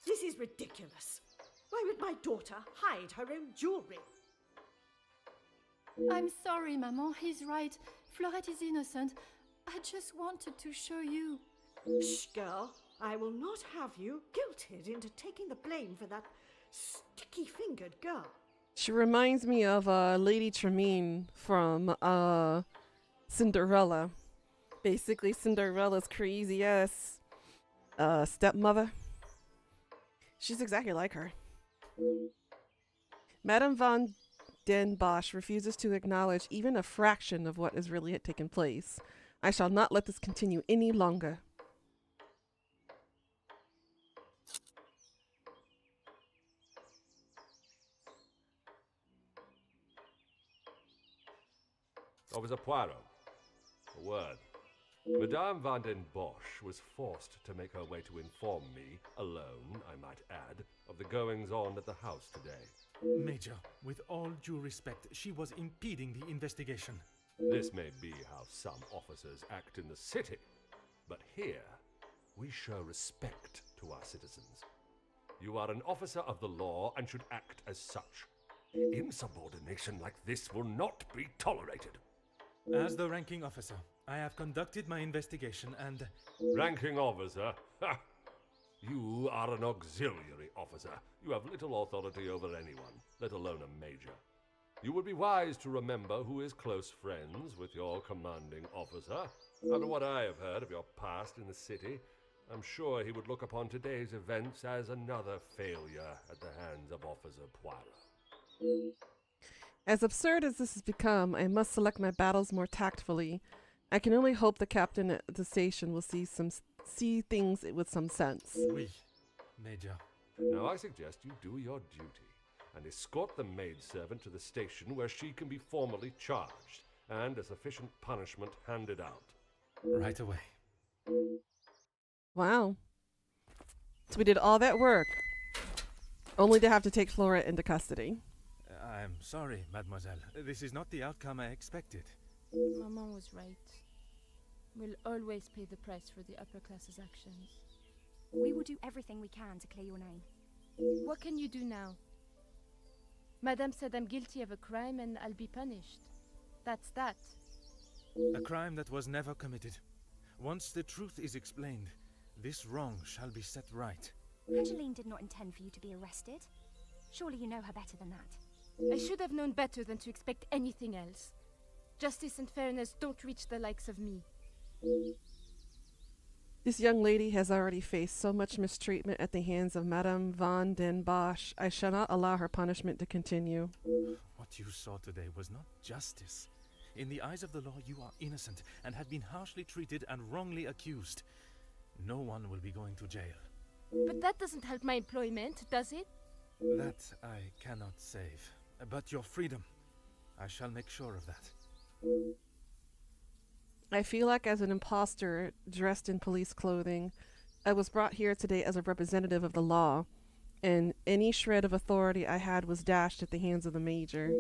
This is ridiculous. Why would my daughter hide her own jewelry? I'm sorry, Maman. He's right. Florette is innocent. I just wanted to show you. Shh, girl. I will not have you guilted into taking the blame for that sticky-fingered girl. She reminds me of Lady Tremaine from Cinderella. Basically, Cinderella's crazy ass stepmother. She's exactly like her. Madame Van Den Bosch refuses to acknowledge even a fraction of what has really taken place. I shall not let this continue any longer. Officer Poirot, a word. Madame van den Bosch was forced to make her way to inform me, alone, I might add, of the goings-on at the house today. Major, with all due respect, she was impeding the investigation. This may be how some officers act in the city, but here we show respect to our citizens. You are an officer of the law and should act as such. Insubordination like this will not be tolerated. As the ranking officer, I have conducted my investigation and... Ranking officer? Ha! You are an auxiliary officer. You have little authority over anyone, let alone a major. You would be wise to remember who is close friends with your commanding officer. After what I have heard of your past in the city, I'm sure he would look upon today's events as another failure at the hands of Officer Poirot. As absurd as this has become, I must select my battles more tactfully. I can only hope the captain at the station will see things with some sense. Oui, Major. Now I suggest you do your duty and escort the maidservant to the station where she can be formally charged and a sufficient punishment handed out. Right away. Wow. So we did all that work, only to have to take Flora into custody. I'm sorry, mademoiselle. This is not the outcome I expected. Maman was right. We'll always pay the price for the upper class's actions. We will do everything we can to clear your name. What can you do now? Madame said I'm guilty of a crime and I'll be punished. That's that. A crime that was never committed. Once the truth is explained, this wrong shall be set right. Angeline did not intend for you to be arrested. Surely you know her better than that. I should have known better than to expect anything else. Justice and fairness don't reach the likes of me. This young lady has already faced so much mistreatment at the hands of Madame van den Bosch. I shall not allow her punishment to continue. What you saw today was not justice. In the eyes of the law, you are innocent and have been harshly treated and wrongly accused. No one will be going to jail. But that doesn't help my employment, does it? That I cannot save. But your freedom, I shall make sure of that. I feel like as an imposter dressed in police clothing, I was brought here today as a representative of the law, and any shred of authority I had was dashed at the hands of the major.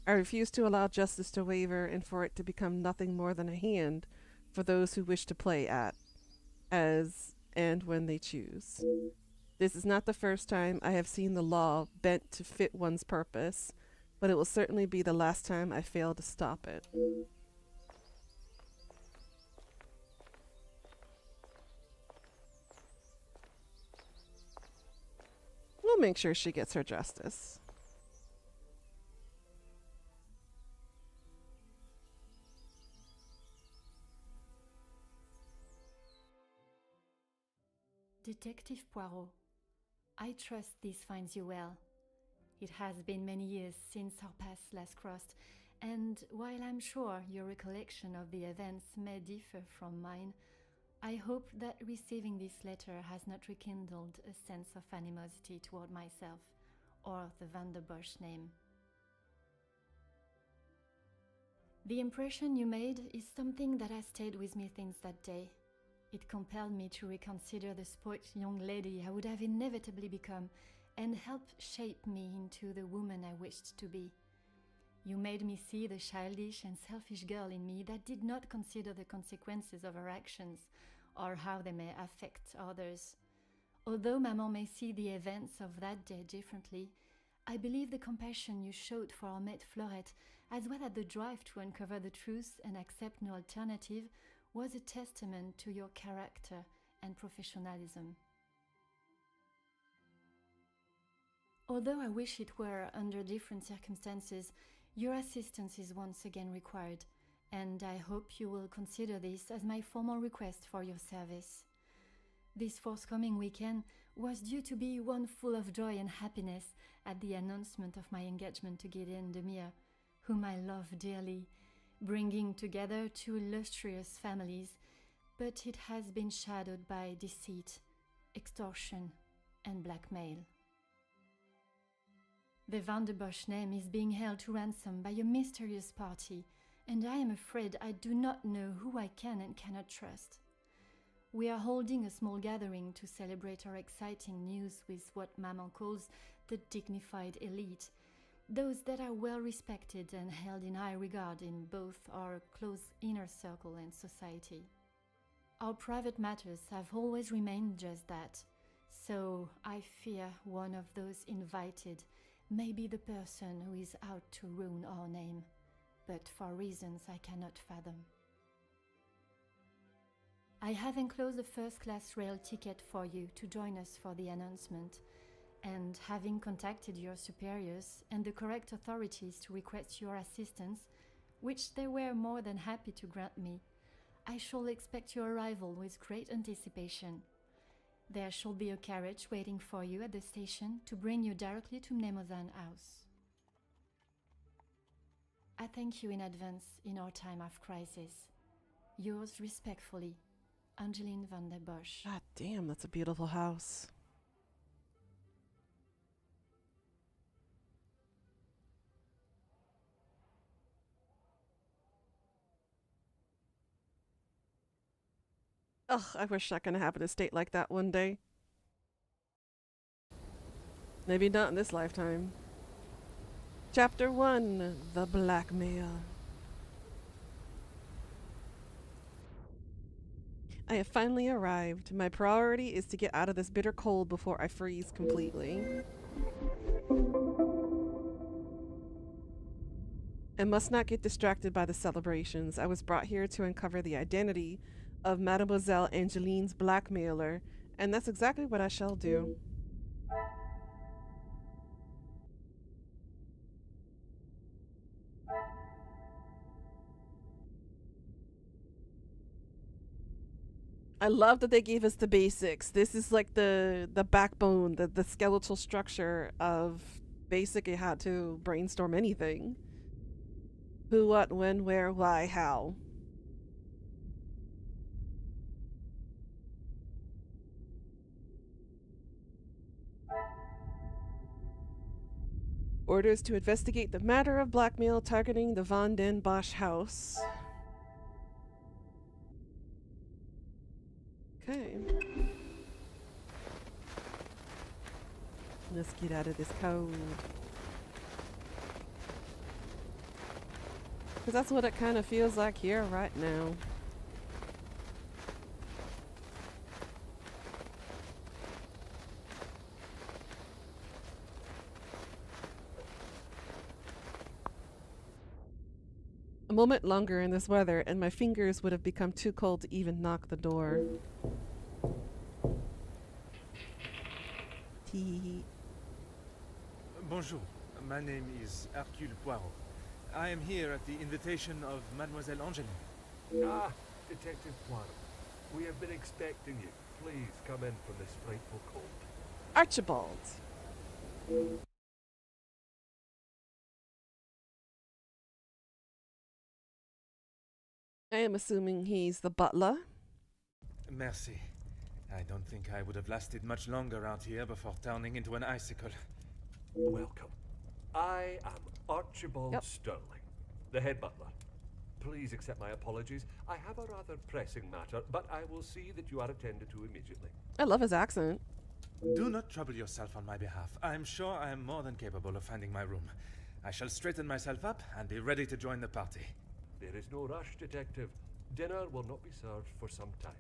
I refuse to allow justice to waver and for it to become nothing more than a hand for those who wish to play at, as and when they choose. This is not the first time I have seen the law bent to fit one's purpose, but it will certainly be the last time I fail to stop it. We'll make sure she gets her justice. Detective Poirot, I trust this finds you well. It has been many years since our paths last crossed, and while I'm sure your recollection of the events may differ from mine, I hope that receiving this letter has not rekindled a sense of animosity toward myself or the Van der Bosch name. The impression you made is something that has stayed with me since that day. It compelled me to reconsider the spoilt young lady I would have inevitably become and helped shape me into the woman I wished to be. You made me see the childish and selfish girl in me that did not consider the consequences of her actions or how they may affect others. Although Maman may see the events of that day differently, I believe the compassion you showed for our mate Florette, as well as the drive to uncover the truth and accept no alternative, was a testament to your character and professionalism. Although I wish it were under different circumstances, your assistance is once again required, and I hope you will consider this as my formal request for your service. This forthcoming weekend was due to be one full of joy and happiness at the announcement of my engagement to Gideon Demir, whom I love dearly, bringing together two illustrious families, but it has been shadowed by deceit, extortion, and blackmail. The Van der Bosch name is being held to ransom by a mysterious party, and I am afraid I do not know who I can and cannot trust. We are holding a small gathering to celebrate our exciting news with what Maman calls the dignified elite, those that are well respected and held in high regard in both our close inner circle and society. Our private matters have always remained just that, so I fear one of those invited may be the person who is out to ruin our name, but for reasons I cannot fathom. I have enclosed a first-class rail ticket for you to join us for the announcement, and having contacted your superiors and the correct authorities to request your assistance, which they were more than happy to grant me, I shall expect your arrival with great anticipation. There shall be a carriage waiting for you at the station to bring you directly to Mnemosyne House. I thank you in advance in our time of crisis. Yours respectfully, Angeline van der Bosch. God damn, that's a beautiful house. Ugh, I wish I could have an estate like that one day. Maybe not in this lifetime. Chapter 1, The Blackmail. I have finally arrived. My priority is to get out of this bitter cold before I freeze completely. I must not get distracted by the celebrations. I was brought here to uncover the identity of Mademoiselle Angeline's blackmailer, and that's exactly what I shall do. I love that they gave us the basics. This is like the backbone, the skeletal structure of basically how to brainstorm anything. Who, what, when, where, why, how. Orders to investigate the matter of blackmail targeting the Van den Bosch house. Okay. Let's get out of this code. Because that's what it kind of feels like here right now. A moment longer in this weather, and my fingers would have become too cold to even knock the door. Tee. Bonjour, my name is Hercule Poirot. I am here at the invitation of Mademoiselle Angeline. Ah, Detective Poirot. We have been expecting you. Please come in from this frightful cold. Archibald. I am assuming he's the butler. Merci. I don't think I would have lasted much longer out here before turning into an icicle. Welcome. I am Archibald Sterling, the head butler. Please accept my apologies. I have a rather pressing matter, but I will see that you are attended to immediately. I love his accent. Do not trouble yourself on my behalf. I am sure I am more than capable of finding my room. I shall straighten myself up and be ready to join the party. There is no rush, Detective. Dinner will not be served for some time.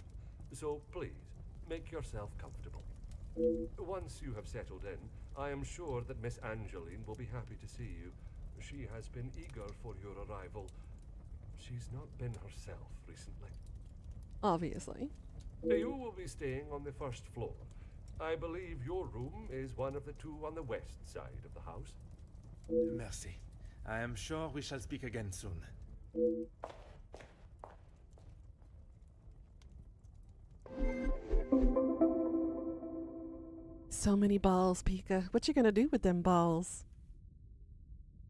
So please, make yourself comfortable. Once you have settled in, I am sure that Miss Angeline will be happy to see you. She has been eager for your arrival. She's not been herself recently. Obviously. You will be staying on the first floor. I believe your room is one of the two on the west side of the house. Merci. I am sure we shall speak again soon. So many balls, Pika. What you gonna do with them balls?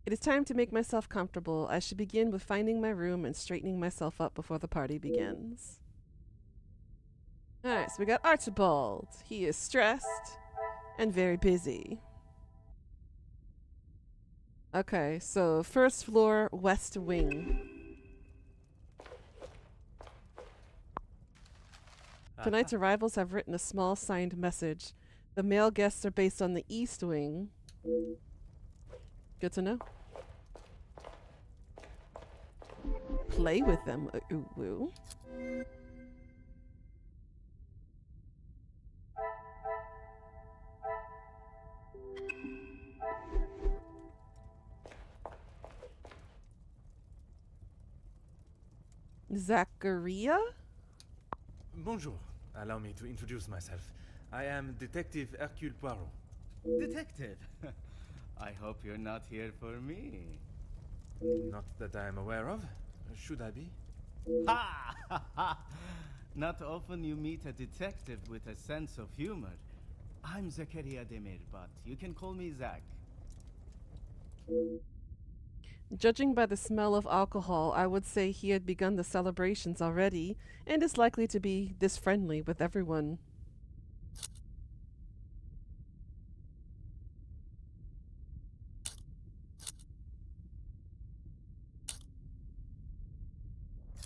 It is time to make myself comfortable. I should begin with finding my room and straightening myself up before the party begins. Alright, so we got Archibald. He is stressed and very busy. Okay, so first floor, west wing. Tonight's arrivals have written a small signed message. The male guests are based on the East Wing. Good to know. Play with them. Ooh, woo. Zacharia? Bonjour. Allow me to introduce myself. I am Detective Hercule Poirot. Detective, I hope you're not here for me. Not that I am aware of. Should I be? Ha! Ha ha! Not often you meet a detective with a sense of humor. I'm Zakaria Demir, but you can call me Zach. Judging by the smell of alcohol, I would say he had begun the celebrations already and is likely to be this friendly with everyone.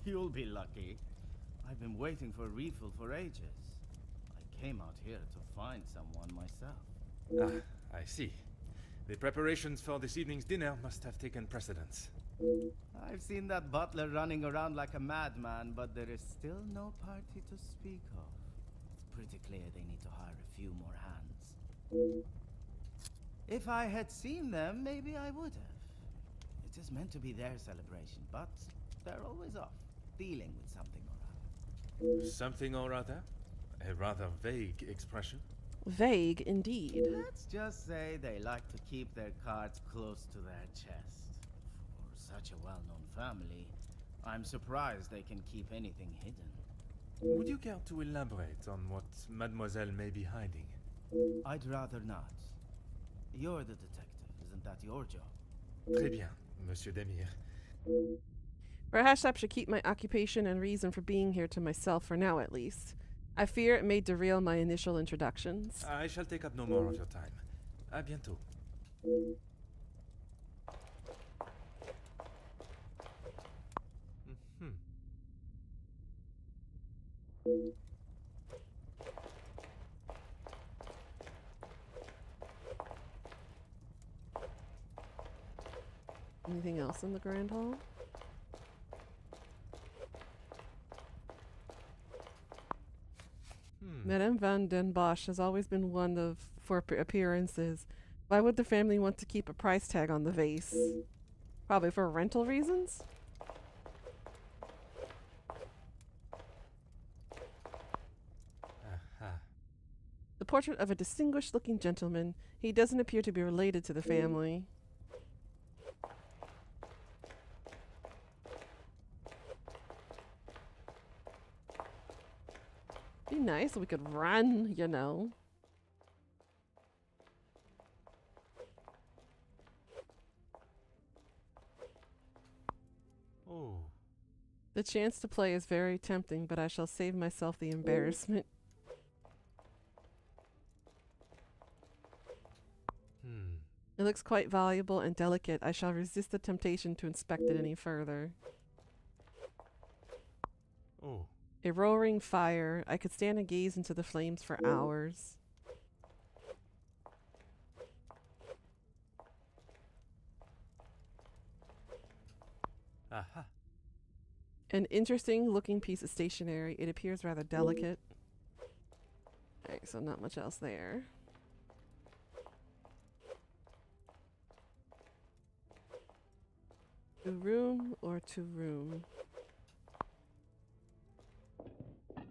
You'll be lucky. I've been waiting for a refill for ages. I came out here to find someone myself. Ah, I see. The preparations for this evening's dinner must have taken precedence. I've seen that butler running around like a madman, but there is still no party to speak of. It's pretty clear they need to hire a few more hands. If I had seen them, maybe I would have. It is meant to be their celebration, but they're always off, dealing with something or other. Something or other? A rather vague expression. Vague indeed. Let's just say they like to keep their cards close to their chest. For such a well-known family, I'm surprised they can keep anything hidden. Would you care to elaborate on what Mademoiselle may be hiding? I'd rather not. You're the detective, isn't that your job? Très bien, Monsieur Demir. Perhaps I should keep my occupation and reason for being here to myself for now at least. I fear it may derail my initial introductions. I shall take up no more of your time. À bientôt. Mhm. Anything else in the Grand Hall? Madame van den Bosch has always been one of for appearances. Why would the family want to keep a price tag on the vase? Probably for rental reasons? Aha. The portrait of a distinguished looking gentleman. He doesn't appear to be related to the family. Be nice if we could run, you know. Oh. The chance to play is very tempting, but I shall save myself the embarrassment. It looks quite valuable and delicate. I shall resist the temptation to inspect it any further. Oh. A roaring fire. I could stand and gaze into the flames for hours. Aha. An interesting looking piece of stationery. It appears rather delicate. Alright, so not much else there. To room or to room?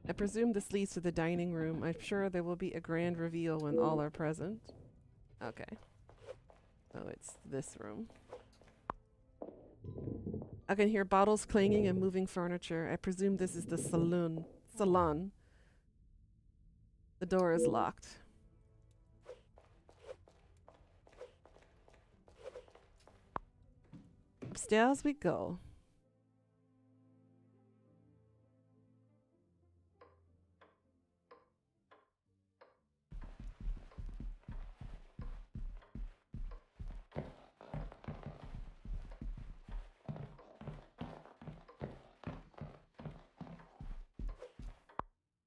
I presume this leads to the dining room. I'm sure there will be a grand reveal when all are present. Okay. So it's this room. I can hear bottles clanging and moving furniture. I presume this is the saloon. Salon. The door is locked. Upstairs we go.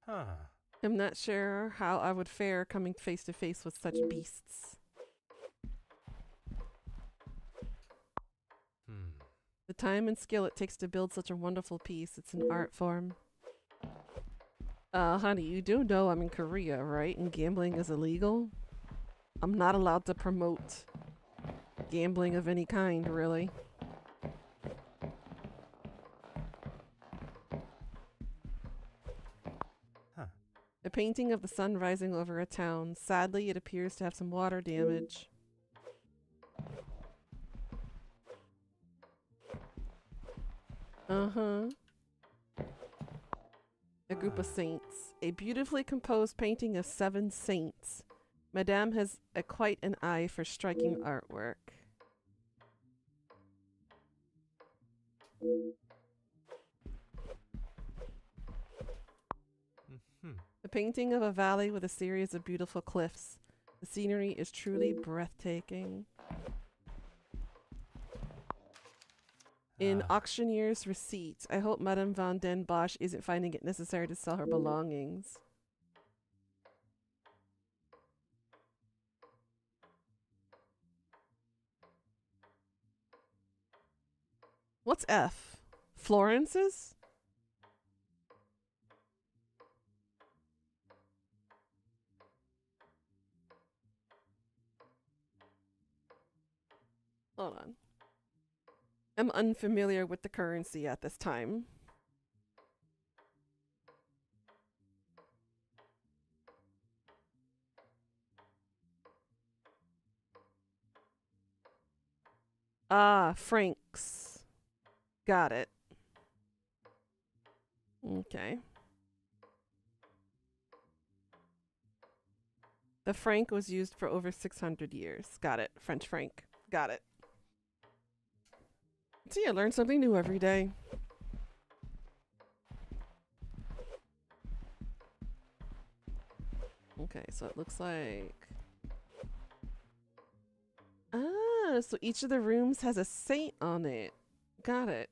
Huh. I'm not sure how I would fare coming face to face with such beasts. The time and skill it takes to build such a wonderful piece, it's an art form. Honey, you do know I'm in Korea, right? And gambling is illegal? I'm not allowed to promote gambling of any kind, really. A painting of the sun rising over a town. Sadly, it appears to have some water damage. Uh-huh. A group of saints. A beautifully composed painting of 7 saints. Madame has quite an eye for striking artwork. A painting of a valley with a series of beautiful cliffs. The scenery is truly breathtaking. In auctioneer's receipt, I hope Madame van den Bosch isn't finding it necessary to sell her belongings. What's F? Florence's? Hold on. I'm unfamiliar with the currency at this time. Ah, francs. Got it. Okay. The franc was used for over 600 years. Got it. French franc. Got it. See, I learn something new every day. Okay, so it looks like... Ah, so each of the rooms has a saint on it. Got it.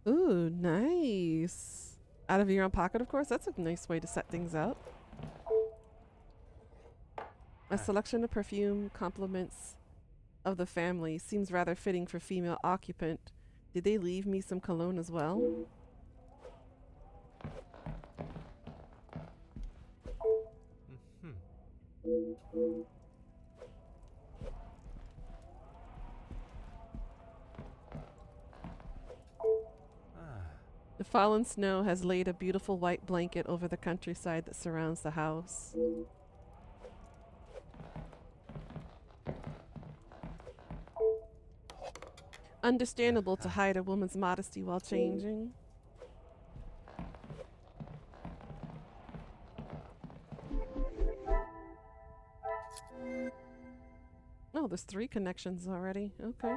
Ooh, nice. Out of your own pocket, of course. That's a nice way to set things up. A selection of perfume compliments of the family seems rather fitting for female occupant. Did they leave me some cologne as well? The fallen snow has laid a beautiful white blanket over the countryside that surrounds the house. Understandable to hide a woman's modesty while changing. Oh, there's 3 connections already. Okay.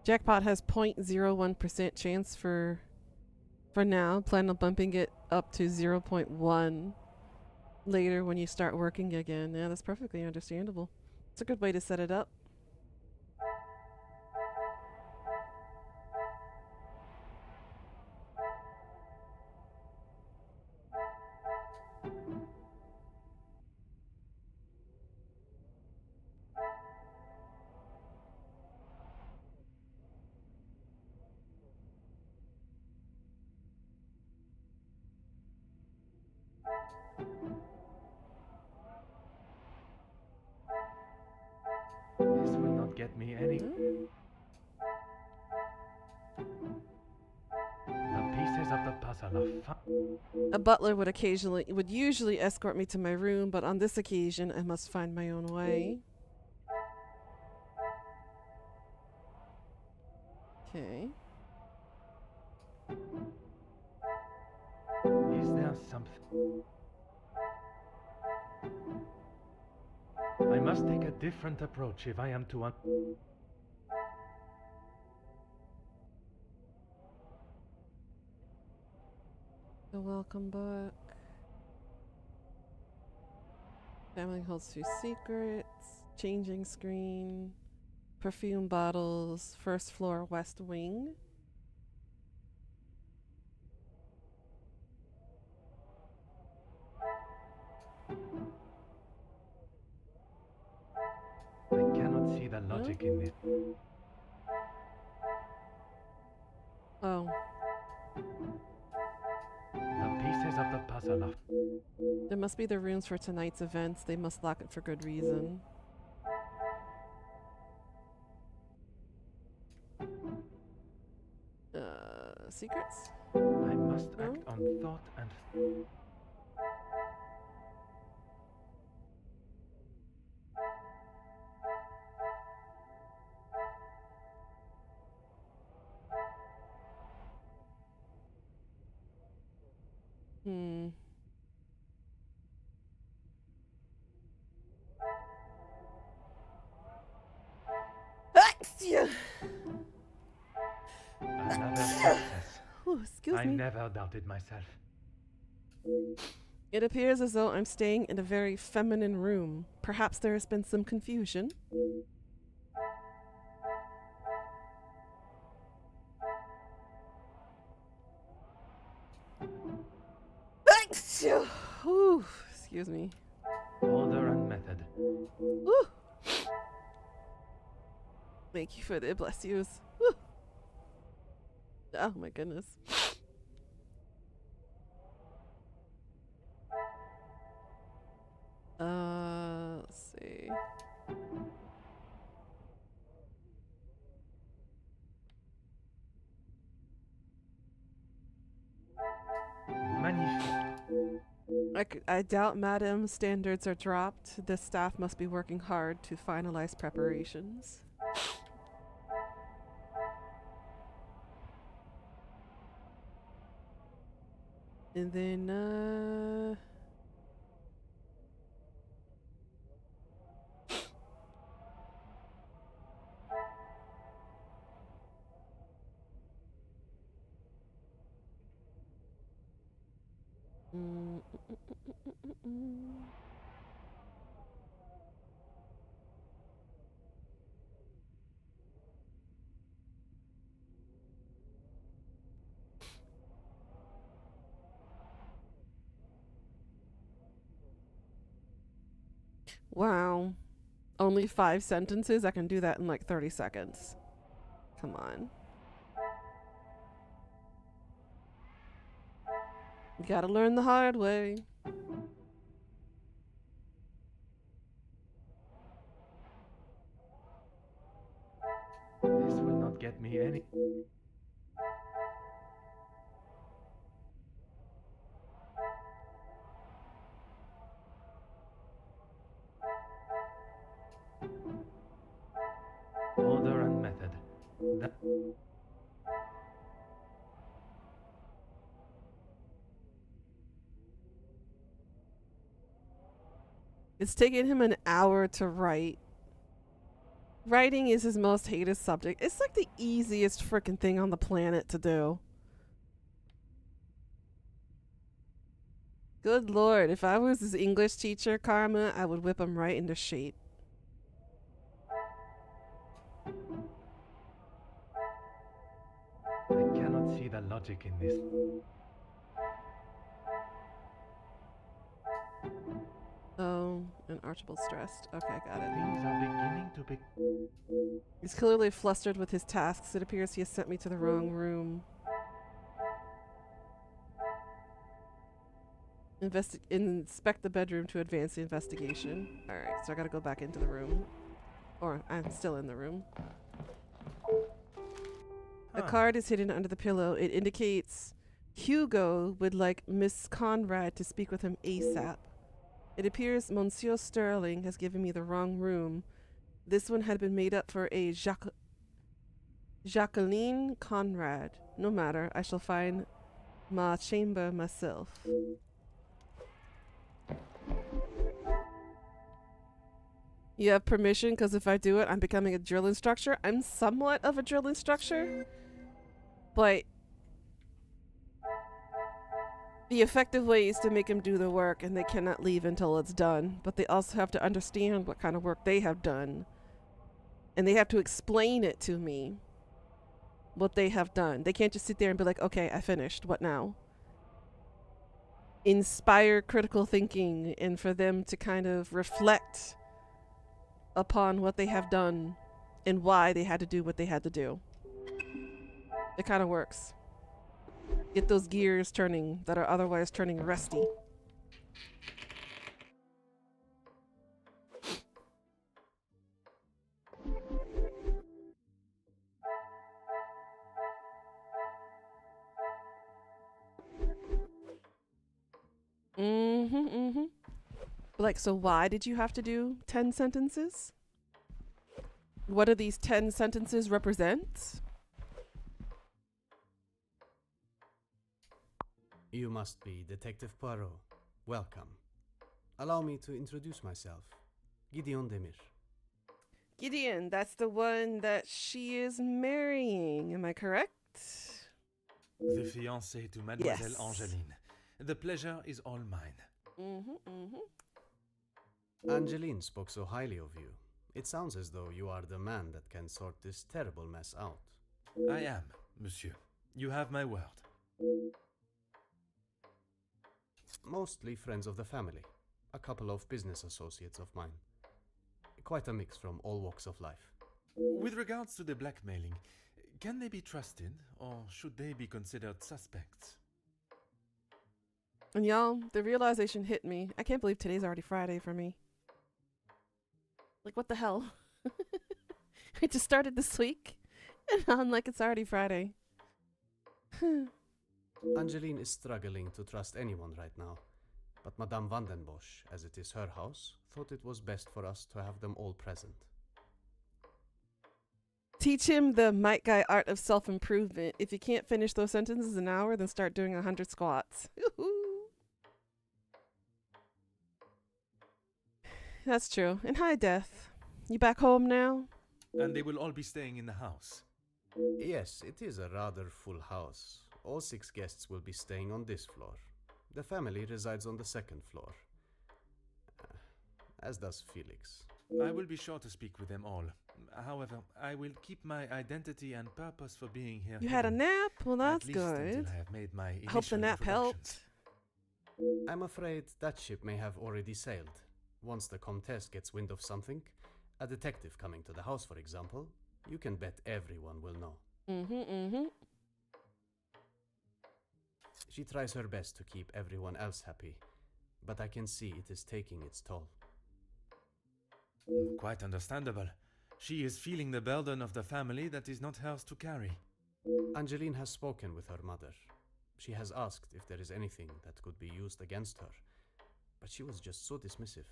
Jackpot has 0.01% chance for now. Plan on bumping it up to 0.1 later when you start working again. Yeah, that's perfectly understandable. It's a good way to set it up. This will not get me any. The pieces of the puzzle are fun. A butler would usually escort me to my room, but on this occasion I must find my own way. Okay. Is there something? I must take a different approach if I am to The welcome book. Family holds 2 secrets. Changing screen. Perfume bottles. First floor, west wing. I cannot see the logic in this. Oh. The pieces of the puzzle are... There must be the rooms for tonight's events. They must lock it for good reason. Secrets? I must No? act on thought and... Hmm. Yeah. Another success. Ooh, excuse I me. never doubted myself. It appears as though I'm staying in a very feminine room. Perhaps there has been some confusion. Ooh, excuse me. Order and method. Ooh. Thank you for the bless yous. Woo. Oh my goodness. Let's see. Magnifique. I doubt Madam's standards are dropped. The staff must be working hard to finalize preparations. And then, wow. Only 5 sentences? I can do that in like 30 seconds. Come on. You gotta learn the hard way. This will not get me any... Order and method. That... It's taken him an hour to write. Writing is his most hated subject. It's like the easiest freaking thing on the planet to do. Good lord, if I was his English teacher, Karma, I would whip him right into shape. I cannot see the logic in this. Oh, and Archibald's stressed. Okay, got it. Things are beginning to be... He's clearly flustered with his tasks. It appears he has sent me to the wrong room. Inspect the bedroom to advance the investigation. Alright, so I gotta go back into the room. Or, I'm still in the room. A card is hidden under the pillow. It indicates Hugo would like Miss Conrad to speak with him ASAP. It appears Monsieur Sterling has given me the wrong room. This one had been made up for a Jacqueline Conrad. No matter, I shall find my chamber myself. You have permission, because if I do it, I'm becoming a drill instructor. I'm somewhat of a drill instructor, but the effective way is to make them do the work, and they cannot leave until it's done. But they also have to understand what kind of work they have done, and they have to explain it to me, what they have done. They can't just sit there and be like, okay, I finished. What now? Inspire critical thinking, and for them to kind of reflect upon what they have done and why they had to do what they had to do. It kind of works. Get those gears turning that are otherwise turning rusty. Like, so why did you have to do 10 sentences? What do these 10 sentences represent? You must be Detective Poirot. Welcome. Allow me to introduce myself. Gideon Demir. Gideon, that's the one that she is marrying, am I correct? The fiancé to Mademoiselle Yes. Angeline. The pleasure is all mine. Angeline spoke so highly of you. It sounds as though you are the man that can sort this terrible mess out. I am, monsieur. You have my word. Mostly friends of the family. A couple of business associates of mine. Quite a mix from all walks of life. With regards to the blackmailing, can they be trusted, or should they be considered suspects? And y'all, the realization hit me. I can't believe today's already Friday for me. Like, what the hell? I just started this week, and I'm like, it's already Friday. Angeline is struggling to trust anyone right now. But Madame Vandenbosch, as it is her house, thought it was best for us to have them all present. Teach him the Might Guy art of self-improvement. If you can't finish those sentences in an hour, then start doing 100 squats. That's true. And hi, Death. You back home now? And they will all be staying in the house. Yes, it is a rather full house. All 6 guests will be staying on this floor. The family resides on the 2nd floor. As does Felix. I will be sure to speak with them all. However, I will keep my identity and purpose for being here. You had a nap? Well, that's at least good. until I have made my I hope the initial nap helped. introductions. I'm afraid that ship may have already sailed. Once the Comtesse gets wind of something, a detective coming to the house, for example, you can bet everyone will know. She tries her best to keep everyone else happy, but I can see it is taking its toll. Quite understandable. She is feeling the burden of the family that is not hers to carry. Angeline has spoken with her mother. She has asked if there is anything that could be used against her, but she was just so dismissive.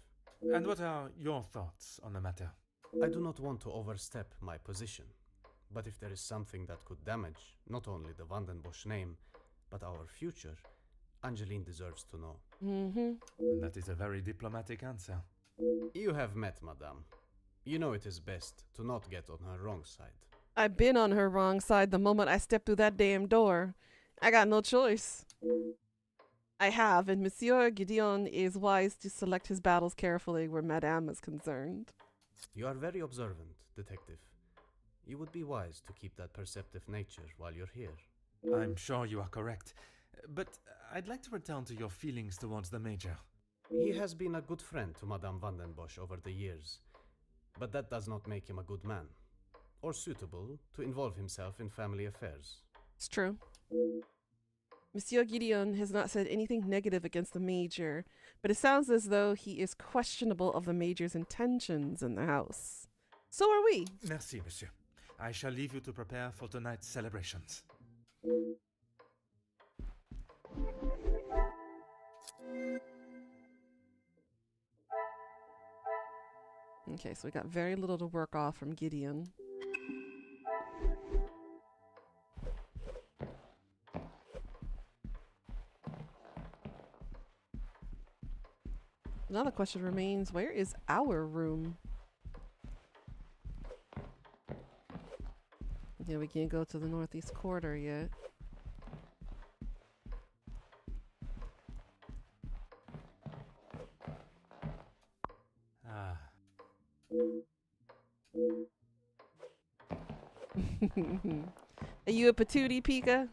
And what are your thoughts on the matter? I do not want to overstep my position, but if there is something that could damage not only the Vandenbosch name, but our future, Angeline deserves to know. That is a very diplomatic answer. You have met Madame. You know it is best to not get on her wrong side. I've been on her wrong side the moment I stepped through that damn door. I got no choice. I have, and Monsieur Gideon is wise to select his battles carefully where Madame is concerned. You are very observant, detective. You would be wise to keep that perceptive nature while you're here. I'm sure you are correct. But I'd like to return to your feelings towards the Major. He has been a good friend to Madame Vandenbosch over the years, but that does not make him a good man, or suitable to involve himself in family affairs. It's true. Monsieur Gideon has not said anything negative against the Major, but it sounds as though he is questionable of the Major's intentions in the house. So are we. Merci, monsieur. I shall leave you to prepare for tonight's celebrations. Okay, so we got very little to work off from Gideon. Now the question remains, where is our room? Yeah, we can't go to the northeast quarter yet. Ah. Are you a patootie, Pika?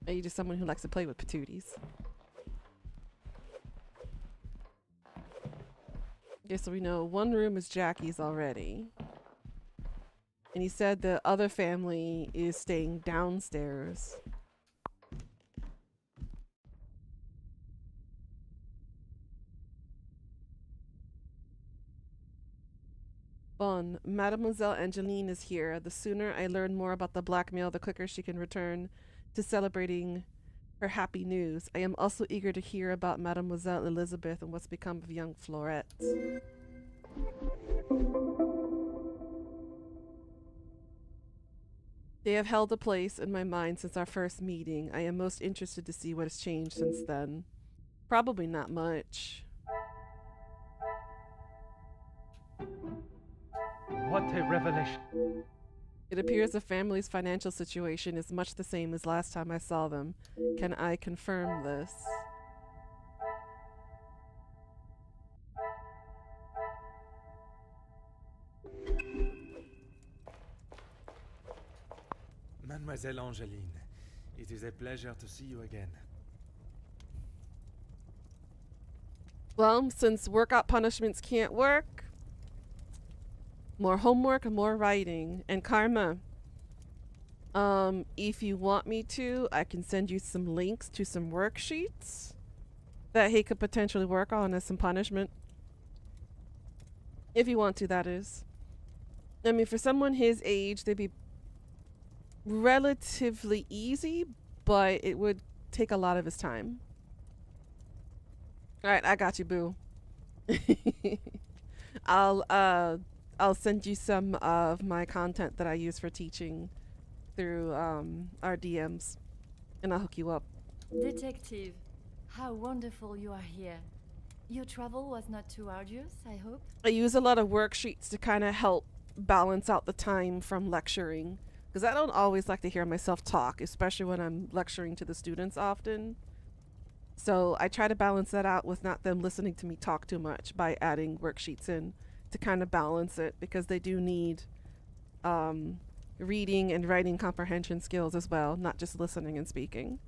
Are you just someone who likes to play with patooties? Okay, so we know one room is Jackie's already. And he said the other family is staying downstairs. Fun. Mademoiselle Angeline is here. The sooner I learn more about the blackmail, the quicker she can return to celebrating her happy news. I am also eager to hear about Mademoiselle Elizabeth and what's become of young Florette. They have held a place in my mind since our first meeting. I am most interested to see what has changed since then. Probably not much. What a revelation. It appears the family's financial situation is much the same as last time I saw them. Can I confirm this? Mademoiselle Angeline, it is a pleasure to see you again. Well, since workout punishments can't work, more homework and more writing. And Karma, if you want me to, I can send you some links to some worksheets that he could potentially work on as some punishment. If you want to, that is. I mean, for someone his age, they'd be relatively easy, but it would take a lot of his time. Alright, I got you, boo. I'll send you some of my content that I use for teaching through our DMs, and I'll hook you up. Detective, how wonderful you are here. Your travel was not too arduous, I hope? I use a lot of worksheets to kind of help balance out the time from lecturing, because I don't always like to hear myself talk, especially when I'm lecturing to the students often. So I try to balance that out with not them listening to me talk too much by adding worksheets in to kind of balance it, because they do need reading and writing comprehension skills as well, not just listening and speaking.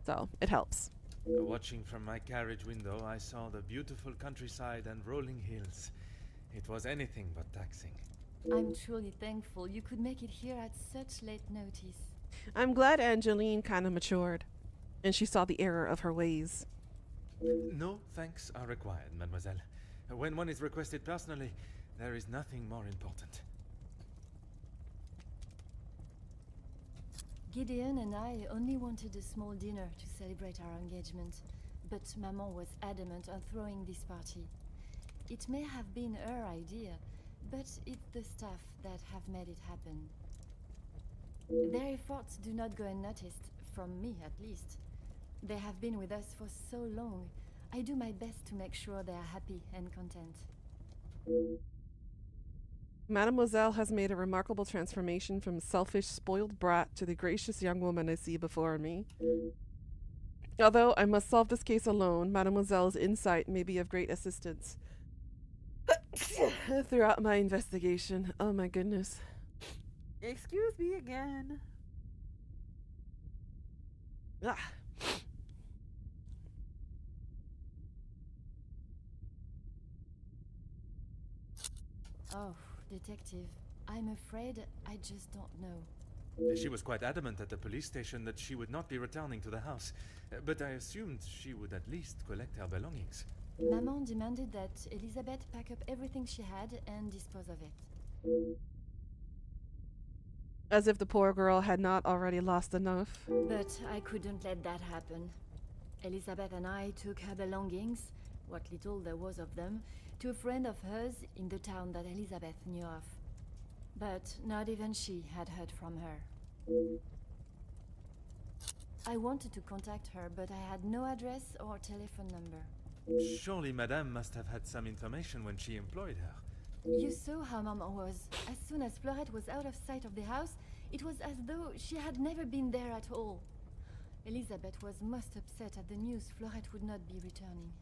So it helps. Watching from my carriage window, I saw the beautiful countryside and rolling hills. It was anything but taxing. I'm truly thankful you could make it here at such late notice. I'm glad Angeline kind of matured, and she saw the error of her ways. No thanks are required, mademoiselle. When one is requested personally, there is nothing more important. Gideon and I only wanted a small dinner to celebrate our engagement, but Maman was adamant on throwing this party. It may have been her idea, but it's the staff that have made it happen. Their efforts do not go unnoticed, from me at least. They have been with us for so long. I do my best to make sure they are happy and content. Mademoiselle has made a remarkable transformation from selfish, spoiled brat to the gracious young woman I see before me. Although I must solve this case alone, Mademoiselle's insight may be of great assistance throughout my investigation. Oh my goodness. Excuse me again. Ah. Oh, Detective, I'm afraid I just don't know. She was quite adamant at the police station that she would not be returning to the house, but I assumed she would at least collect her belongings. Maman demanded that Elizabeth pack up everything she had and dispose of it. As if the poor girl had not already lost enough. But I couldn't let that happen. Elizabeth and I took her belongings, what little there was of them, to a friend of hers in the town that Elizabeth knew of. But not even she had heard from her. I wanted to contact her, but I had no address or telephone number. Surely Madame must have had some information when she employed her. You saw how Maman was. As soon as Florette was out of sight of the house, it was as though she had never been there at all. Elizabeth was most upset at the news Florette would not be returning.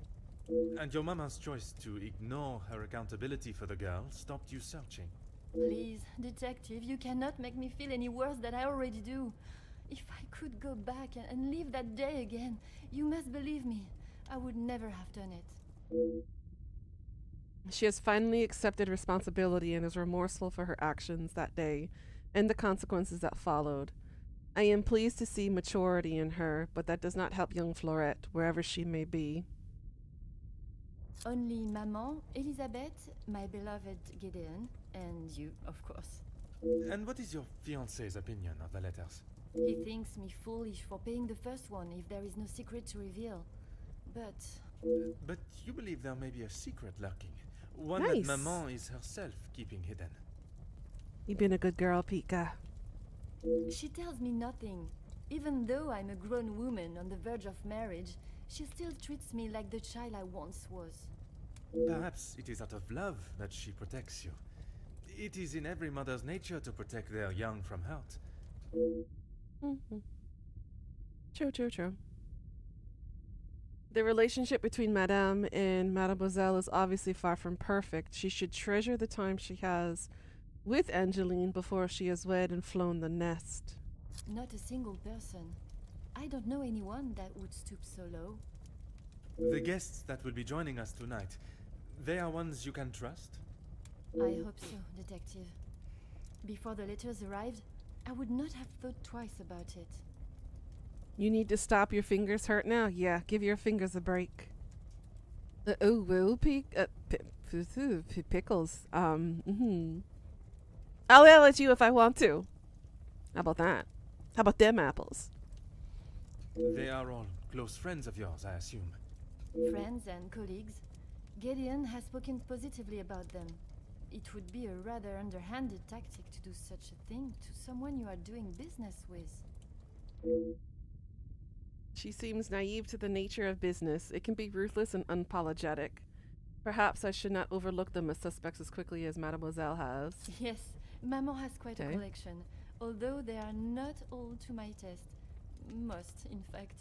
And your mama's choice to ignore her accountability for the girl stopped you searching. Please, detective, you cannot make me feel any worse than I already do. If I could go back and live that day again, you must believe me, I would never have done it. She has finally accepted responsibility and is remorseful for her actions that day and the consequences that followed. I am pleased to see maturity in her, but that does not help young Florette, wherever she may be. Only Maman, Elizabeth, my beloved Gideon, and you, of course. And what is your fiancé's opinion of the letters? He thinks me foolish for paying the first one if there is no secret to reveal. But you believe there may be a secret lurking. One Nice. that Maman is herself keeping hidden. You've been a good girl, Pika. she tells me nothing. Even though I'm a grown woman on the verge of marriage, she still treats me like the child I once was. Perhaps it is out of love that she protects you. It is in every mother's nature to protect their young from hurt. Mm-hmm. True. The relationship between Madame and Mademoiselle is obviously far from perfect. She should treasure the time she has with Angeline before she has wed and flown the nest. Not a single person. I don't know anyone that would stoop so low. The guests that will be joining us tonight, they are ones you can trust? I hope so, detective. Before the letters arrived, I would not have thought twice about it. You need to stop. Your fingers hurt now? Yeah, give your fingers a break. Pickles. I'll yell at you if I want to. How about that? How about them apples? They are all close friends of yours, I assume. Friends and colleagues. Gideon has spoken positively about them. It would be a rather underhanded tactic to do such a thing to someone you are doing business with. She seems naive to the nature of business. It can be ruthless and unapologetic. Perhaps I should not overlook them as suspects as quickly as Mademoiselle has. Yes, Maman has quite a Okay. collection, although they are not all to my taste. Most, in fact.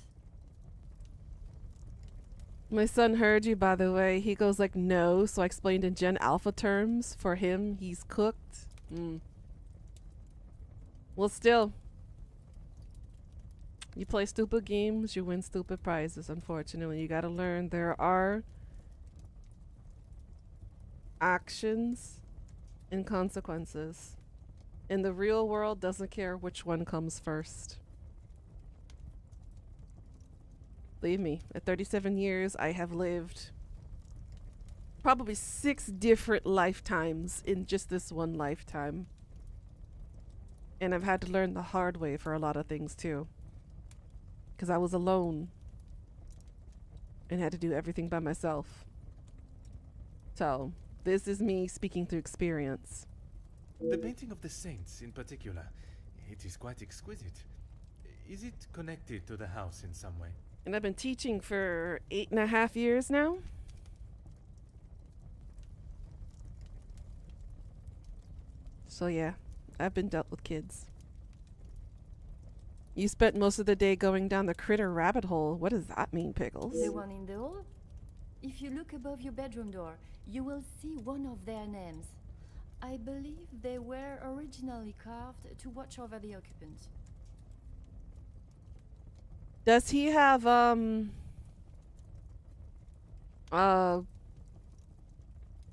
My son heard you, by the way. He goes like, no, so I explained in Gen Alpha terms. For him, he's cooked. Well, still. You play stupid games, you win stupid prizes, unfortunately. You gotta learn there are actions and consequences. And the real world doesn't care which one comes first. Believe me, at 37 years, I have lived probably 6 different lifetimes in just this one lifetime. And I've had to learn the hard way for a lot of things too. Because I was alone and had to do everything by myself. So, this is me speaking through experience. The painting of the saints in particular, it is quite exquisite. Is it connected to the house in some way? And I've been teaching for 8.5 years now. So yeah, I've been dealt with kids. You spent most of the day going down the critter rabbit hole. What does that mean, Pickles? The one in the hall? If you look above your bedroom door, you will see one of their names. I believe they were originally carved to watch over the occupants. Does he have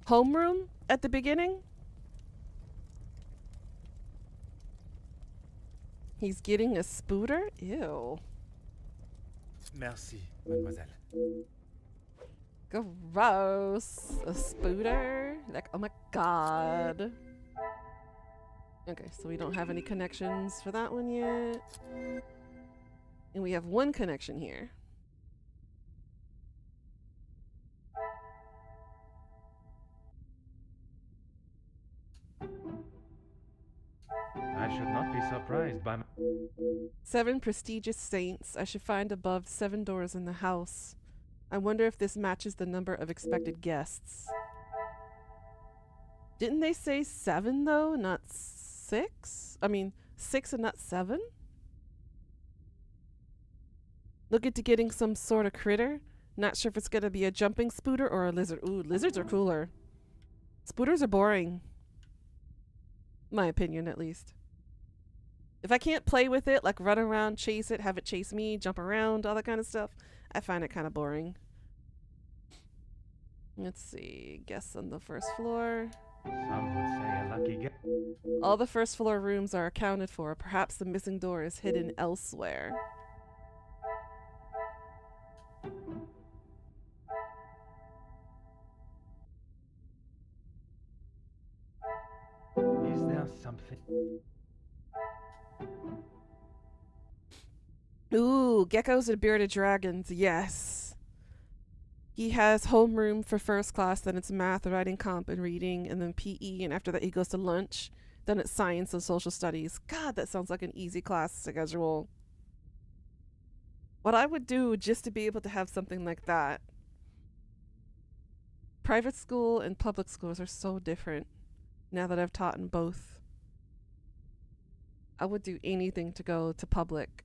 homeroom at the beginning? He's getting a spooter? Ew. Merci, mademoiselle. Gross. A spooter? Like, oh my god. Okay, so we don't have any connections for that one yet. And we have one connection here. I should not be surprised by 7 prestigious saints. I should find above 7 doors in the house. I wonder if this matches the number of expected guests. Didn't they say 7 though, not 6? I mean, 6 and not 7? Look into getting some sort of critter. Not sure if it's gonna be a jumping spooter or a lizard. Ooh, lizards are cooler. Spooters are boring. My opinion, at least. If I can't play with it, like run around, chase it, have it chase me, jump around, all that kind of stuff, I find it kind of boring. Let's see. Guests on the first floor. Some would say a lucky guess. All the first floor rooms are accounted for. Perhaps the missing door is hidden elsewhere. Is there something? Ooh, geckos and bearded dragons. Yes. He has homeroom for first class, then it's math, writing, comp, and reading, and then PE, and after that he goes to lunch. Then it's science and social studies. God, that sounds like an easy class schedule. What I would do just to be able to have something like that. Private school and public schools are so different now that I've taught in both. I would do anything to go to public.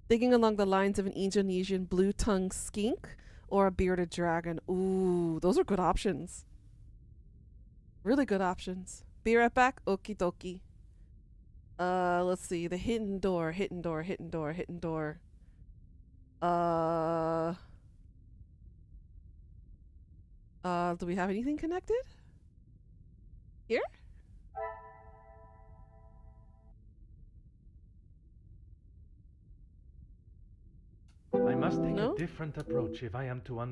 Thinking along the lines of an Indonesian blue-tongued skink or a bearded dragon. Ooh, those are good options. Really good options. Be right back. Okie dokie. Let's see. The hidden door, hidden door, hidden door, hidden door. Do we have anything connected? Here? I must take No? a different approach if I am to How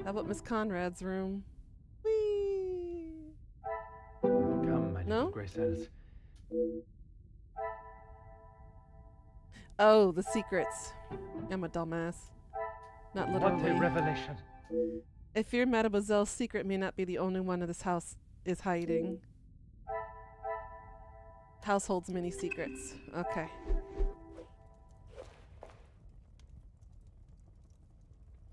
about Miss Conrad's room? Whee! Come, my No? little gray cells. Oh, the secrets. I'm a dumbass. Not What literally. a revelation. I fear Mademoiselle's secret may not be the only one of this house is hiding. House holds many secrets. Okay.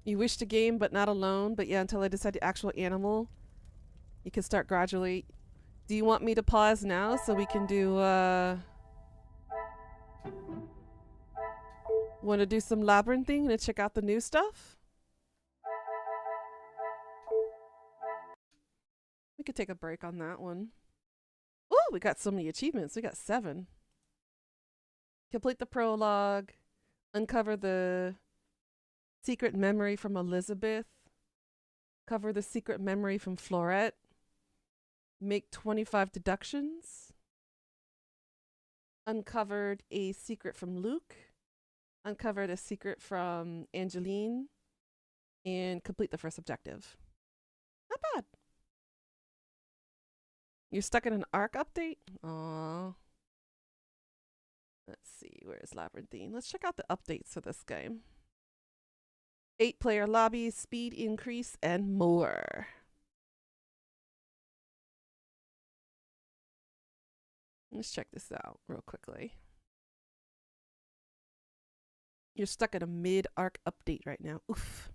You wish to game, but not alone. But yeah, until I decide the actual animal, you can start gradually. Do you want me to pause now so we can do, want to do some labyrinthing and check out the new stuff? We could take a break on that one. Oh, we got so many achievements. We got 7. Complete the prologue. Uncover the secret memory from Elizabeth. Cover the secret memory from Florette. Make 25 deductions. Uncovered a secret from Luke. Uncovered a secret from Angeline. And complete the first objective. Not bad. You're stuck in an ARC update? Aww. Let's see, where's Labyrinthine? Let's check out the updates for this game. 8-player lobbies, speed increase, and more. Let's check this out real quickly. You're stuck in a mid-ARC update right now. Oof.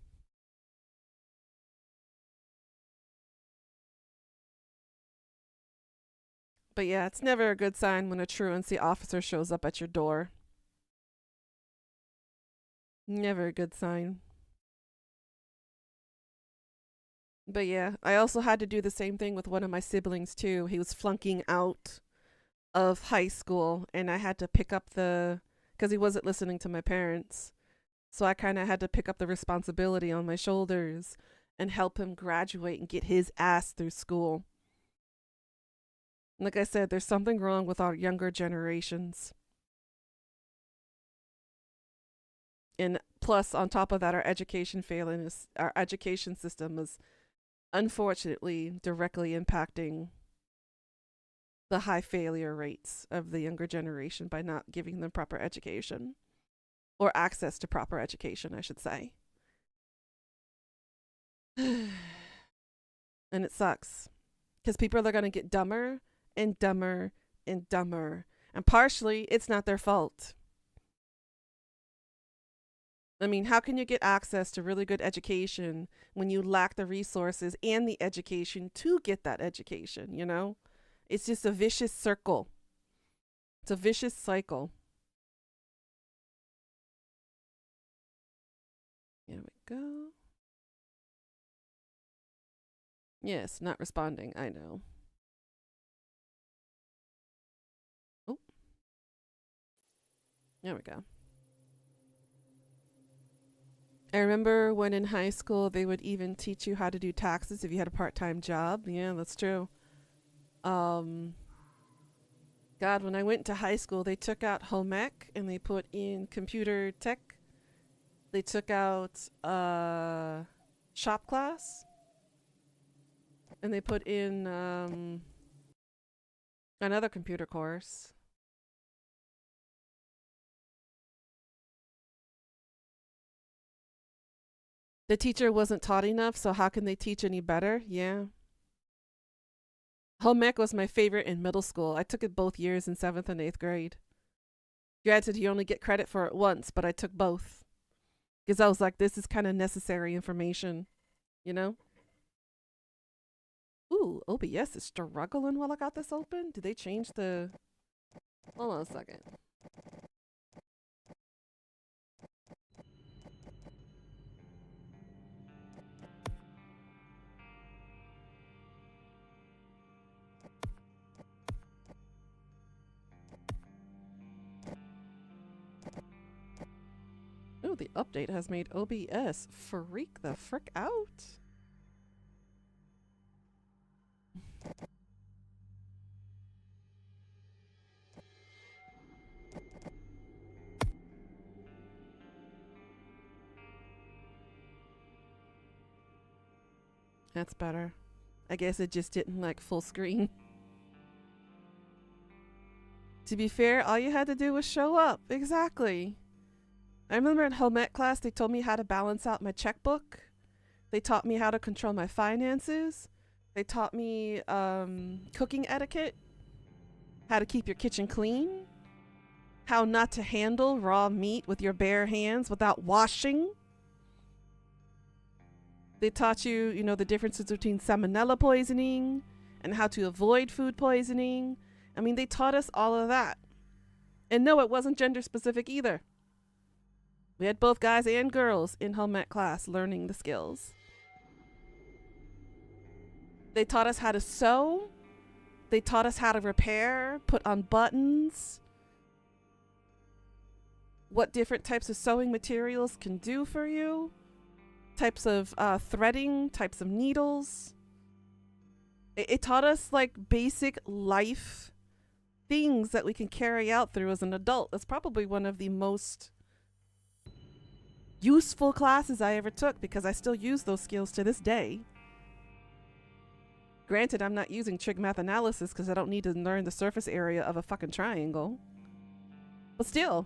But yeah, it's never a good sign when a truancy officer shows up at your door. Never a good sign. But yeah, I also had to do the same thing with one of my siblings too. He was flunking out of high school and I had to pick up because he wasn't listening to my parents. So I kind of had to pick up the responsibility on my shoulders and help him graduate and get his ass through school. Like I said, there's something wrong with our younger generations. And plus, on top of that, our education system is unfortunately directly impacting the high failure rates of the younger generation by not giving them proper education. Or access to proper education, I should say. And it sucks. Because people are going to get dumber and dumber and dumber. And partially, it's not their fault. I mean, how can you get access to really good education when you lack the resources and the education to get that education, you know? It's just a vicious circle. It's a vicious cycle. Here we go. Yes, not responding. I know. Oh. There we go. I remember when in high school they would even teach you how to do taxes if you had a part-time job. Yeah, that's true. God, when I went to high school, they took out home ec and they put in computer tech. They took out shop class. And they put in another computer course. The teacher wasn't taught enough, so how can they teach any better? Yeah. Home ec was my favorite in middle school. I took it both years in 7th and 8th grade. Granted, you only get credit for it once, but I took both. Because I was like, this is kind of necessary information, you know? Ooh, OBS is struggling while I got this open. Did they change the... Hold on a second. Oh, the update has made OBS freak the frick out. That's better. I guess it just didn't like full screen. To be fair, all you had to do was show up. Exactly. I remember in home ec class, they told me how to balance out my checkbook. They taught me how to control my finances. They taught me cooking etiquette, how to keep your kitchen clean, how not to handle raw meat with your bare hands without washing. They taught you, you know, the differences between salmonella poisoning and how to avoid food poisoning. I mean, they taught us all of that. And no, it wasn't gender specific either. We had both guys and girls in home ec class learning the skills. They taught us how to sew. They taught us how to repair, put on buttons, what different types of sewing materials can do for you, types of threading, types of needles. It taught us like basic life things that we can carry out through as an adult. That's probably one of the most useful classes I ever took because I still use those skills to this day. Granted, I'm not using trig math analysis because I don't need to learn the surface area of a fucking triangle. But still,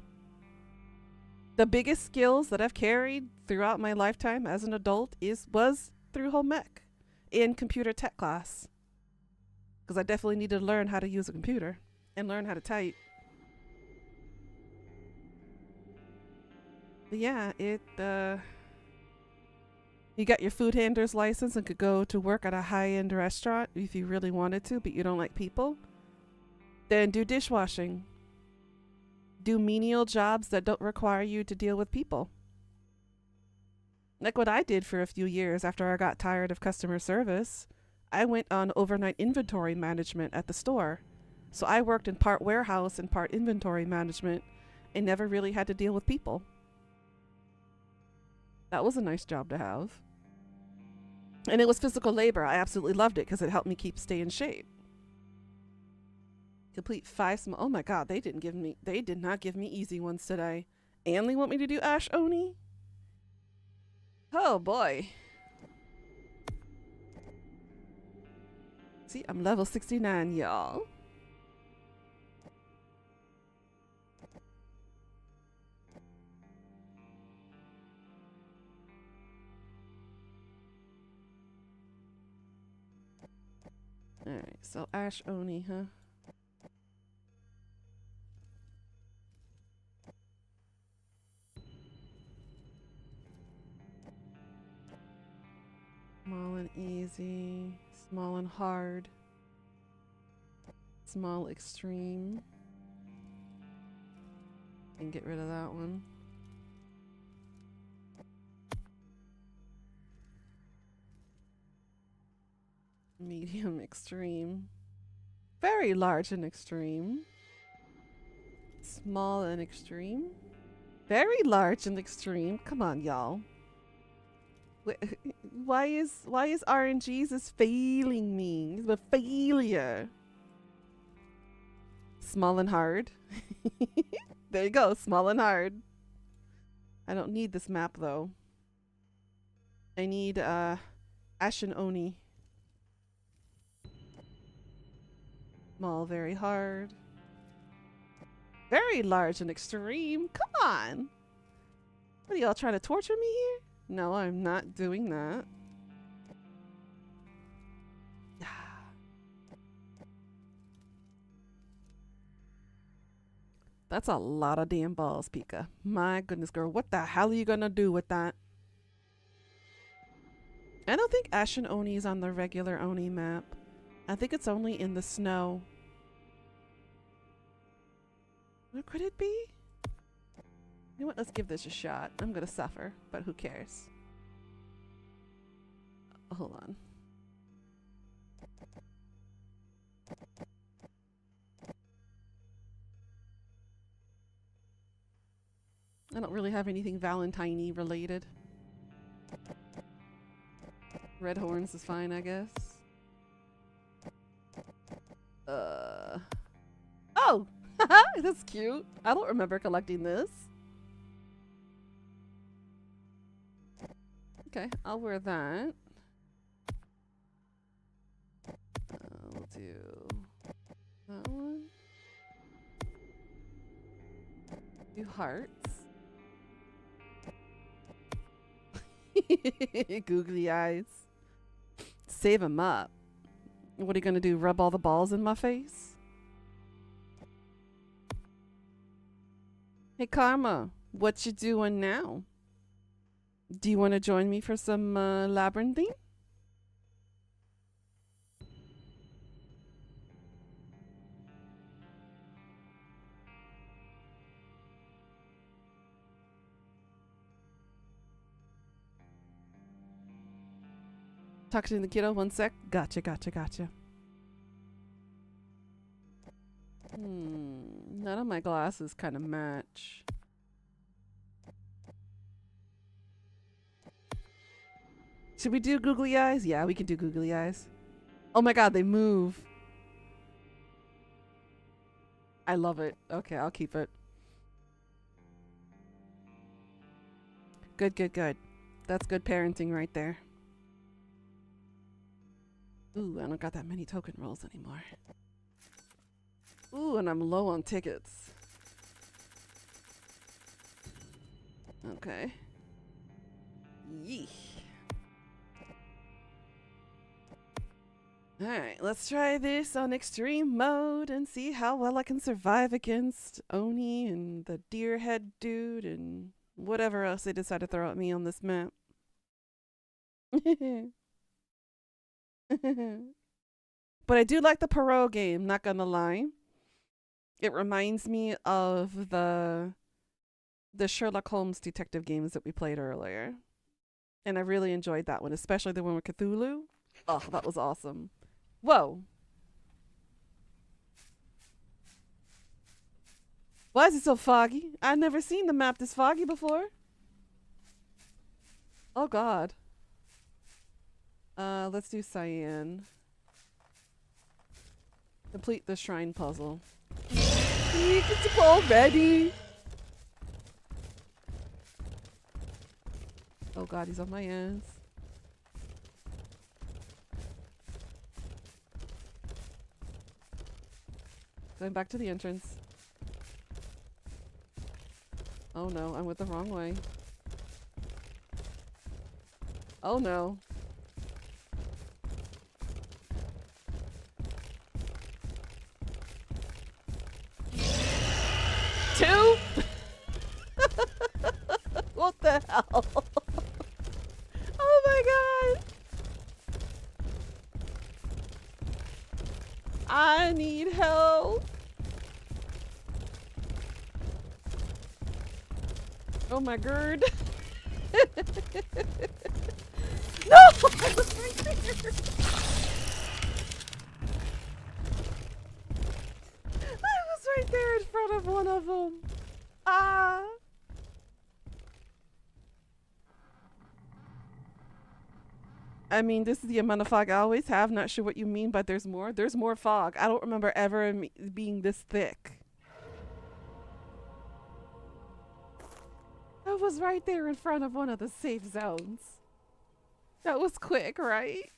the biggest skills that I've carried throughout my lifetime as an adult was through home ec in computer tech class. Because I definitely needed to learn how to use a computer and learn how to type. But yeah, you got your food handler's license and could go to work at a high-end restaurant if you really wanted to, but you don't like people. Then do dishwashing. Do menial jobs that don't require you to deal with people. Like what I did for a few years after I got tired of customer service. I went on overnight inventory management at the store. So I worked in part warehouse and part inventory management and never really had to deal with people. That was a nice job to have. And it was physical labor. I absolutely loved it because it helped me stay in shape. Complete 5 small. Oh my god, they did not give me easy ones today. And they want me to do Ash Oni? Oh boy. See, I'm level 69, y'all. Alright, so Ash Oni, huh? Small and easy. Small and hard. Small extreme. And get rid of that one. Medium extreme. Very large and extreme. Small and extreme. Very large and extreme. Come on, y'all. Why is RNG's is failing me? It's a failure. Small and hard. There you go. Small and hard. I don't need this map though. I need Ashen Oni. Small, very hard. Very large and extreme. Come on. What are y'all trying to torture me here? No, I'm not doing that. That's a lot of damn balls, Pika. My goodness, girl. What the hell are you gonna do with that? I don't think Ashen Oni is on the regular Oni map. I think it's only in the snow. What could it be? You know what? Let's give this a shot. I'm gonna suffer, but who cares? Hold on. I don't really have anything Valentine-y related. Red Horns is fine, I guess. Oh! That's cute. I don't remember collecting this. Okay, I'll wear that. We'll do that one. Do hearts. Googly eyes. Save him up. What are you gonna do? Rub all the balls in my face? Hey Karma, what you doing now? Do you want to join me for some labyrinthine? Talking to the kiddo, one sec. Gotcha. None of my glasses kind of match. Should we do googly eyes? Yeah, we can do googly eyes. Oh my god, they move. I love it. Okay, I'll keep it. Good. That's good parenting right there. Ooh, I don't got that many token rolls anymore. Ooh, and I'm low on tickets. Okay. Yeesh. Alright, let's try this on extreme mode and see how well I can survive against Oni and the deer head dude and whatever else they decide to throw at me on this map. But I do like the Perot game, not gonna lie. It reminds me of the Sherlock Holmes detective games that we played earlier. And I really enjoyed that one, especially the one with Cthulhu. Oh, that was awesome. Whoa. Why is it so foggy? I've never seen the map this foggy before. Oh god. Let's do cyan. Complete the shrine puzzle. It's already. Oh god, he's on my ass. Going back to the entrance. Oh no, I went the wrong way. Oh no. Two? What the hell? Oh my god. I need help. Oh my god. No! I was right there. I was right there in front of one of them. Ah. I mean, this is the amount of fog I always have. Not sure what you mean, but there's more. There's more fog. I don't remember ever being this thick. I was right there in front of one of the safe zones. That was quick, right?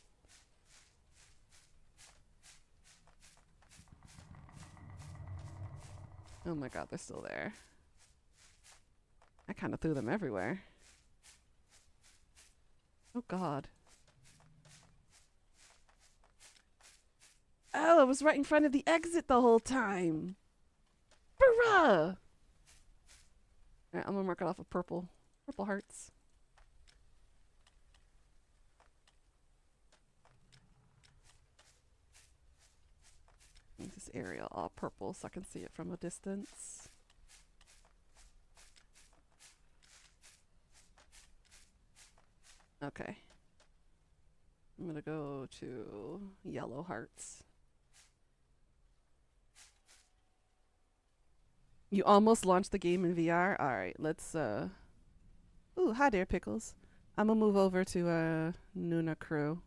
Oh my god, they're still there. I kind of threw them everywhere. Oh god. Oh, I was right in front of the exit the whole time. Bruh! Alright, I'm gonna mark it off with purple. Purple hearts. Make this area all purple so I can see it from a distance. Okay. I'm gonna go to yellow hearts. You almost launched the game in VR? Alright, let's Ooh, hi there, Pickles. I'm gonna move over to Nuna Crew.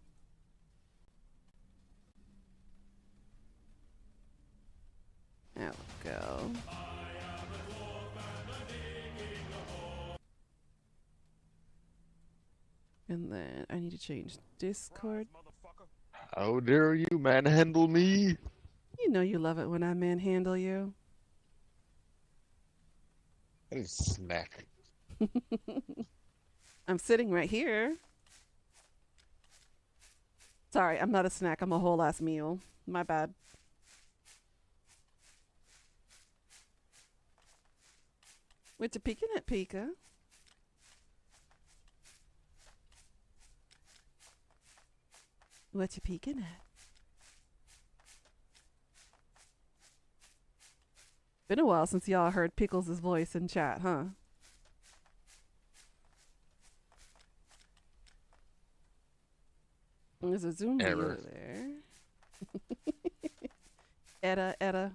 There we go. And then I need to change Discord. How dare you manhandle me? You know you love it when I manhandle you. That is snack. I'm sitting right here. Sorry, I'm not a snack. I'm a whole ass meal. My bad. What you peeking at, Pika? What you peeking at? Been a while since y'all heard Pickles' voice in chat, huh? There's a zoom Error. there. Etta.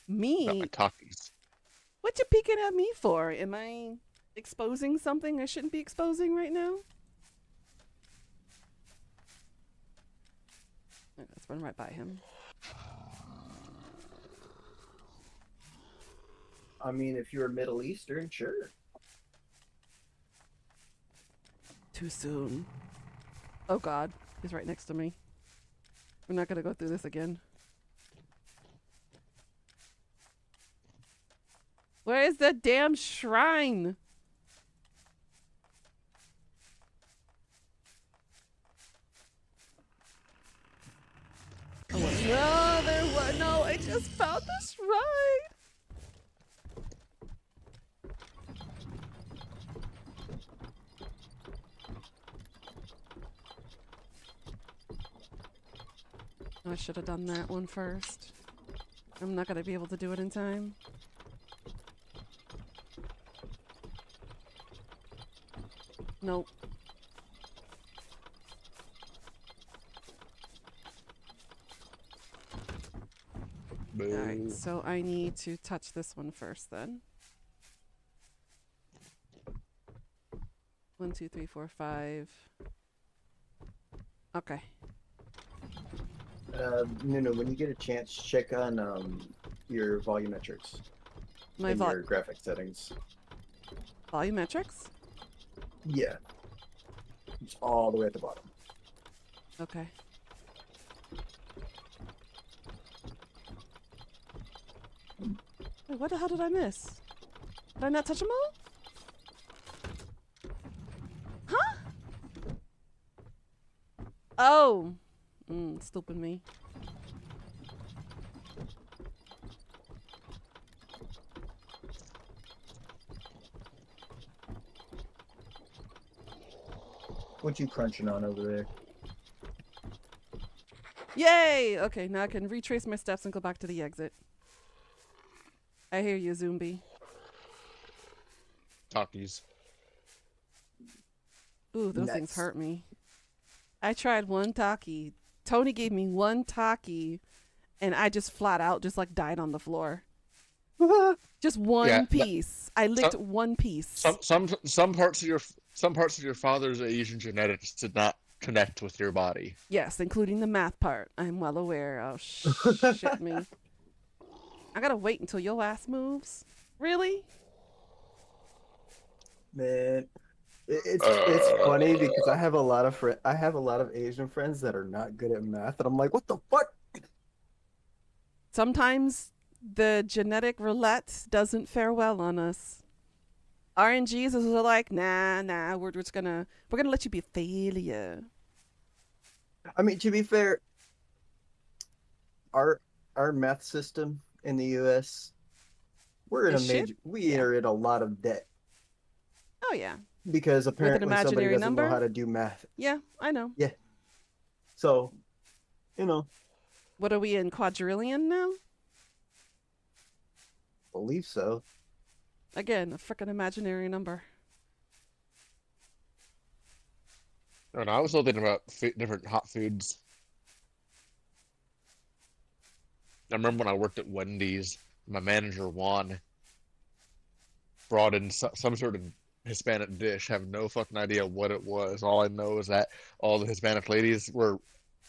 Me? Got my talkies. What you peeking at me for? Am I exposing something I shouldn't be exposing right now? Okay, let's run right by him. I mean, if you're Middle Eastern, sure. Too soon. Oh god, he's right next to me. We're not gonna go through this again. Where is the damn shrine? Oh, no, there was no. I just found the shrine. I should have done that one first. I'm not gonna be able to do it in time. Nope. Alright, so I need to touch this one first then. 1, 2, 3, 4, 5. Okay. Nunu, when you get a chance, check on your volumetrics. My your graphic settings. Volumetrics? Yeah. It's all the way at the bottom. Okay. Wait, what the hell did I miss? Did I not touch them all? Huh? Oh. Stupid me. What you crunching on over there? Yay! Okay, now I can retrace my steps and go back to the exit. I hear you, Zombie. Talkies. Ooh, those things Nice. hurt me. I tried one Taki. Tony gave me one Taki, and I just flat out just like died on the floor. Just one Yeah, piece. I licked one piece. Some parts of your father's Asian genetics did not connect with your body. Yes, including the math part. I'm well aware. Oh, shit me. I gotta wait until your ass moves? Really? Man, it's funny because I have a lot of Asian friends that are not good at math, and I'm like, what the fuck? Sometimes the genetic roulette doesn't fare well on us. RNGs is like, nah, we're gonna let you be a failure. I mean, to be fair, our math system in the U.S. we are in a lot of debt Oh yeah. because apparently somebody imaginary doesn't number? know how to do math. Yeah, I know. Yeah. So, What are we in, quadrillion now? believe so. Again, a frickin' imaginary number. No, I was still thinking about different hot foods. I remember when I worked at Wendy's, my manager Juan brought in some sort of Hispanic dish. I have no fucking idea what it was. All I know is that all the Hispanic ladies were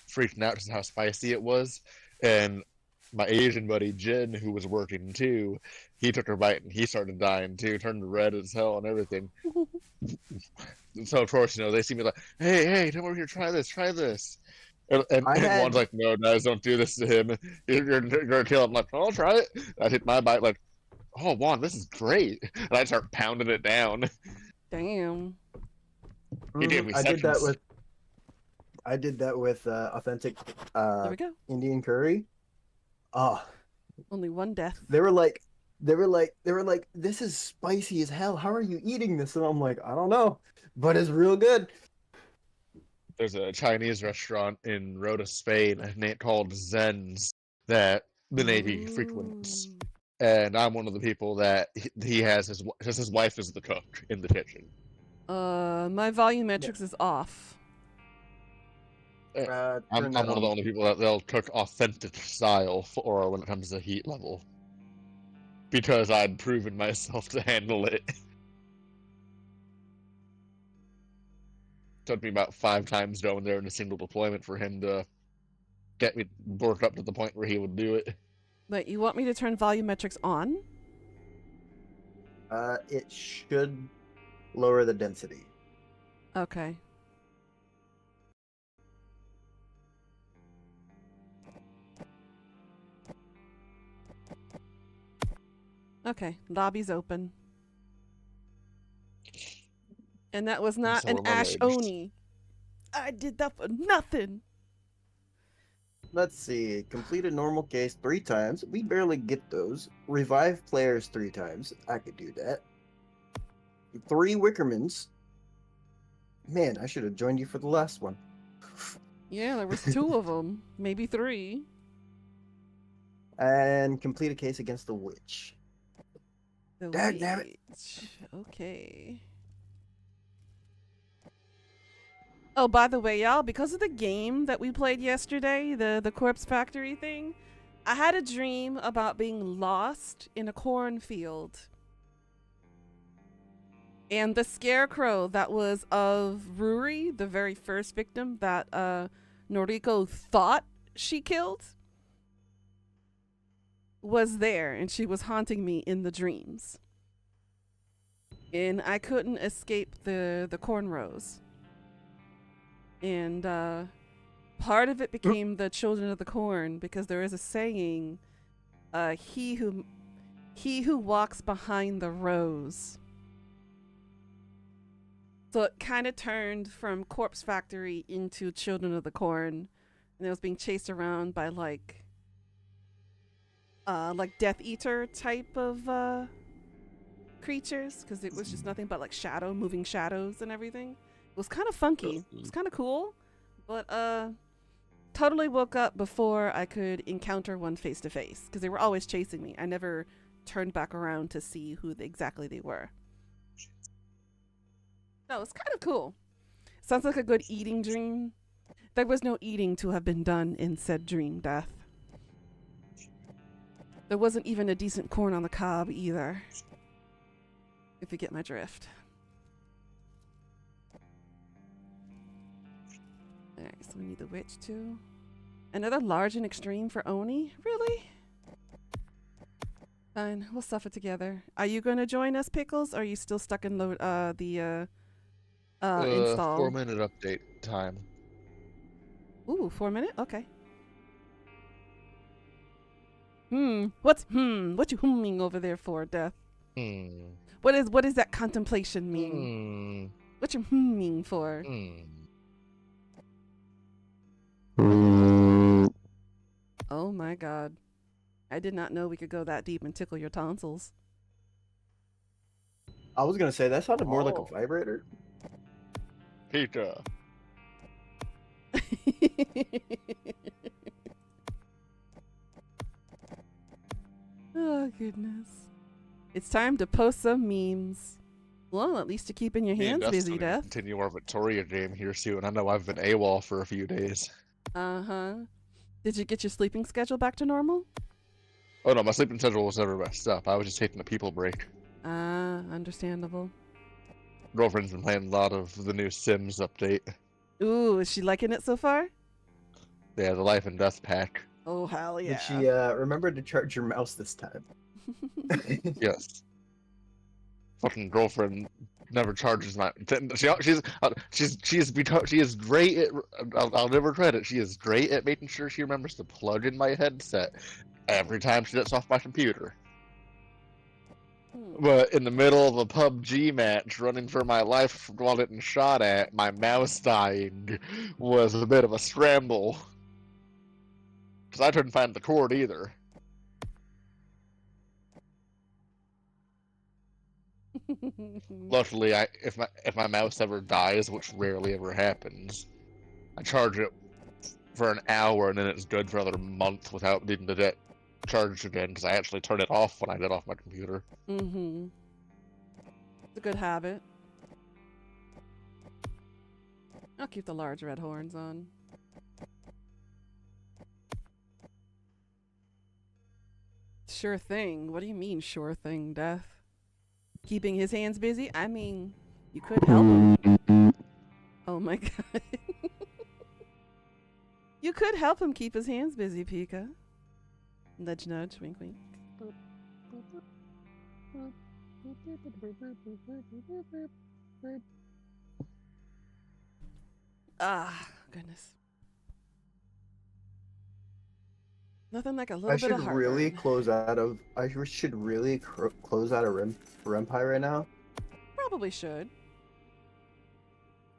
freaking out just how spicy it was, and my Asian buddy Jen, who was working too, he took a bite and he started dying too, turned red as hell and everything. So of course, they see me like, hey, come over here, try this. And Juan's like, no, guys, don't do this to him. You're gonna kill him. I'm like, I'll try it. I hit my bite like, oh, Juan, this is great. And I start pounding it down. Damn. He gave me I did seconds. that with authentic There we go. Indian curry. Only one death. They were like, this is spicy as hell. How are you eating this? And I'm like, I don't know, but it's real good. There's a Chinese restaurant in Rota, Spain, called Zen's that the Navy frequents. And I'm one of the people that he has his wife is the cook in the kitchen. My volumetrics is off. I'm one of the only people that they'll cook authentic style for when it comes to heat level. Because I'd proven myself to handle it. Took me about 5 times going there in a single deployment for him to get me worked up to the point where he would do it. Wait, you want me to turn volumetrics on? It should lower the density. Okay. Okay, lobby's open. And that was not So an were my Ash legs. Oni. I did that for nothing. Let's see. Complete a normal case 3 times. We barely get those. Revive players 3 times. I could do that. 3 Wickermans. Man, I should have joined you for the last one. Yeah, there was 2 of them, maybe 3. And complete a case against the witch. The Dad, damn it. witch. Okay. Oh, by the way, y'all, because of the game that we played yesterday, the Corpse Factory thing, I had a dream about being lost in a cornfield. And the scarecrow that was of Ruri, the very first victim that Noriko thought she killed, was there, and she was haunting me in the dreams. And I couldn't escape the cornrows. And part of it became the children of the corn, because there is a saying, he who walks behind the rows. So it kind of turned from Corpse Factory into Children of the Corn, and it was being chased around by like Death Eater type of creatures, because it was just nothing but like moving shadows and everything. It was kind of funky. It was kind of cool, but totally woke up before I could encounter one face to face because they were always chasing me. I never turned back around to see who exactly they were. No, it's kind of cool. Sounds like a good eating dream. There was no eating to have been done in said dream, Death. There wasn't even a decent corn on the cob either. If you get my drift. Alright, so we need the witch too. Another large and extreme for Oni? Really? Fine, we'll suffer together. Are you going to join us, Pickles? Or are you still stuck in the install? 4-minute update time. Ooh, 4 minute? Okay. What you humming over there for, Death? What is that contemplation mean? What you humming for? Oh my god. I did not know we could go that deep and tickle your tonsils. I was gonna say that sounded more like a vibrator. Peter. Oh goodness. It's time to post some memes. Well, at least to keeping your hands busy, Death. Continue our Victoria game here soon. I know I've been AWOL for a few days. Uh-huh. Did you get your sleeping schedule back to normal? Oh no, my sleeping schedule was never messed up. I was just taking a people break. Ah, understandable. Girlfriend's been playing a lot of the new Sims update. Ooh, is she liking it so far? Yeah, the Life and Death pack. Oh, hell yeah. Did she remember to charge your mouse this time? Yes. Fucking girlfriend never charges my. She is great at. I'll never credit. She is great at making sure she remembers to plug in my headset every time she lets off my computer. But in the middle of a PUBG match, running for my life while getting shot at, my mouse dying was a bit of a scramble. Because I couldn't find the cord either. Luckily, if my mouse ever dies, which rarely ever happens, I charge it for an hour and then it's good for another month without needing to get charged again because I actually turn it off when I get off my computer. Mm-hmm. It's a good habit. I'll keep the large red horns on. Sure thing. What do you mean, sure thing, Death? Keeping his hands busy? I mean, you could help him. Oh my god. You could help him keep his hands busy, Pika. Nudge, nudge, wink, wink. Ah, goodness. Nothing like a little bit of heartburn. I should really close out of Ren'Py right now. Probably should.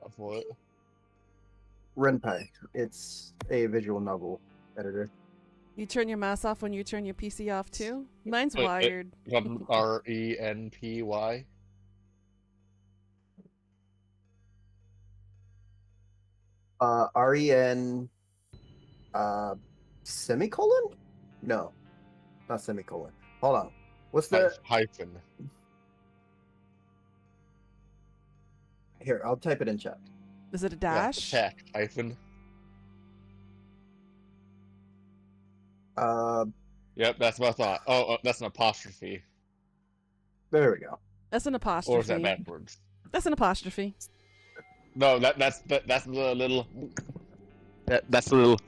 Of what? Ren'Py. It's a visual novel editor. You turn your mouse off when you turn your PC off too? Mine's wired. RENPY? REN semicolon? No. Not semicolon. Hold on. What's the hyphen? Here, I'll type it in chat. Is it a dash? Yeah, hyphen. Yep, that's what I thought. Oh, that's an apostrophe. There we go. That's an apostrophe. Or is that backwards? That's an apostrophe. No, that's the little that's the little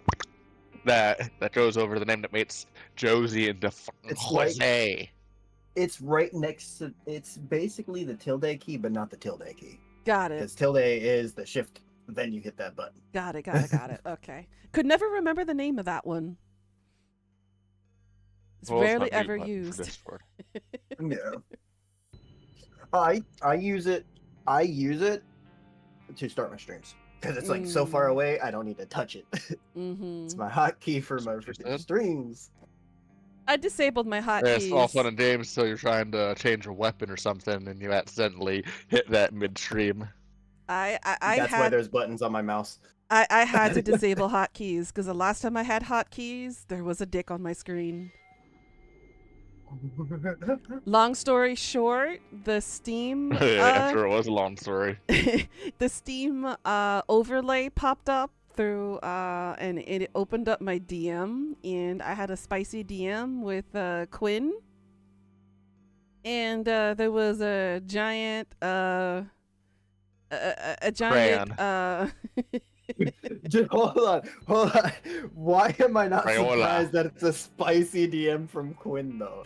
that goes over the name that makes Josie into Jose. It's right next to. It's basically the tilde key, but not the tilde key. Got it. Because tilde is the shift. Then you hit that button. Got it. Okay. Could never remember the name of that one. It's rarely ever used. Yeah. I use it to start my streams because it's like so far away. I don't need to touch it. It's my hotkey for my freaking streams. I disabled my hotkeys. Yeah, it's all fun and games until you're trying to change a weapon or something and you accidentally hit that midstream. That's why there's buttons on my mouse. I had to disable hotkeys because the last time I had hotkeys, there was a dick on my screen. Long story short, the Steam I'm sure it was a long story. the Steam overlay popped up through and it opened up my DM, and I had a spicy DM with Quinn, and there was a giant a giant Hold on. Why am I not Crayola. surprised that it's a spicy DM from Quinn, though?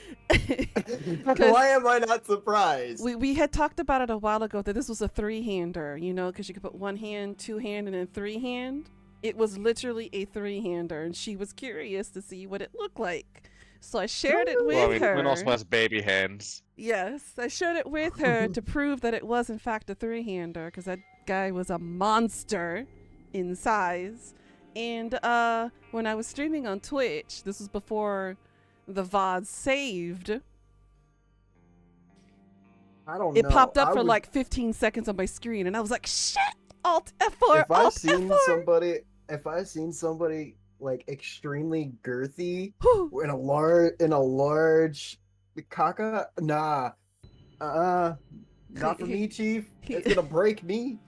Why am I not surprised? we had talked about it a while ago that this was a 3-hander, you know, because you could put 1 hand, 2 hand, and then 3 hand. It was literally a 3-hander, and she was curious to see what it looked like. So I shared it with Well, I mean, her. Quinn also has baby hands. Yes, I shared it with her to prove that it was in fact a 3-hander, because that guy was a monster in size. And when I was streaming on Twitch, this was before the VOD saved. I don't know. It popped up I for would- like 15 seconds on my screen, and I was like, "Shit! Alt F4, If I've Alt seen F4." somebody like extremely girthy in a large caca, nah, not for me, Chief. It's gonna break me.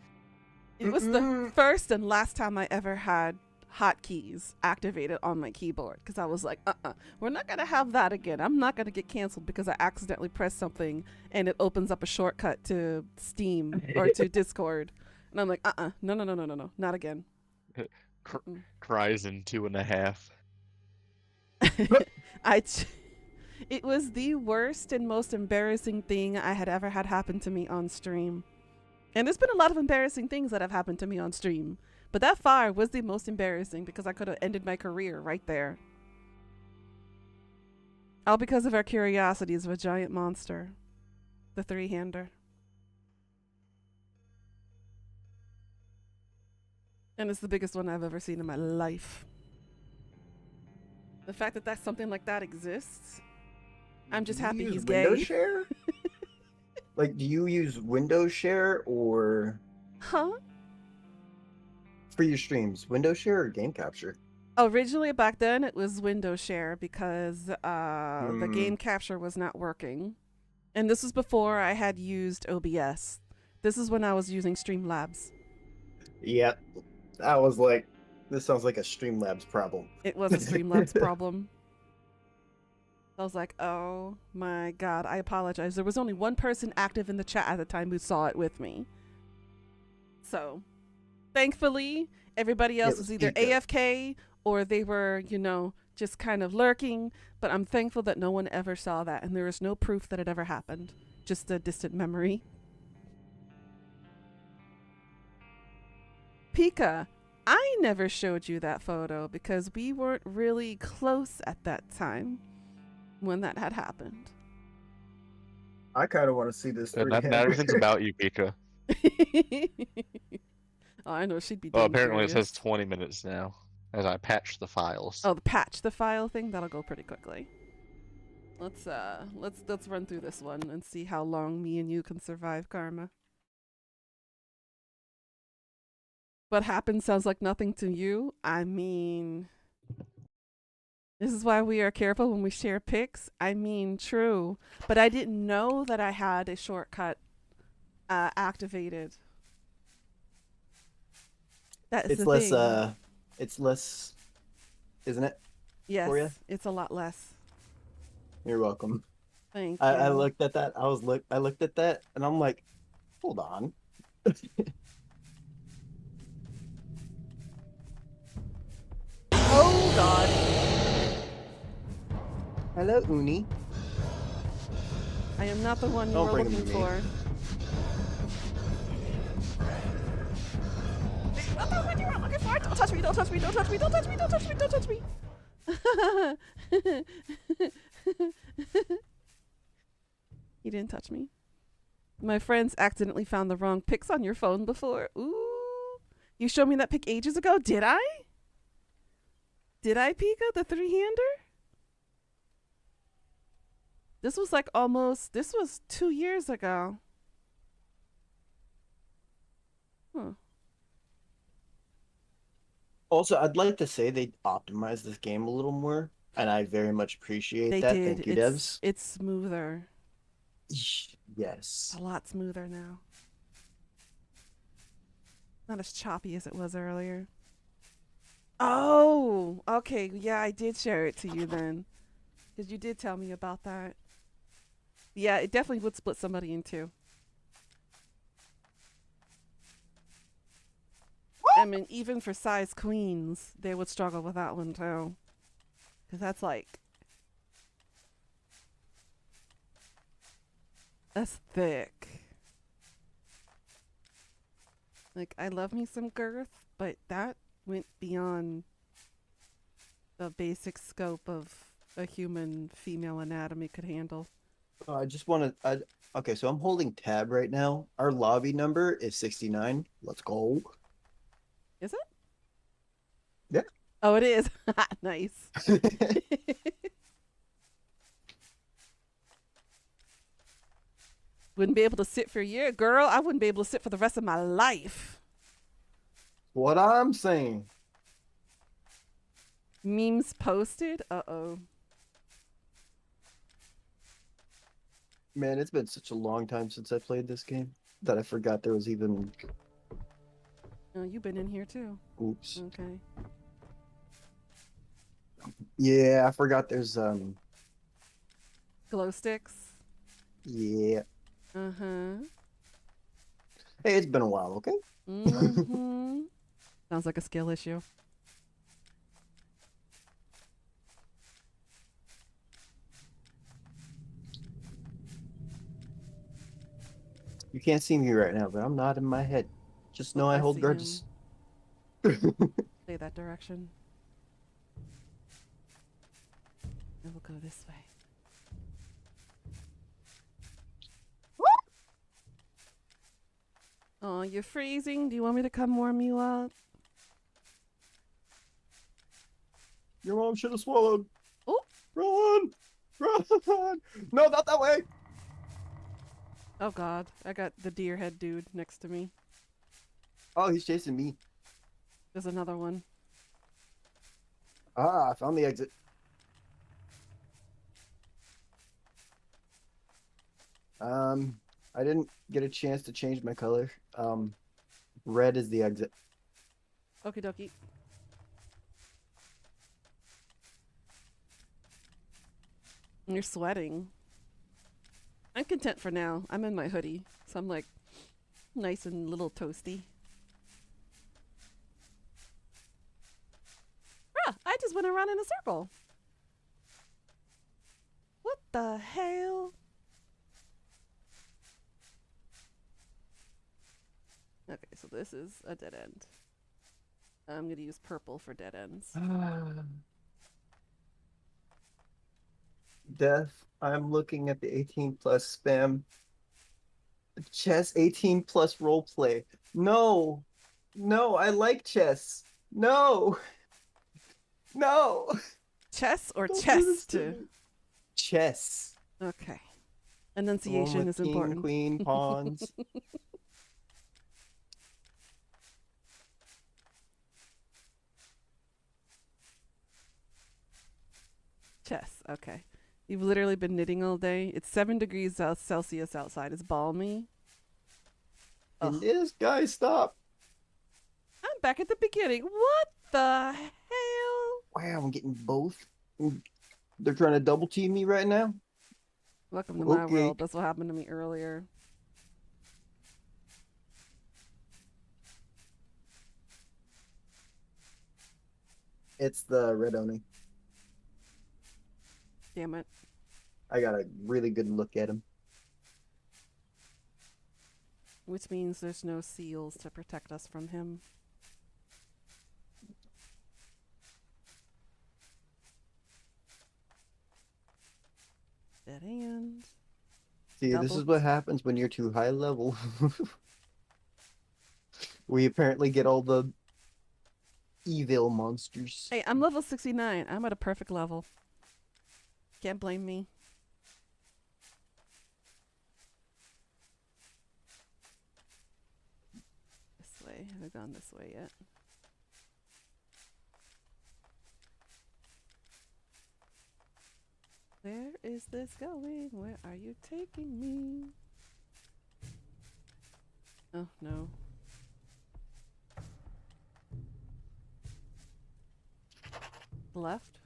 It was the first and last time I ever had hotkeys activated on my keyboard, because I was like, we're not gonna have that again. I'm not gonna get canceled because I accidentally pressed something and it opens up a shortcut to Steam or to Discord, and I'm like, no, not again. Cries in 2.5. It was the worst and most embarrassing thing I had ever had happen to me on stream. And there's been a lot of embarrassing things that have happened to me on stream, but that far was the most embarrassing because I could have ended my career right there. All because of our curiosities of a giant monster. The 3-hander. And it's the biggest one I've ever seen in my life. The fact that something like that exists, I'm just happy he's gay. Windows share? Like, do you use Windows Share or Huh? for your streams? Windows Share or Game Capture? Originally, back then, it was Windows Share because the game capture was not working. And this was before I had used OBS. This is when I was using Streamlabs. Yep. I was like, this sounds like a Streamlabs problem. It was a Streamlabs problem. I was like, oh my god, I apologize. There was only one person active in the chat at the time who saw it with me. So, thankfully, everybody else was either AFK or they were, you know, just kind of lurking. But I'm thankful that no one ever saw that, and there is no proof that it ever happened. Just a distant memory. Pika, I never showed you that photo because we weren't really close at that time when that had happened. I kind of want to see this. Not everything's about you, Pika. Oh, I know she'd be. Well, damn apparently it curious. says 20 minutes now, as I patch the files. Oh, the file thing, that'll go pretty quickly. Let's run through this one and see how long me and you can survive karma. What happened sounds like nothing to you. I mean, this is why we are careful when we share pics. I mean, true. But I didn't know that I had a shortcut activated. That is It's the less, thing. it's less, isn't it? Yes, For you? it's a lot less. You're welcome. Thank I you. looked at that. I looked at that, and I'm like, hold on. Oh God. Hello, Uni. I am not the one you Don't were bring him looking to me. for. Not the one you were looking for. Don't touch me, don't touch me, don't touch me, don't touch me, don't touch me, don't touch me. You didn't touch me. My friends accidentally found the wrong pics on your phone before. Ooh. You showed me that pic ages ago? Did I? Did I, Pika? The 3-hander? This was like this was 2 years ago. Huh. Also, I'd like to say they optimized this game a little more, and I very much appreciate They that. did. Thank you, devs. It's smoother. Yes. A lot smoother now. Not as choppy as it was earlier. Oh, okay. Yeah, I did share it to you then. Because you did tell me about that. Yeah, it definitely would split somebody in two. I mean, even for size queens, they would struggle with that one too. Because that's like... That's thick. Like, I love me some girth, but that went beyond the basic scope of a human female anatomy could handle. I just want to. Okay, so I'm holding tab right now. Our lobby number is 69. Let's go. Is it? Yeah. Oh, it is. Nice. Wouldn't be able to sit for a year. Girl, I wouldn't be able to sit for the rest of my life. What I'm saying. Memes posted? Uh-oh. Man, it's been such a long time since I played this game that I forgot there was even... Oh, you've been in here too. Oops. Okay. Yeah, I forgot there's, Glow sticks? Yeah. Uh-huh. Hey, it's been a while, okay? Mm-hmm. Sounds like a skill issue. You can't see me right now, but I'm nodding my head. Just know I hold see grudges. Stay that direction. And we'll go this way. Oh, you're freezing. Do you want me to come warm you up? Your mom should have swallowed. Oh! Run! Run! No, not that way! Oh god, I got the deer head dude next to me. Oh, he's chasing me. There's another one. Ah, I found the exit. I didn't get a chance to change my color. Red is the exit. Okie dokie. You're sweating. I'm content for now. I'm in my hoodie, so I'm like nice and little toasty. Ah, I just went around in a circle. What the hell? Okay, so this is a dead end. I'm gonna use purple for dead ends. Death, I'm looking at the 18 plus spam. Chess 18 plus roleplay. No! No, I like chess. No! No! Chess or Don't do this chest? to me. Chess. Okay. The one Enunciation with is important. Queen, pawns. Chess, okay. You've literally been knitting all day. It's 7 degrees Celsius outside. It's balmy. And this guy, stop. I'm back at the beginning. What the hell? Wow, I'm getting both. They're trying to double team me right now. Welcome to my Okay. world. That's what happened to me earlier. It's the red Oni. Damn it. I got a really good look at him. Which means there's no seals to protect us from him. Dead end. See, this is Double. what happens when you're too high level. We apparently get all the evil monsters. Hey, I'm level 69. I'm at a perfect level. Can't blame me. This way. Haven't gone this way yet. Where is this going? Where are you taking me? Oh, no. Left?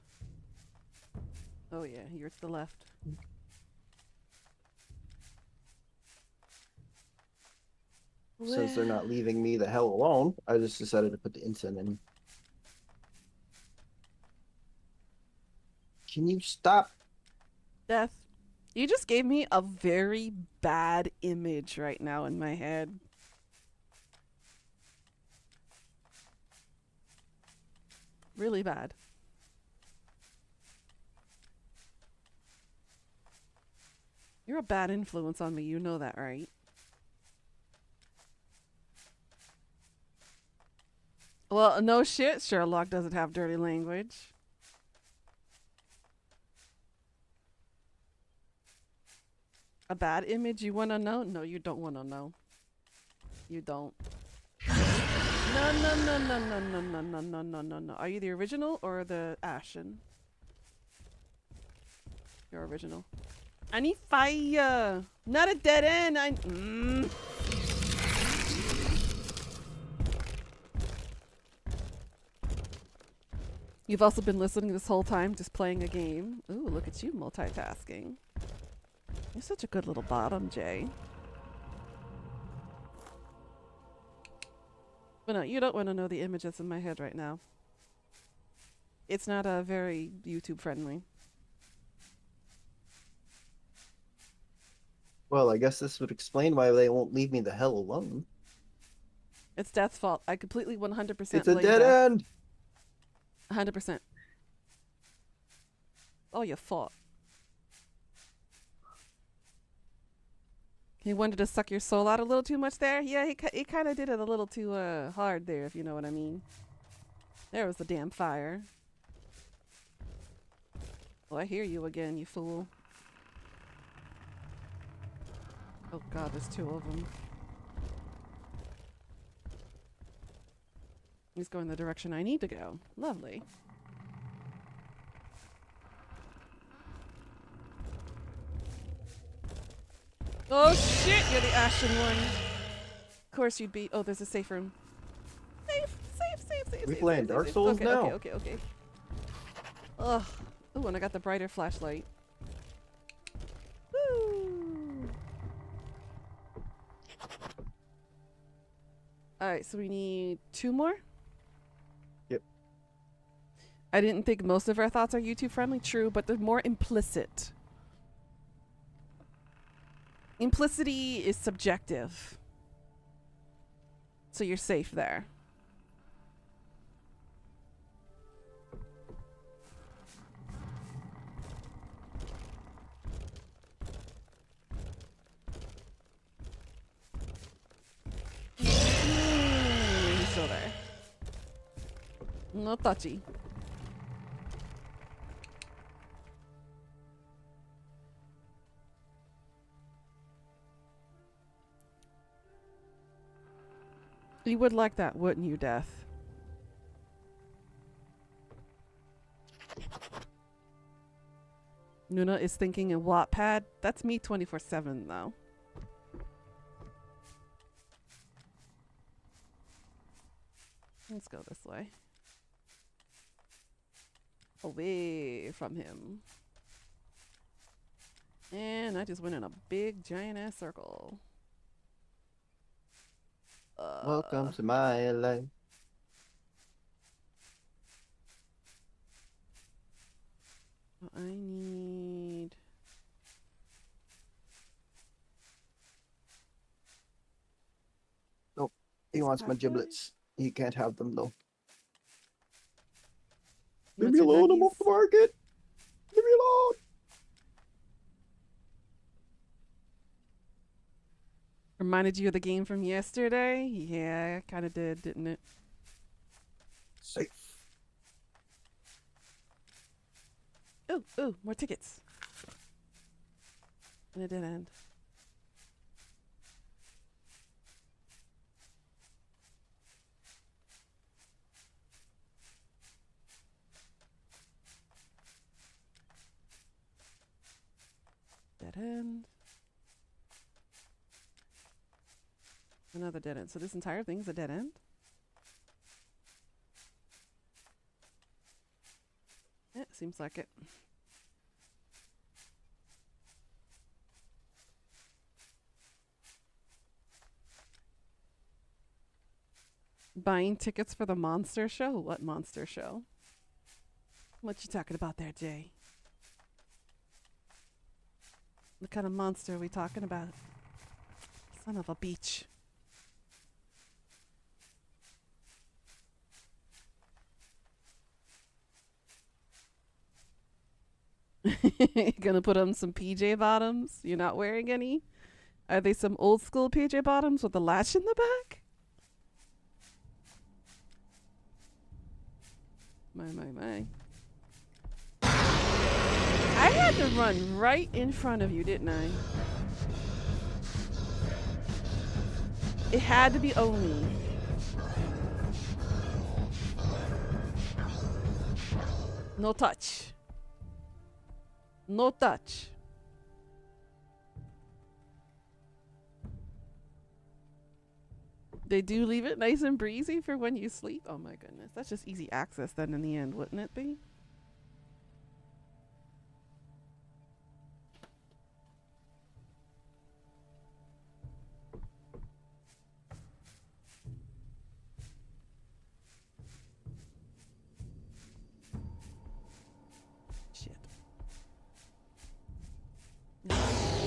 Oh, yeah, you're to the left. Since they're not leaving me the hell alone, I just decided to put the incense in. Can you stop? Death, you just gave me a very bad image right now in my head. Really bad. You're a bad influence on me, you know that, right? Well, no shit, Sherlock doesn't have dirty language. A bad image you want to know? No, you don't want to know. You don't. No, no, no, no, no, no, no, no, no, no, no, no. Are you the original or the Ashen? You're original. I need fire! Not a dead end! You've also been listening this whole time, just playing a game. Ooh, look at you multitasking. You're such a good little bottom, Jay. But no, you don't want to know the image that's in my head right now. It's not very YouTube friendly. Well, I guess this would explain why they won't leave me the hell alone. It's Death's fault. I completely 100% It's a blame dead Death. end! 100%. Oh, your fault. He wanted to suck your soul out a little too much there? Yeah, he kind of did it a little too hard there, if you know what I mean. There was the damn fire. Oh, I hear you again, you fool. Oh god, there's two of them. He's going the direction I need to go. Lovely. Oh shit, you're the Ashen one. Of course you'd be. Oh, there's a safe room. Safe. We safe, playing safe, Dark safe. Souls Okay, now? Okay. Ugh. Ooh, and I got the brighter flashlight. Woo! Alright, so we need 2 more? Yep. I didn't think most of our thoughts are YouTube friendly, true, but they're more implicit. Implicity is subjective. So you're safe there. He's still there. No touchy. You would like that, wouldn't you, Death? Nuna is thinking in Wattpad. That's me 24/7, though. Let's go this way. Away from him. And I just went in a big giant ass circle. Welcome to my life. I need... Nope. He wants my giblets. He can't have them though. Leave me alone, I'm off the market! Leave me alone! Reminded you of the game from yesterday? Yeah, kind of did, didn't it? Safe. Ooh, more tickets. And it did end. Dead end. Another dead end. So this entire thing's a dead end? Yeah, seems like it. Buying tickets for the monster show? What monster show? What you talking about there, Jay? What kind of monster are we talking about? Son of a beach. Gonna put on some PJ bottoms? You're not wearing any? Are they some old school PJ bottoms with the latch in the back? My. I had to run right in front of you, didn't I? It had to be Oni. No touch. No touch. They do leave it nice and breezy for when you sleep. Oh my goodness. That's just easy access then in the end, wouldn't it be? Shit. The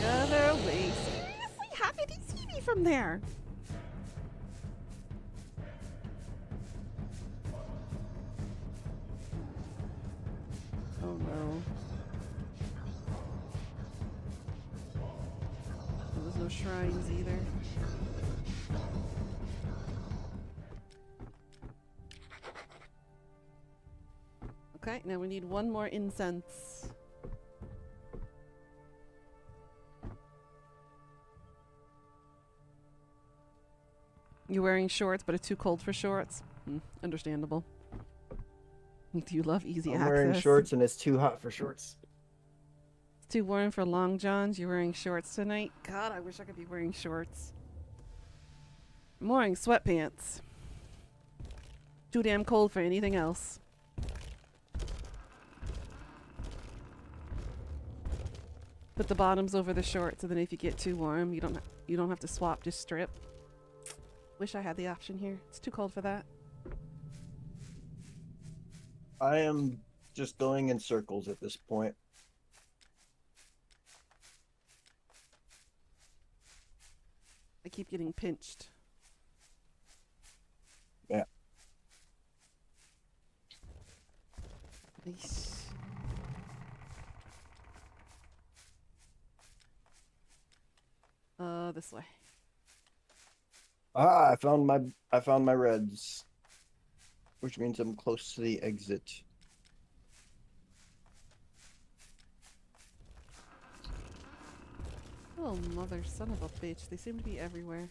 other way. Seriously? How did he see me from there? Oh no. There's no shrines either. Okay, now we need one more incense. You're wearing shorts, but it's too cold for shorts. Understandable. Do you love easy access? I'm wearing shorts and it's too hot for shorts. It's too warm for long johns. You're wearing shorts tonight? God, I wish I could be wearing shorts. I'm wearing sweatpants. Too damn cold for anything else. Put the bottoms over the shorts, and then if you get too warm, you don't have to swap, just strip. Wish I had the option here. It's too cold for that. I am just going in circles at this point. I keep getting pinched. Yeah. Nice. This way. Ah, I found my reds. Which means I'm close to the exit. Oh, mother, son of a bitch. They seem to be everywhere.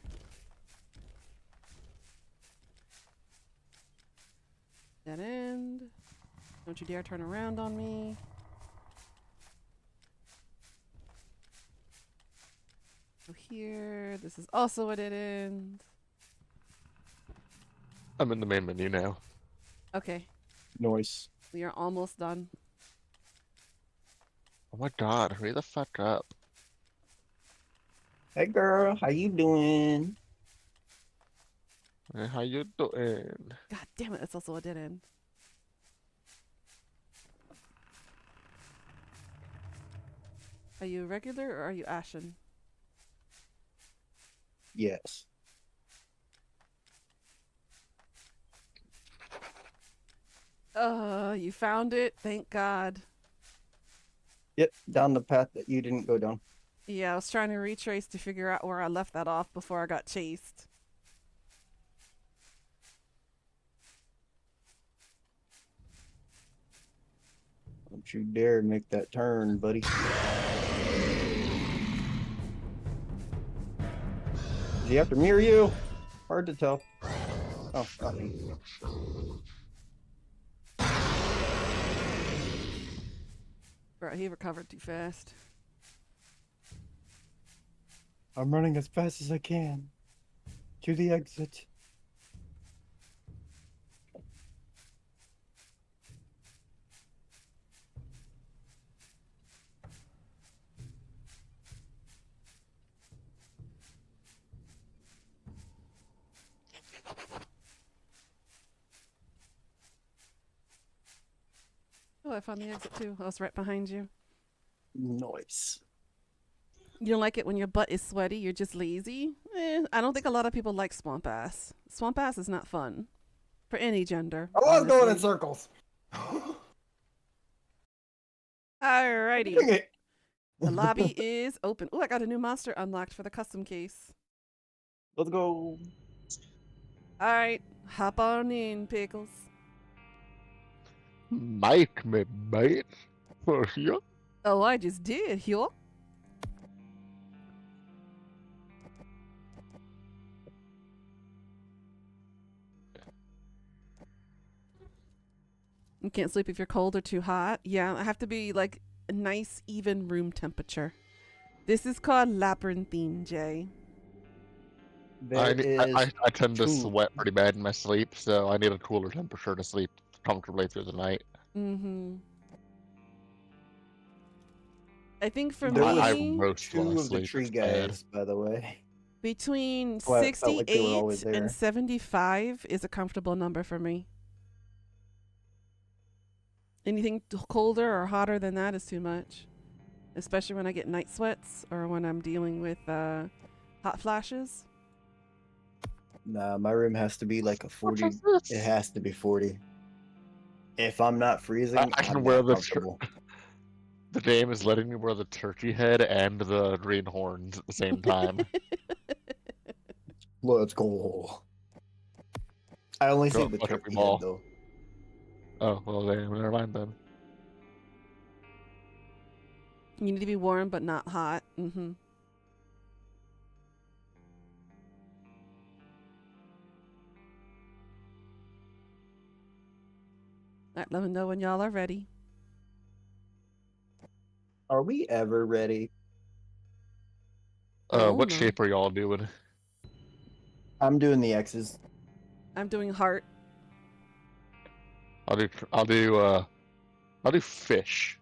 Dead end. Don't you dare turn around on me. Go here. This is also a dead end. I'm in the main menu now. Okay. Noise. We are almost done. Oh my god, hurry the fuck up. Hey girl, how you doing? Hey, how you doing? God damn it, it's also a dead end. Are you regular or are you ashen? Yes. You found it? Thank God. Yep, down the path that you didn't go down. Yeah, I was trying to retrace to figure out where I left that off before I got chased. Don't you dare make that turn, buddy. Does he have to mirror you? Hard to tell. Oh, got me. Bro, he recovered too fast. I'm running as fast as I can. To the exit. Oh, I found the exit too. I was right behind you. Nice. You don't like it when your butt is sweaty, you're just lazy? I don't think a lot of people like swamp ass. Swamp ass is not fun. For any gender. I was going in honestly. circles. Alrighty. Dang it. The lobby is open. Oh, I got a new monster unlocked for the custom case. Let's go. Alright, hop on in, Pickles. Mike, me mate. For you. Oh, I just did, yo. You can't sleep if you're cold or too hot. Yeah, I have to be like a nice, even room temperature. This is called labyrinthine, Jay. I tend to sweat pretty bad in my sleep, so I need a cooler temperature to sleep comfortably through the night. Mm-hmm. I think for There me, I roast two while I of the sleep. tree It's bad. guys, by the way. between Well, I felt like they were 68 always there. and 75 is a comfortable number for me. Anything colder or hotter than that is too much. Especially when I get night sweats or when I'm dealing with hot flashes. Nah, my room has to be like a 40. It has to be 40. If I'm not freezing, I can I'm wear not the comfortable. The game is letting me wear the turkey head and the green horns at the same time. Let's go. I only see Go the fuck up turkey your ball. head though. Oh, well, damn, never mind then. You need to be warm but not hot. Mm-hmm. Alright, let me know when y'all are ready. Are we ever ready? Oh, What no. shape are y'all doing? I'm doing the X's. I'm doing heart. I'll do fish.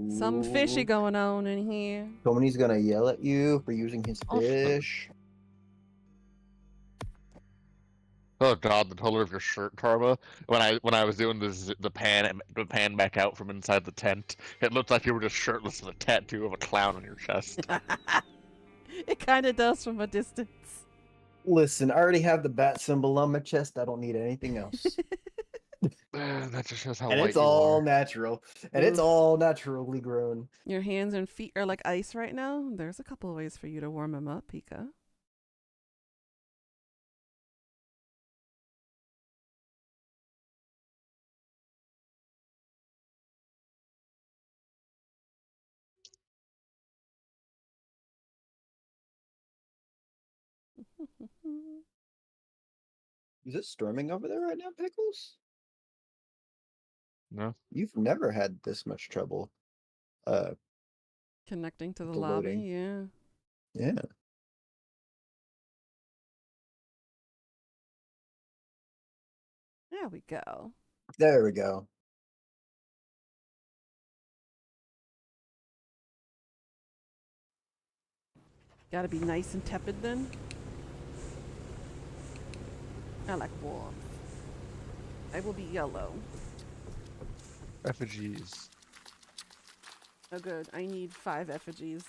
Some fishy Ooh. going on in here. Tony's gonna yell at you for using his fish. Oh god, the color of your shirt, Karma. When I was doing the pan back out from inside the tent, it looked like you were just shirtless with a tattoo of a clown on your chest. It kind of does from a distance. Listen, I already have the bat symbol on my chest. I don't need anything else. That just shows how And white it's you all are. natural. And it's Oof. all naturally grown. Your hands and feet are like ice right now. There's a couple of ways for you to warm them up, Pika. Is it storming over there right now, Pickles? No. You've never had this much trouble. Connecting to the The lobby, loading. yeah. Yeah. There we go. There we go. Gotta be nice and tepid then. I like warm. I will be yellow. Effigies. Oh good, I need 5 effigies.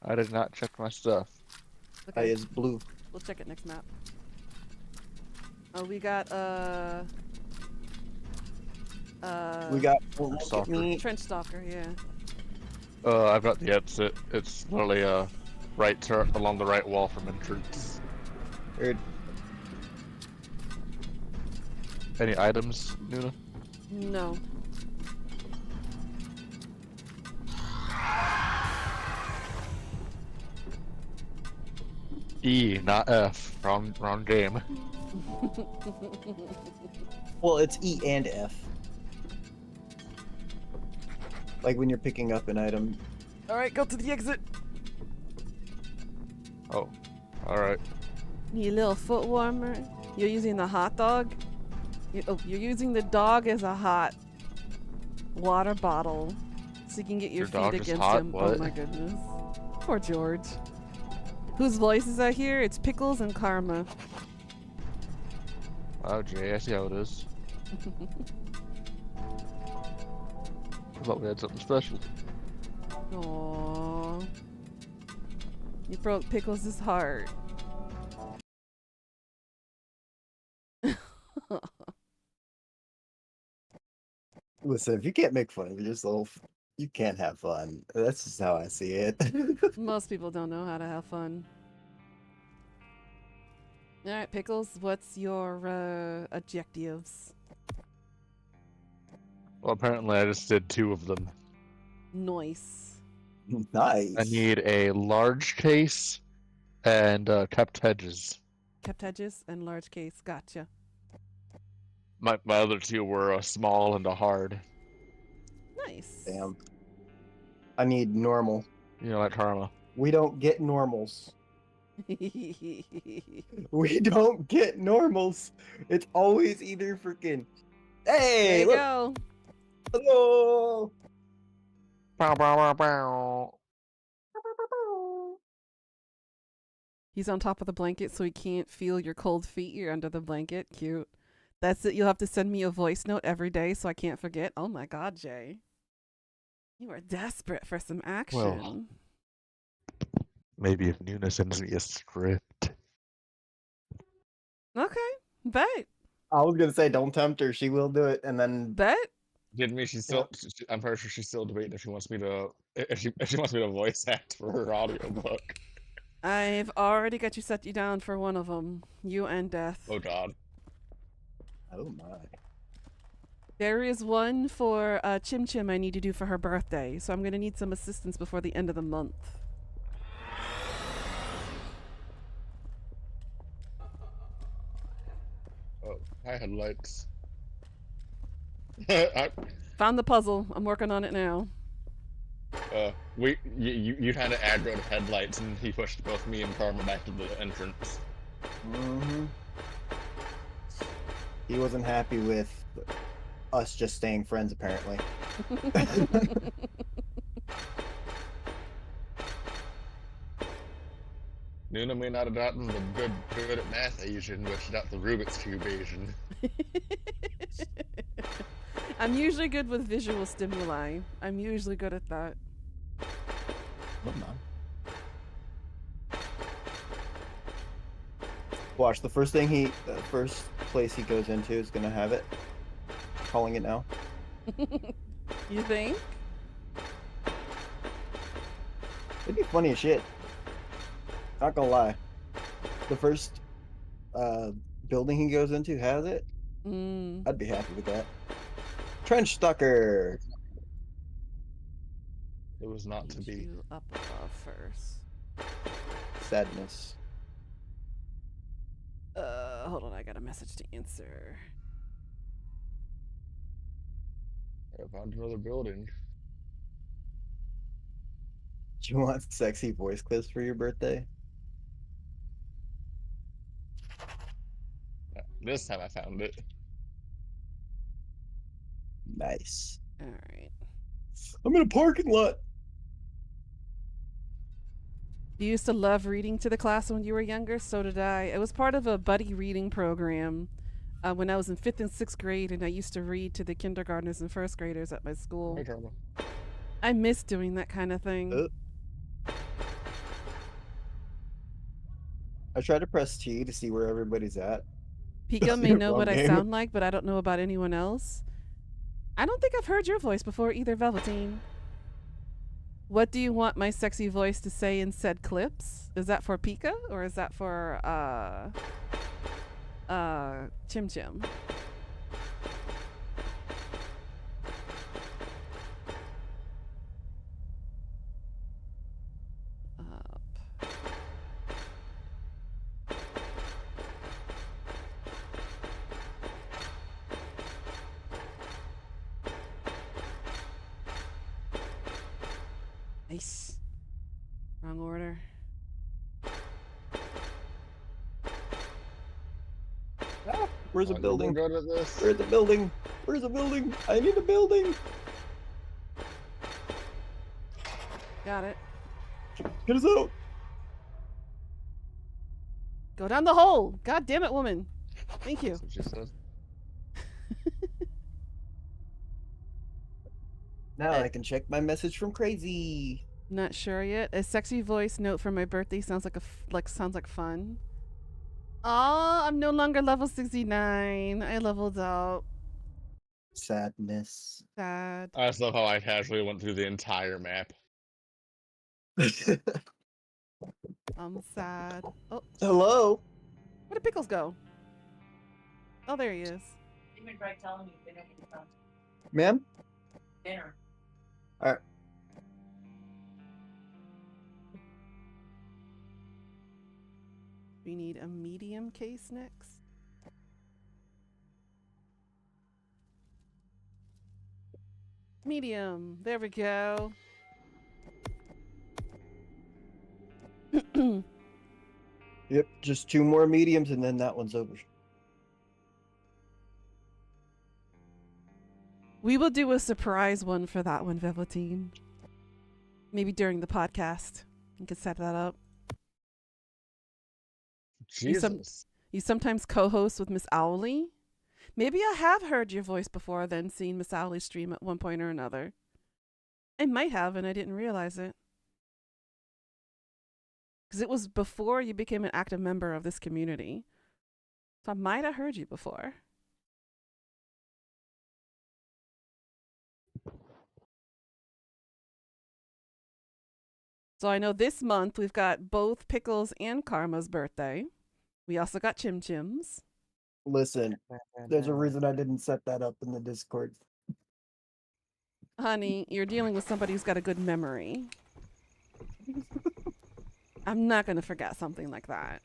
I did not check my stuff. Okay, It's blue. we'll check it next map. Oh, we got We got Stalker. Trench Stalker, yeah. I've got the exit. It's literally right along the right wall from entrance. Weird. Any items, Nuna? No. E, not F. Wrong game. Well, it's E and F. Like when you're picking up an item. All right, go to the exit. Oh, all right. You little foot warmer. You're using the hot dog. You're using the dog as a hot water bottle, so you can get your Your dog feet is against hot? him. What? Oh my goodness. Poor George. Whose voices I hear? It's Pickles and Karma. Oh, Jay, I see how it is. I thought we had something special. Aww. You broke Pickles' heart. Listen, if you can't make fun of yourself, you can't have fun. That's just how I see it. Most people don't know how to have fun. Alright, Pickles, what's your objectives? Well, apparently I just did 2 of them. Nice. Nice. I need a large case and kept hedges. Kept hedges and large case. Gotcha. My other 2 were a small and a hard. Nice. Damn. I need normal. You know, like Karma. We don't get normals. We don't get normals. It's always either freaking. Hey, there you look. go. Hello. Bow, bow, bow, bow. He's on top of the blanket so he can't feel your cold feet. You're under the blanket. Cute. That's it. You'll have to send me a voice note every day so I can't forget. Oh my god, Jay. You are desperate for some action. Well, maybe if Nuna sends me a script. Okay. Bet. I was gonna say, don't tempt her. She will do it, and then Bet. Kidding me? She's still. I'm pretty sure she's still debating if she wants me to. If she wants me to voice act for her audiobook. I've already got you set you down for one of them. You and Death. Oh God. Oh my. There is one for Chim Chim I need to do for her birthday, so I'm going to need some assistance before the end of the month. Oh, hi headlights. Found the puzzle. I'm working on it now. You kind of aggroed headlights, and he pushed both me and Karma back to the entrance. Mm-hmm. He wasn't happy with us just staying friends, apparently. Nuna may not have gotten the good at math Asian, but she got the Rubik's Cube Asian. I'm usually good with visual stimuli. I'm usually good at that. Watch, the first place he goes into is gonna have it. Calling it now. You think? It'd be funny as shit. Not gonna lie. The first building he goes into has it. I'd be happy with that. Trench Stalker. It was not to be. You up above first. Sadness. Hold on, I got a message to answer. I found another building. Do you want sexy voice clips for your birthday? Yeah, this time I found it. Nice. Alright. I'm in a parking lot. You used to love reading to the class when you were younger? So did I. It was part of a buddy reading program when I was in 5th and 6th grade, and I used to read to the kindergartners and 1st graders at my school. Hey, Karma. I miss doing that kind of thing. I try to press T to see where everybody's at. Pika may know Wrong what I game. sound like, but I don't know about anyone else. I don't think I've heard your voice before either, Velveteen. What do you want my sexy voice to say in said clips? Is that for Pika or is that for Chim Chim? Nice. Wrong order. Where's the I'm building? good at this. Where's the building? Where's the building? I need a building. Got it. Get us out. Go down the hole. God damn it, woman. Thank you. That's what she said. Now I can check my message from Crazy. Not sure yet. A sexy voice note for my birthday sounds like sounds like fun. Oh, I'm no longer level 69. I leveled up. Sadness. Sad. I just love how I casually went through the entire map. I'm sad. Oh, Hello. where did Pickles go? Oh, there he is. Even tried telling you dinner can come. Ma'am? Dinner. Alright. We need a medium case next. Medium. There we go. Yep, just 2 more mediums and then that one's over. We will do a surprise one for that one, Velveteen. Maybe during the podcast. You could set that up. Jesus. You sometimes co-host with Miss Owly. Maybe I have heard your voice before, then seen Miss Owly stream at one point or another. I might have, and I didn't realize it. Because it was before you became an active member of this community. So I might have heard you before. So I know this month we've got both Pickles and Karma's birthday. We also got Chim Chims. Listen, there's a reason I didn't set that up in the Discord. Honey, you're dealing with somebody who's got a good memory. I'm not going to forget something like that.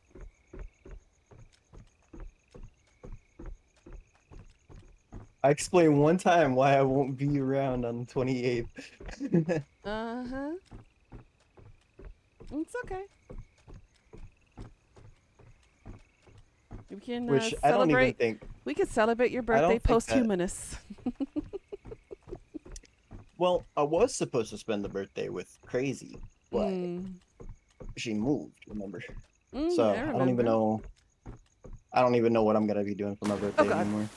I explained one time why I won't be around on the 28th. Uh-huh. It's okay. We can Which I don't even celebrate. think. We could celebrate your I don't birthday think that- posthumous. Well, I was supposed to spend the birthday with Crazy, but she moved, remember? So I don't even know. I don't even know what I'm gonna be doing for my birthday God. anymore.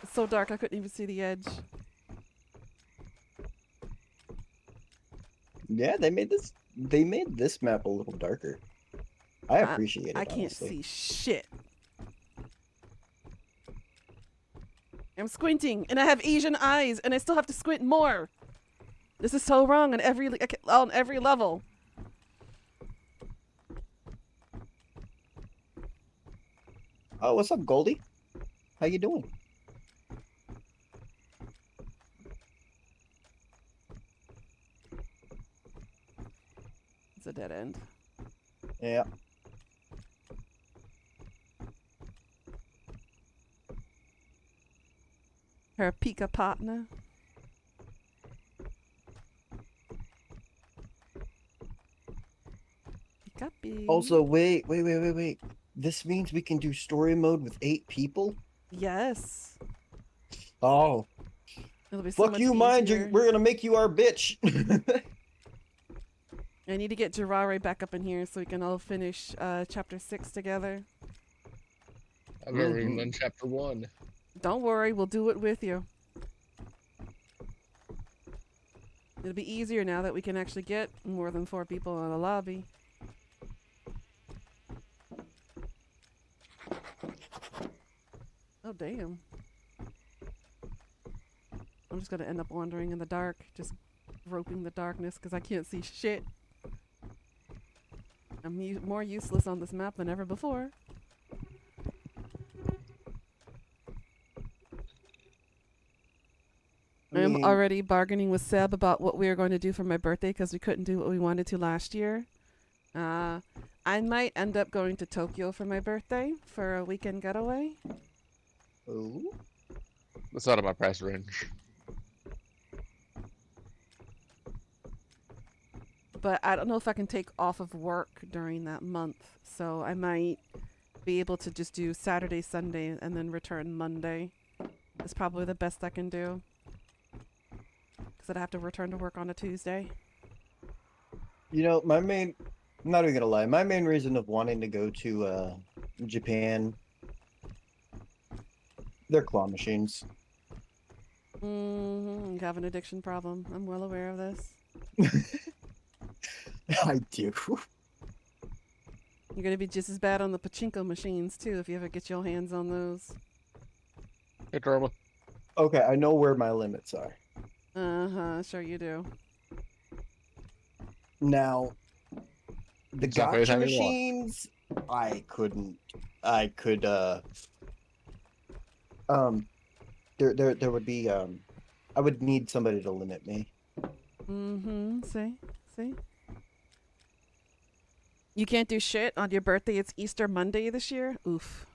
It's so dark I couldn't even see the edge. Yeah, they made this map a little darker. I appreciate it. I can't honestly. see shit. I'm squinting, and I have Asian eyes, and I still have to squint more. This is so wrong on every level. Oh, what's up, Goldie? How you doing? It's a dead end. Yeah. Her Pika partner. Pika. Also, wait. This means we can do story mode with 8 people? Yes. Oh. It'll be so Fuck much you, mind you. easier. We're gonna make you our bitch. I need to get Jirare back up in here so we can all finish chapter 6 together. I've never even done chapter 1. Don't worry, we'll do it with you. It'll be easier now that we can actually get more than 4 people in the lobby. Oh, damn. I'm just gonna end up wandering in the dark, just groping the darkness because I can't see shit. I'm more useless on this map than ever before. I'm already bargaining with Seb about what we are going to do for my birthday because we couldn't do what we wanted to last year. I might end up going to Tokyo for my birthday for a weekend getaway. Oh. That's out of my price range. but I don't know if I can take off of work during that month. So I might be able to just do Saturday, Sunday, and then return Monday. It's probably the best I can do. Because I'd have to return to work on a Tuesday. You know, I'm not even gonna lie, my main reason of wanting to go to Japan, they're claw machines. You have an addiction problem. I'm well aware of this. I do. You're gonna be just as bad on the pachinko machines too if you ever get your hands on those. Hey, Karma. Okay, I know where my limits are. Sure you do. Now, the It's not gotcha anytime you want. machines, I could, there would be, I would need somebody to limit me. See? You can't do shit on your birthday. It's Easter Monday this year. Oof.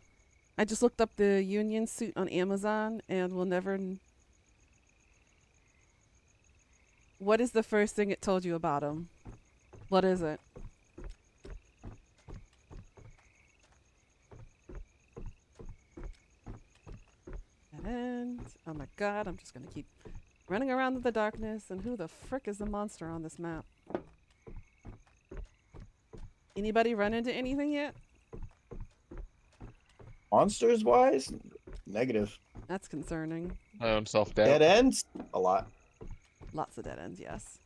I just looked up the Union suit on Amazon and will never... What is the first thing it told you about him? What is it? And oh my god, I'm just gonna keep running around in the darkness. And who the frick is the monster on this map? Anybody run into anything yet? Monsters wise, negative. That's concerning. My own self-doubt. Dead ends, a lot. Lots of dead ends, yes.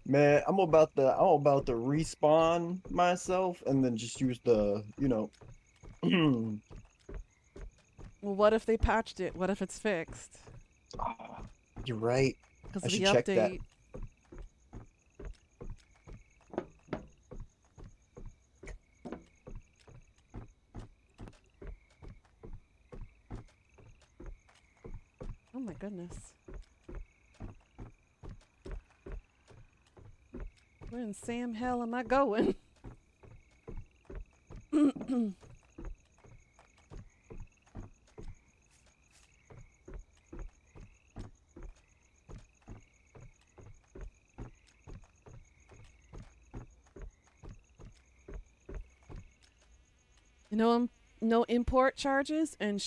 Man, I'm about to respawn myself and then just use the, you know. Well, what if they patched it? What if it's fixed? You're right. Because I of the should check that. update. Oh my goodness. Where in Sam hell am I going? You know, no import charges and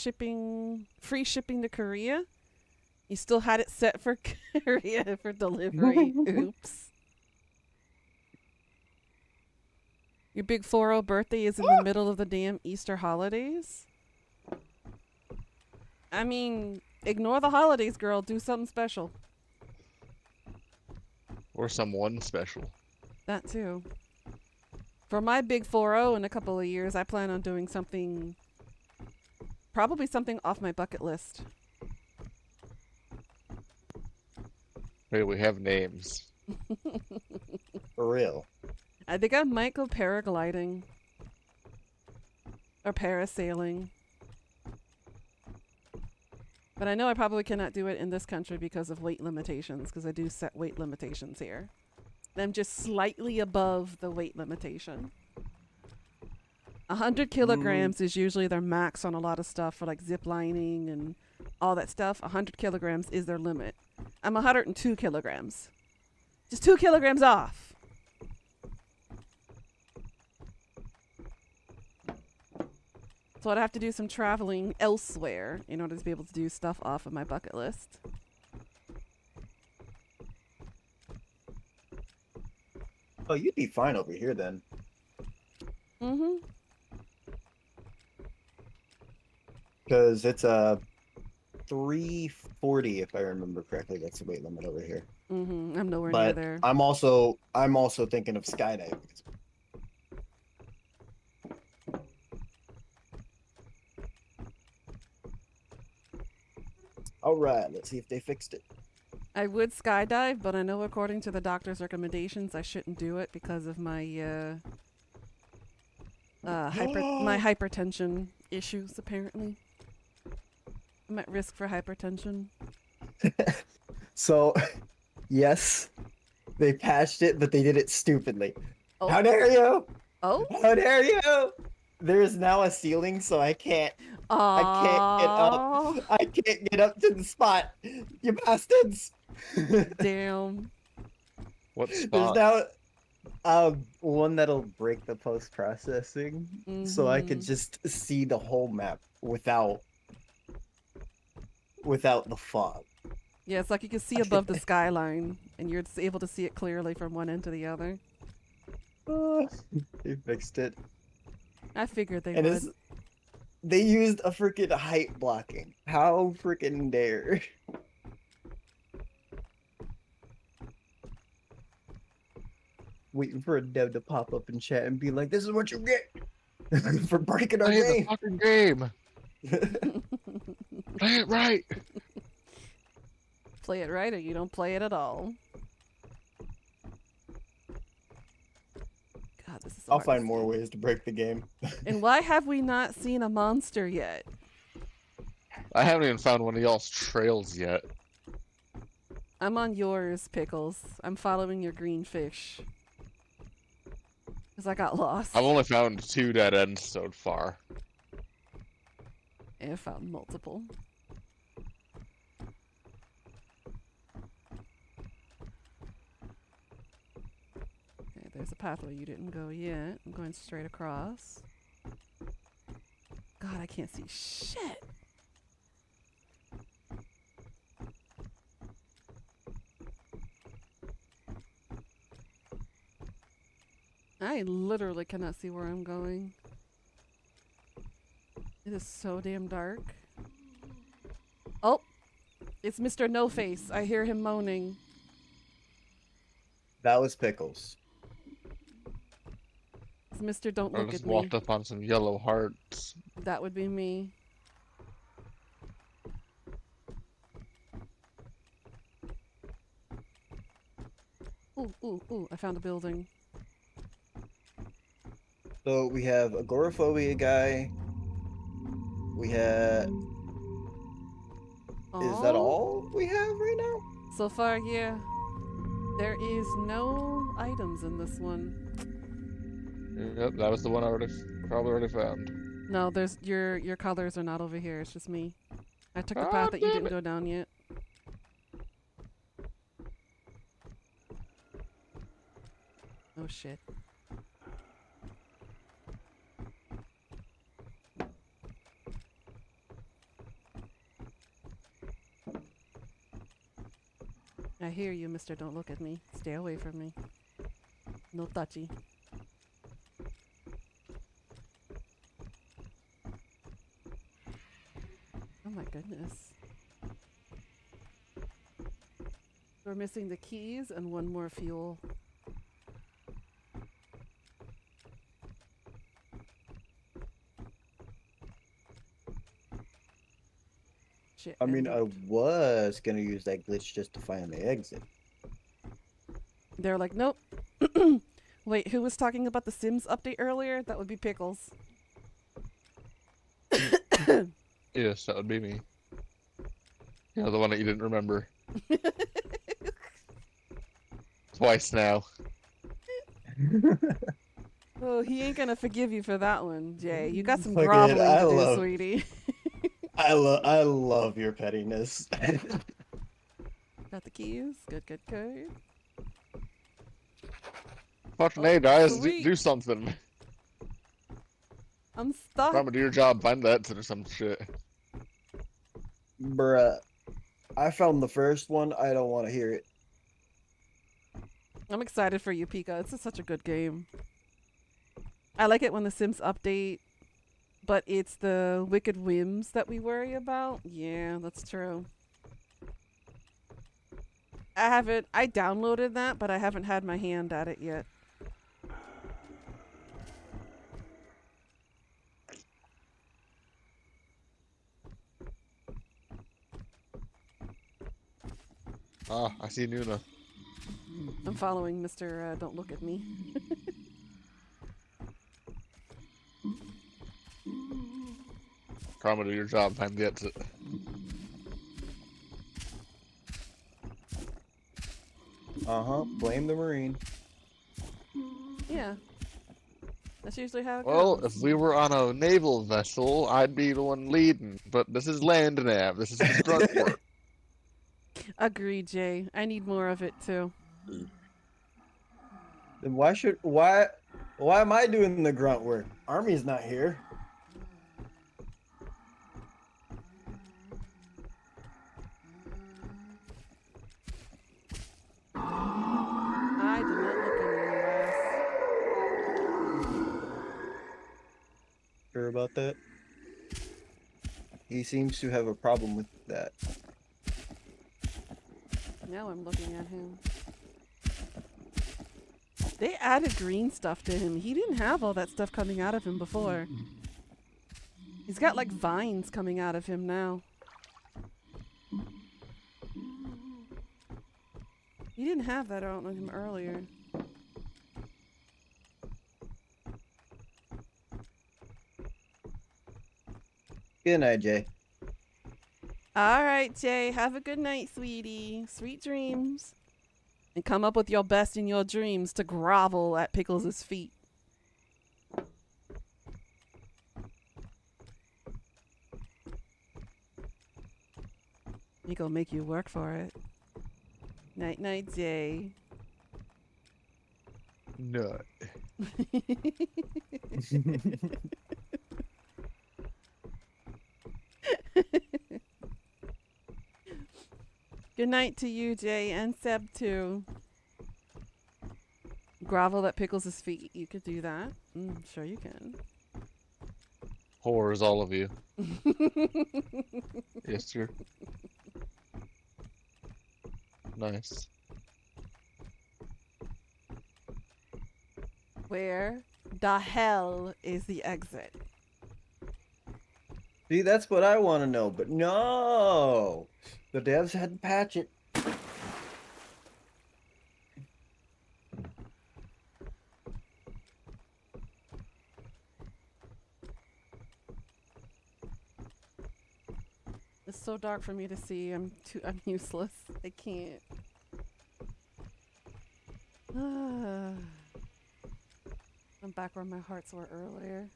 free shipping to Korea. You still had it set for Korea for delivery. Oops. Your big 4-0 birthday is in the middle of the damn Easter holidays? I mean, ignore the holidays, girl. Do something special. Or someone special. That too. For my big 4-0 in a couple of years, I plan on doing something... Probably something off my bucket list. Hey, we have names. For real. I think I might go paragliding. Or parasailing. But I know I probably cannot do it in this country because of weight limitations, because I do set weight limitations here. I'm just slightly above the weight limitation. 100 kilograms is usually their max on a lot of stuff for like zip lining and all that stuff. 100 kilograms is their limit. I'm 102 kilograms. Just 2 kilograms off. So I'd have to do some traveling elsewhere in order to be able to do stuff off of my bucket list. Oh, you'd be fine over here then. Mm-hmm. Because it's a 340 if I remember correctly. That's the weight limit over here. Mm-hmm. I'm nowhere But near there. I'm also thinking of skydiving. All right, let's see if they fixed it. I would skydive, but I know according to the doctor's recommendations, I shouldn't do it because of my my hypertension issues. Apparently, I'm at risk for hypertension. So, yes, they patched it, but they did it stupidly. Oh. How dare you? Oh, how dare you? There is now a ceiling, so I can't get up. I can't get up to the spot. You bastards! Damn. What There's spot? now one that'll break the post processing, so I could Mhm. just see the whole map without the fog. Yeah, it's like you can see above the skyline, and you're just able to see it clearly from one end to the other. They fixed it. I figured they And would. they used a freaking height blocking. How freaking dare? Waiting for a dev to pop up in chat and be like, "This is what you get for breaking our Play the game." fucking game. Play it right. Play it right, or you don't play it at all. God, this is. the I'll find hardest more game. ways to break the game. And why have we not seen a monster yet? I haven't even found one of y'all's trails yet. I'm on yours, Pickles. I'm following your green fish. Because I got lost. I've only found 2 dead ends so far. And I found multiple. Okay, there's a pathway you didn't go yet. I'm going straight across. God, I can't see shit. I literally cannot see where I'm going. It is so damn dark. Oh, it's Mr. No Face. I hear him moaning. That was Pickles. It's Mr. Don't I Look just at Me. walked up on some yellow hearts. That would be me. Ooh, ooh, ooh, I found a building. So we have agoraphobia guy. We have. Is that Aw. all we have right now? So far, yeah. There is no items in this one. Yep, that was the one I probably already found. No, there's your colors are not over here. It's just me. I took the Ah, path that you damn didn't it. go down yet. Oh shit. I hear you, Mr. Don't Look at Me. Stay away from me. No touchy. Oh my goodness. We're missing the keys and one more fuel. Shit, I mean, and I was gonna use that glitch just to find the exit. they're like, nope. Wait, who was talking about the Sims update earlier? That would be Pickles. Yes, that would be me. You know, the one that you didn't remember. Twice now. Oh, he ain't gonna forgive you for that one, Jay. You got some Fucking groveling I to do, love- sweetie. I love your pettiness. Got the keys. Good, good, good. Fucking hey, guys, sweet. do something. I'm stuck. Probably do your job, find that or some shit. Bruh, I found the first one. I don't want to hear it. I'm excited for you, Pika. It's such a good game. I like it when the Sims update, but it's the wicked whims that we worry about. Yeah, that's true. I downloaded that, but I haven't had my hand at it yet. Ah, I see Nuna. I'm following Mr. Don't Look at Me. Karma, do your job, find the exit. Blame the Marine. Yeah. That's usually how it Well, goes. if we were on a naval vessel, I'd be the one leading. But this is land nav. This is grunt work. Agreed, Jay. I need more of it too. Then why am I doing the grunt work? Army's not here. I did not look in your last. Sure about that? He seems to have a problem with that. Now I'm looking at him. They added green stuff to him. He didn't have all that stuff coming out of him before. He's got like vines coming out of him now. He didn't have that on him earlier. Good night, Jay. All right, Jay. Have a good night, sweetie. Sweet dreams. And come up with your best in your dreams to grovel at Pickles' feet. He gonna make you work for it. Night, night, Jay. Nut. Good night to you, Jay, and Seb too. Grovel at Pickles' feet. You could do that. Sure you can. Whores, all of you. Yes, sir. Nice. Where the hell is the exit? See, that's what I want to know, but no! The devs had to patch it. It's so dark for me to see. I'm useless. I can't. I'm back where my hearts were earlier.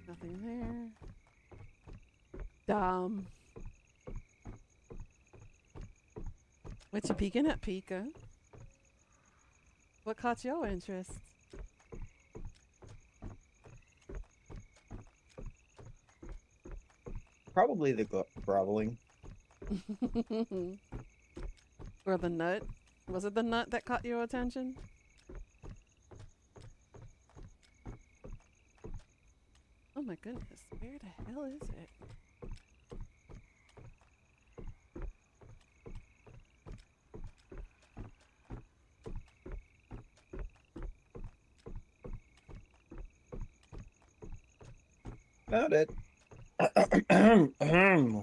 Nothing there. Dumb. What you peeking at, Pika? What caught your interest? Probably the groveling. Or the nut? Was it the nut that caught your attention? Oh my goodness, where the hell is it? Found it.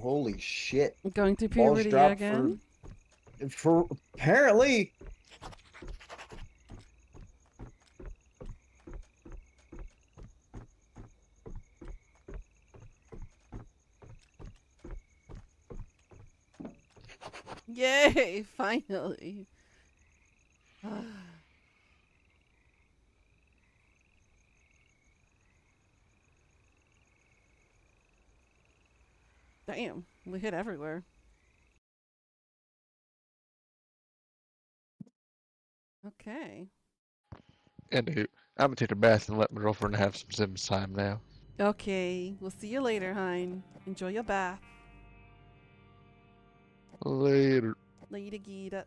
Holy shit. Going to Balls puberty dropped again? For apparently. Yay, finally. Damn, we hit everywhere. Okay. Anywho, I'm gonna take a bath and let my girlfriend have some Sims time now. Okay, we'll see you later, Hein. Enjoy your bath. Later. Later, Gita.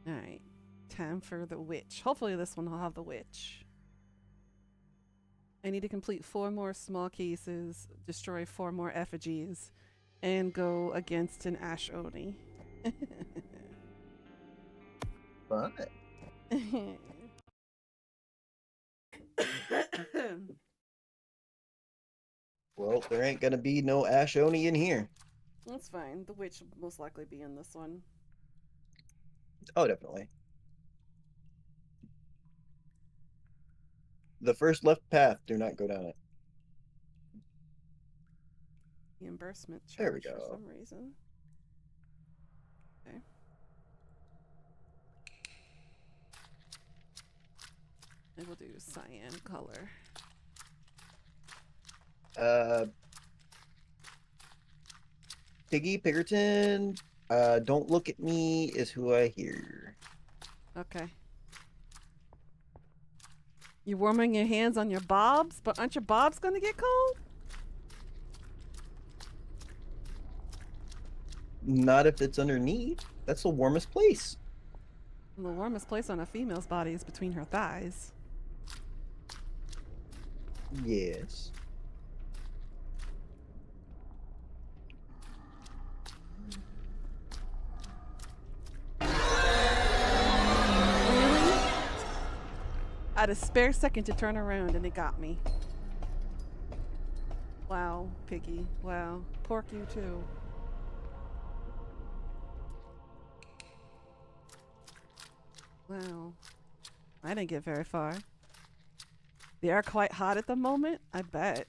Alright, time for the witch. Hopefully this one will have the witch. I need to complete 4 more small cases, destroy 4 more effigies, and go against an Ash Oni. Fun. Well, there ain't gonna be no Ash Oni in here. That's fine. The witch will most likely be in this one. Oh, definitely. The first left path, do not go down it. Reimbursement There we charge for go. some reason. Okay. And we'll do cyan color. Piggy Piggerton, don't look at me is who I hear. Okay. You're warming your hands on your bobs, but aren't your bobs gonna get cold? Not if it's underneath. That's the warmest place. The warmest place on a female's body is between her thighs. Yes. I had a spare second to turn around and it got me. Wow, Piggy. Wow. Pork you too. Wow. I didn't get very far. They are quite hot at the moment, I bet.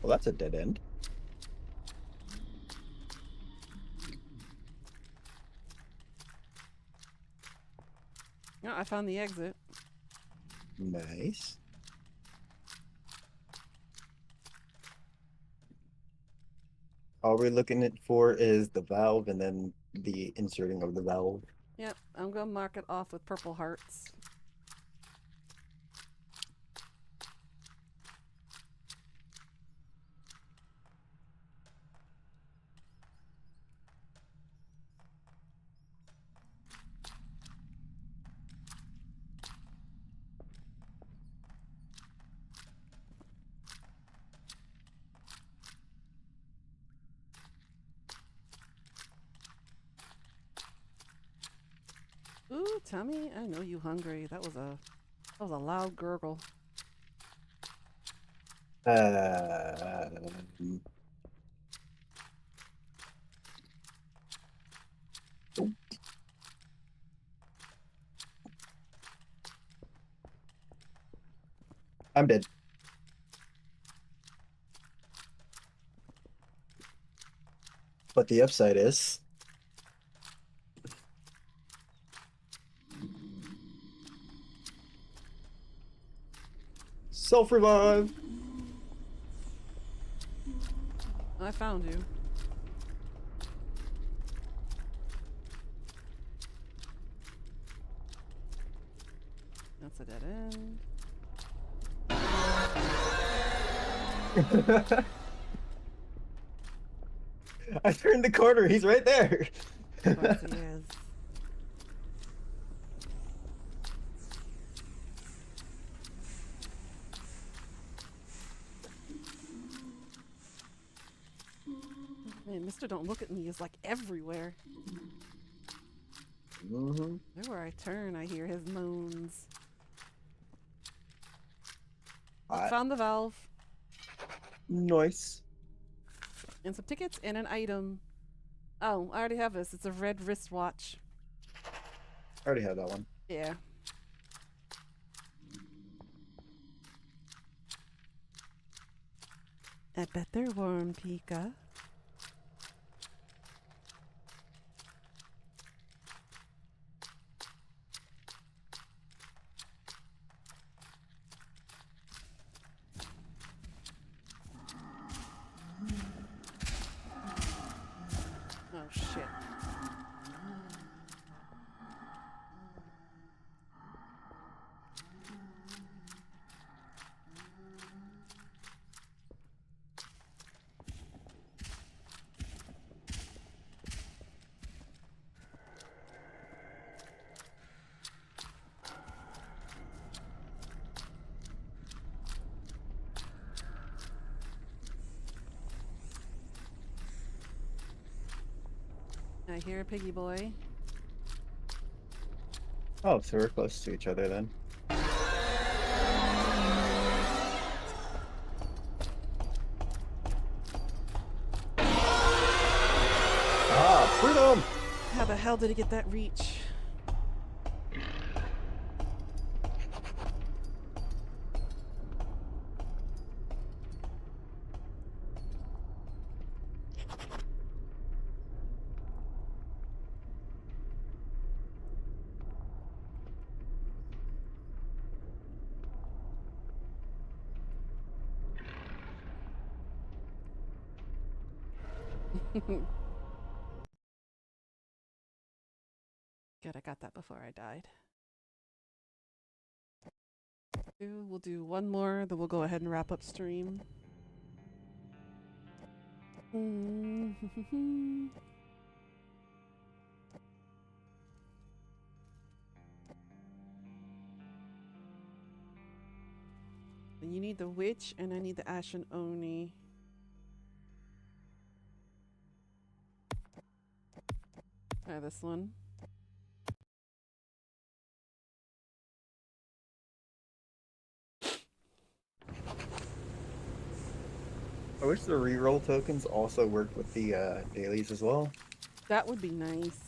Well, that's a dead end. Oh, I found the exit. Nice. All we're looking for is the valve and then the inserting of the valve. Yep, I'm gonna mark it off with purple hearts. Ooh, Tummy, I know you hungry. That was a loud gurgle. I'm dead. But the upside is self-revive. I found you. That's a dead end. I turned the corner. He's right there. Of course he is. Man, Mr. Don't Look at Me is like everywhere. Everywhere I turn, I hear his moans. I found the valve. Nice. And some tickets and an item. Oh, I already have this. It's a red wristwatch. I already have that one. Yeah. I bet they're warm, Pika. Oh, shit. I hear a piggy boy. Oh, so we're close to each other then. Ah, freedom! How the hell did he get that reach? Good, I got that before I died. We'll do one more, then we'll go ahead and wrap up stream. You need the witch, and I need the Ashen Oni. Try this one. I wish the reroll tokens also worked with the dailies as well. That would be nice.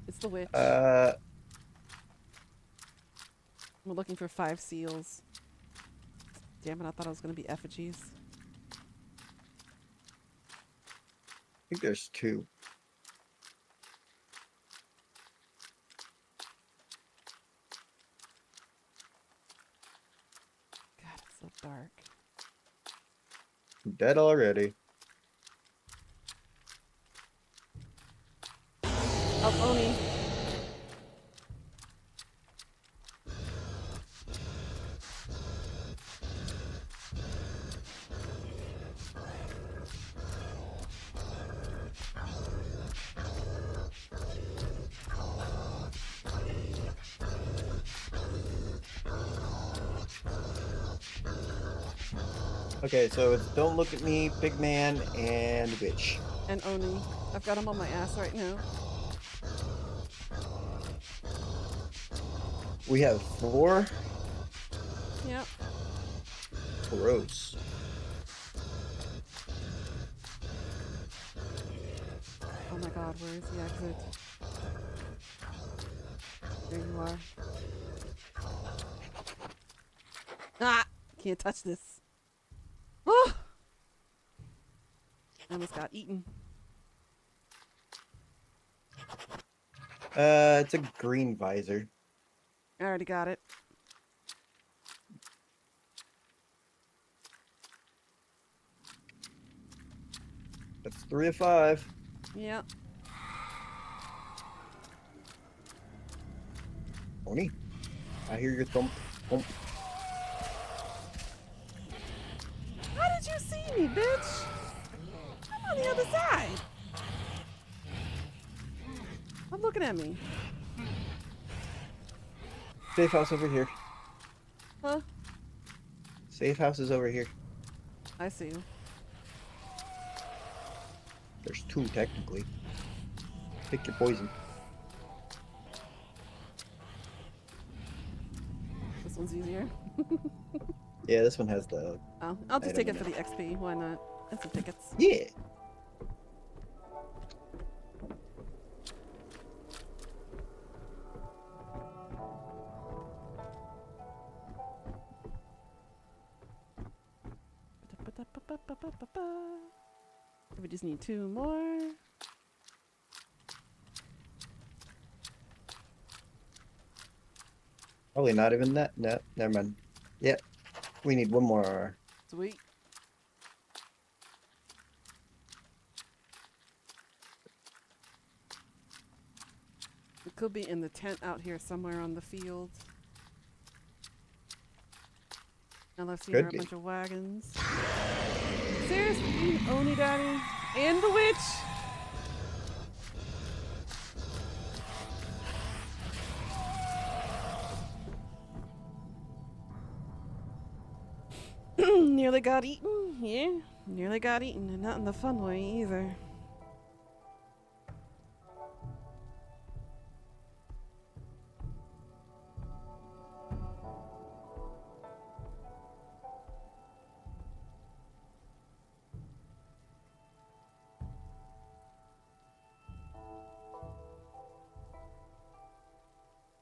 It's the witch. We're looking for 5 seals. Damn it, I thought it was going to be effigies. I think there's 2. God, it's so dark. I'm dead already. Oh, Oni. Okay, so it's Don't Look at Me, Big Man, and Witch. And Oni. I've got him on my ass right now. We have 4. Yep. Gross. Oh my god, where is the exit? There you are. Ah! Can't touch this. Oh! I almost got eaten. It's a green visor. I already got it. That's 3 of 5. Yep. Oni, I hear your thump. Thump. How did you see me, bitch? I'm on the other side. I'm looking at me. Safe house over here. Huh? Safe house is over here. I see you. There's 2 technically. Pick your poison. This one's easier. Yeah, this one has the... Oh, I'll just take it item for in the XP. Why not? And some tickets. Yeah. We just need 2 more. Probably not even that. No, never mind. Yep. We need 1 more. Sweet. It could be in the tent out here somewhere on the field. Now I've seen Could there are a be. bunch of wagons. Seriously, Oni Daddy and the witch. Nearly got eaten, yeah. Nearly got eaten, and not in the fun way either.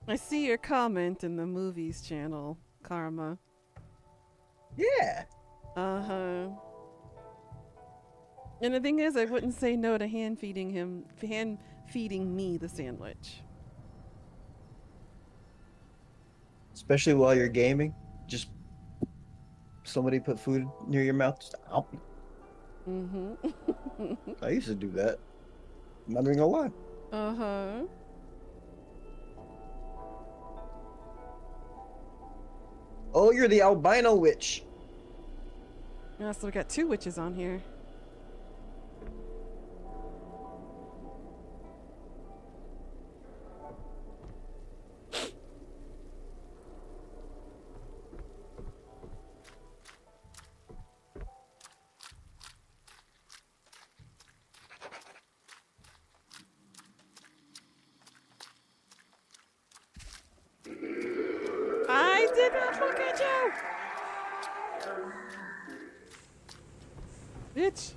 I see your comment in the movies channel, Karma. Yeah. Uh-huh. And the thing is, I wouldn't say no to hand feeding me the sandwich. Especially while you're gaming. Just somebody put food near your mouth. Just, ow. Mm-hmm. I used to do that. I'm not even gonna lie. Uh-huh. Oh, you're the albino witch. Yeah, so we got 2 witches on here. I did not look at you! Bitch.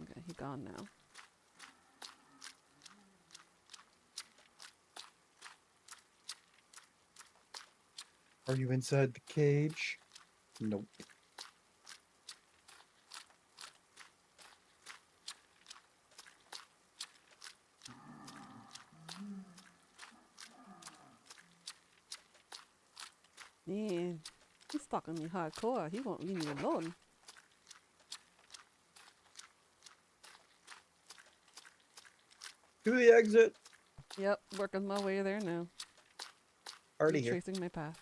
Okay, he gone now. Are you inside the cage? Nope. Man, he's stalking me hardcore. He won't leave me alone. To the exit. Yep, working my way there now. Already here. Tracing my path.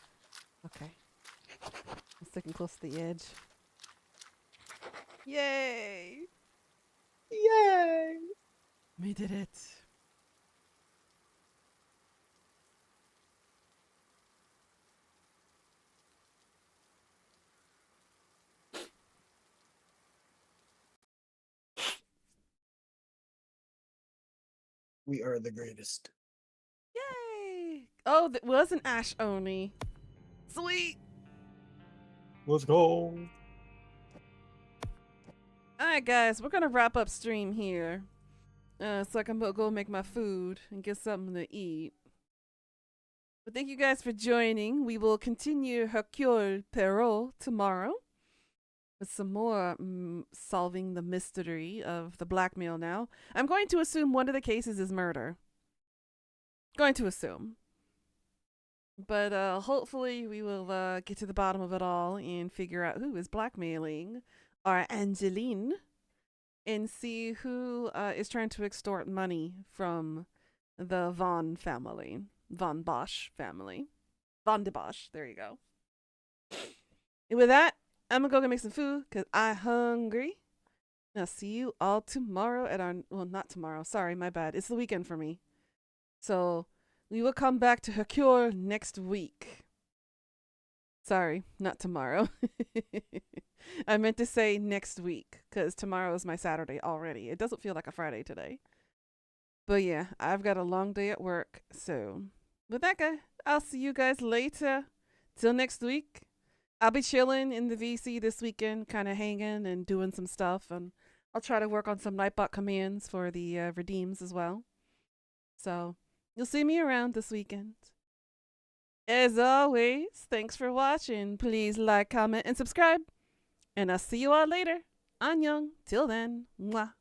Okay. I'm sticking close to the edge. Yay! Yay! We did it. We are the greatest. Yay! Oh, that was an Ash Oni. Sweet! Let's go. Alright guys, we're gonna wrap up stream here. So I can go make my food and get something to eat. But thank you guys for joining. We will continue Hercule Poirot tomorrow with some more solving the mystery of the blackmail now. I'm going to assume one of the cases is murder. Going to assume. But hopefully we will get to the bottom of it all and figure out who is blackmailing our Angeline and see who is trying to extort money from the Von family. Von Bosch family. Von de Bosch. There you go. And with that, I'm going to go make some food because I'm hungry. And I'll see you all tomorrow at our... Well, not tomorrow. Sorry, my bad. It's the weekend for me. So we will come back to Hercule next week. Sorry, not tomorrow. I meant to say next week because tomorrow is my Saturday already. It doesn't feel like a Friday today. But yeah, I've got a long day at work. So with that guy, I'll see you guys later. Till next week. I'll be chilling in the VC this weekend, kind of hanging and doing some stuff. And I'll try to work on some Nightbot commands for the redeems as well. So you'll see me around this weekend. As always, thanks for watching. Please like, comment, and subscribe. And I'll see you all later. Annyeong. Till then. Mwah.